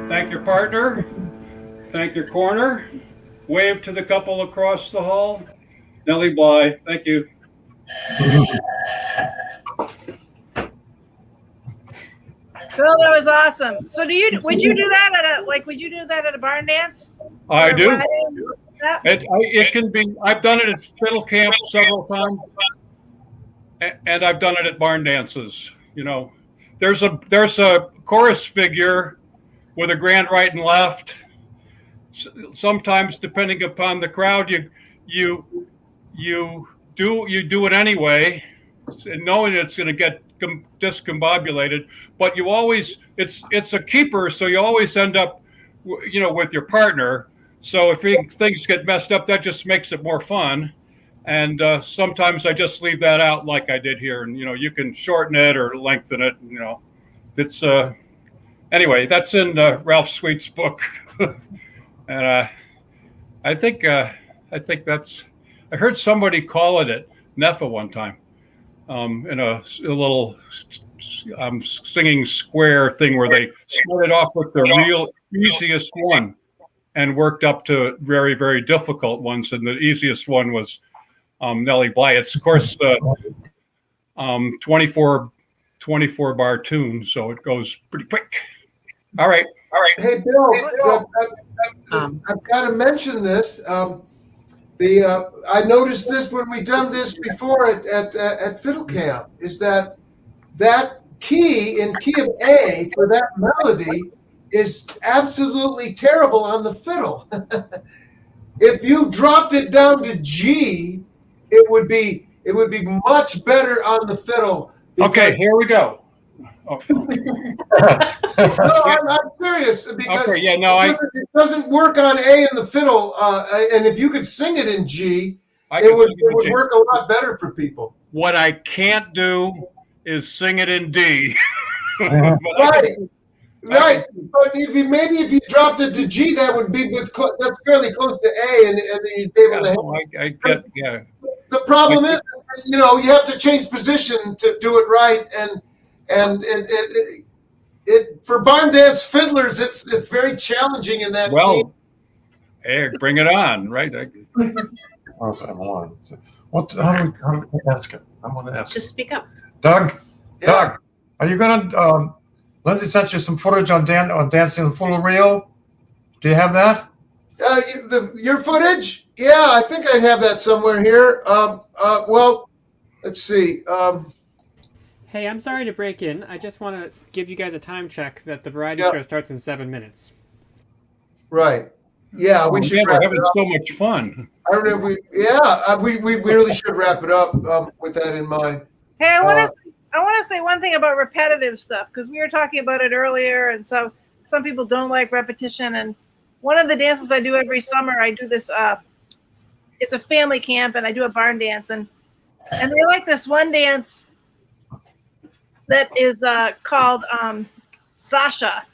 Thank your partner. Thank your corner. Wave to the couple across the hall. Nellie Bly, thank you. Phil, that was awesome. So would you do that at a barn dance? I do. Yeah. It can be, I've done it at fiddle camp several times, and I've done it at barn dances. You know, there's a chorus figure with a grand right and left. Sometimes, depending upon the crowd, you do it anyway, knowing it's going to get discombobulated. But you always, it's a keeper, so you always end up, with your partner. So if things get messed up, that just makes it more fun. And sometimes I just leave that out like I did here. And, you can shorten it or lengthen it. It's anyway, that's in Ralph Sweet's book. And I think that's, I heard somebody call it NEFA one time in a little singing square thing where they started off with the real easiest one and worked up to very, very difficult ones. And the easiest one was Nellie Bly. It's, of course, 24 bar tune, so it goes pretty quick. All right. Hey, Bill, I've got to mention this. I noticed this when we done this before at Fiddle Camp, is that key in key of A for that melody is absolutely terrible on the fiddle. If you dropped it down to G, it would be much better on the fiddle. Okay, here we go. Oh. No, I'm serious because it doesn't work on A in the fiddle, and if you could sing it in G, it would work a lot better for people. What I can't do is sing it in D. Right. But if you dropped it to G, that would be that's fairly close to A, and you'd be able to. The problem is, you have to change position to do it right, and it for barn dance fiddlers, it's very challenging in that. Well, hey, bring it on, right? What? How do we ask it? I want to ask. Just speak up. Doug, are you gonna? Lindsay sent you some footage on dancing the full reel. Do you have that? Your footage? Yeah, I think I have that somewhere here. Well, let's see. Hey, I'm sorry to break in. I just want to give you guys a time check that the variety show starts in 7 minutes. Right. Yeah, we should. We're having so much fun. I don't know if we really should wrap it up with that in mind. Hey, I want to say one thing about repetitive stuff, because we were talking about it earlier, and so some people don't like repetition. And one of the dances I do every summer, I do this. It's a family camp, and I do a barn dance, and they like this one dance that is called Sasha,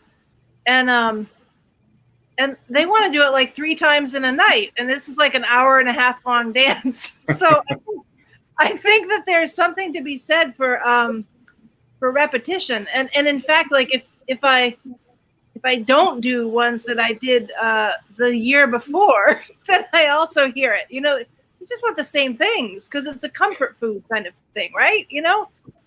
and they want to do it like 3 times in a night, and this is like an hour and a half long dance. So I think that there's something to be said for repetition, and in fact, like if I don't do ones that I did the year before, then I also hear it. You just want the same things because it's a comfort food kind of thing, right?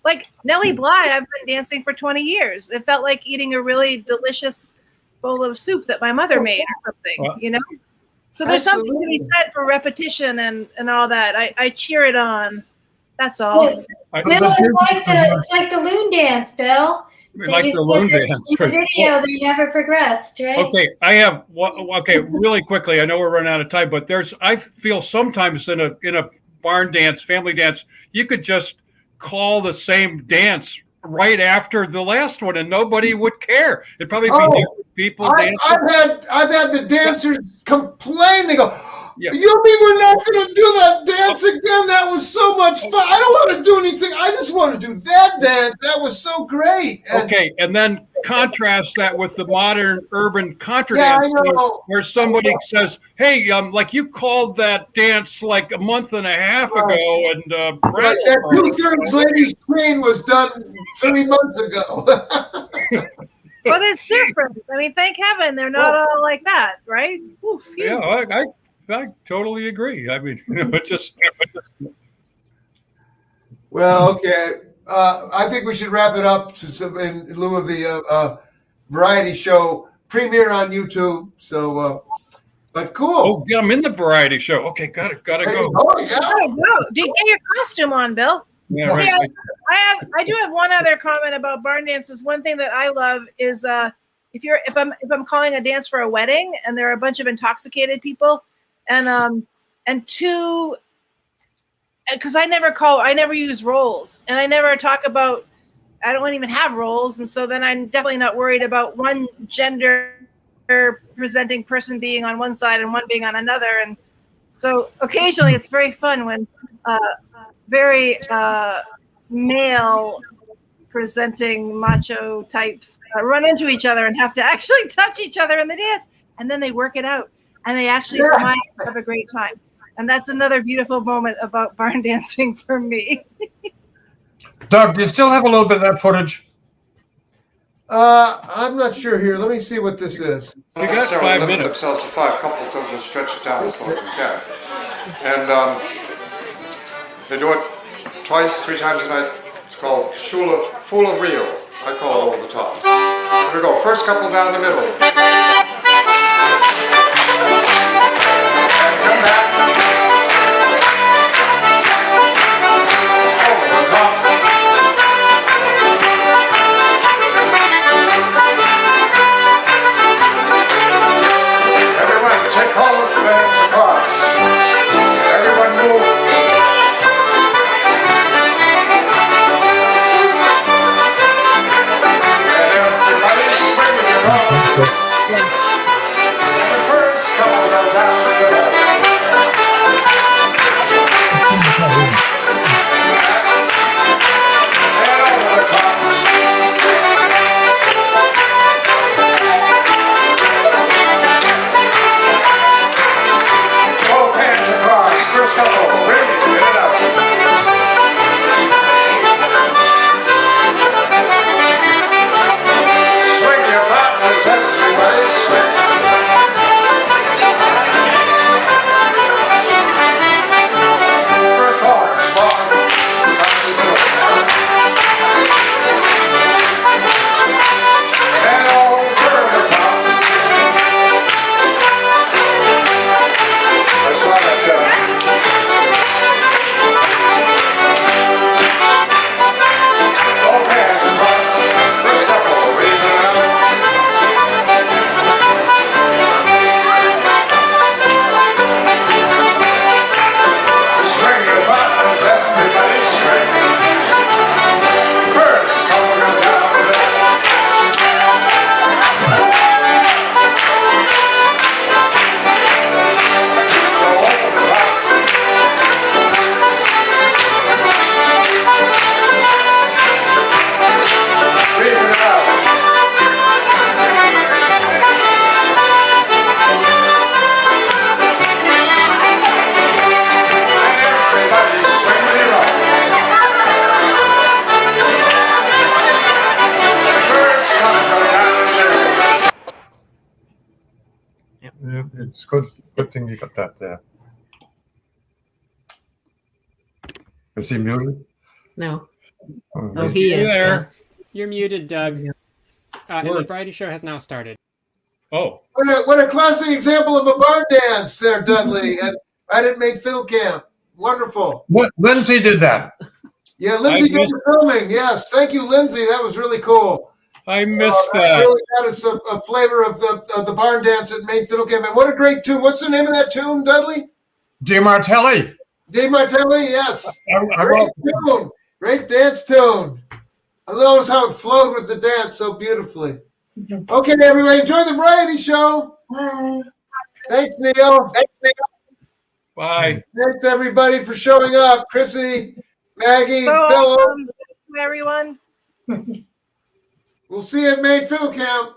Like Nellie Bly, I've been dancing for 20 years. It felt like eating a really delicious bowl of soup that my mother made or something, So there's something to be said for repetition and all that. I cheer it on. That's all. Bill, it's like the loon dance, Bill. Like the loon dance. The video, they never progressed, right? Okay, I have really quickly. I know we're running out of time, but I feel sometimes in a barn dance, family dance, you could just call the same dance right after the last one, and nobody would care. It'd probably be different people dancing. I've had the dancers complain. They go, "You mean we're not going to do that dance again? That was so much fun. I don't want to do anything. I just want to do that dance. That was so great." And then contrast that with the modern urban contra dance, where somebody says, "Hey, like you called that dance like a month and a half ago," and that 2/3 ladies queen was done 3 months ago. But it's different. I mean, thank heaven they're not all like that, right? Oof, I totally agree. I mean, it's just. Well, okay. I think we should wrap it up in lieu of the variety show premiere on YouTube. So, but cool. Oh, yeah, I'm in the variety show. Okay, gotta go. Oh, yeah. Get your costume on, Bill. Yeah, right. I do have one other comment about barn dances. One thing that I love is if I'm calling a dance for a wedding and there are a bunch of intoxicated people, and two, because I never use roles, and I never talk about, I don't even have roles, and so then I'm definitely not worried about one gender presenting person being on one side and one being on another, and so occasionally it's very fun when very male presenting macho types run into each other and have to actually touch each other in the dance, and then they work it out and they actually smile and have a great time. And that's another beautiful moment about barn dancing for me. Doug, do you still have a little bit of that footage? I'm not sure here. Let me see what this is. You got 5 minutes. Themselves to 5 couples of them stretch it down as long as you can. And they do it twice, 3 times a night. It's called Fula Rio. I call it over the top. Here we go. First couple down the middle. Come back. Over the top. Everyone, take all of the legs across. Everyone move. And everybody swing with your arm. And the first couple go down the middle. And over the top. Both hands across. First couple. Bring it up. Swing your partners, everybody swing. First chorus, one, top to middle. And over the top. I saw that jump. Both hands across. First couple, wave it out. Swing your partners, everybody swing. First couple go down the middle. Go over the top. Wave it out. And everybody swing with your arm. First couple go down the middle. Yeah, it's good. Good thing you got that there. Is he muted? No. Oh, Oh, he is. there. You're muted, Doug. And the variety show has now started. Oh, What a classic example of a barn dance there, Dudley. And I didn't make fiddle camp. Wonderful. What? Lindsay did that. Yeah, Lindsay I did the filming. Yes, thank you, Lindsay. That was really cool. I missed That that. really got us a flavor of the barn dance at Maine Fiddle Camp. And what a great tune. What's the name of that tune, Dudley? DiMartelli. Dave Martelli, yes. I Great wrote- tune. Great dance tune. I love how it flowed with the dance so beautifully. Okay, everybody, enjoy the variety show. Bye. Thanks, Neil. Bye. Thanks, everybody, for showing up. Chrissy, Maggie, So Bill. awesome. Thank you, everyone. We'll see you at Maine Fiddle Camp.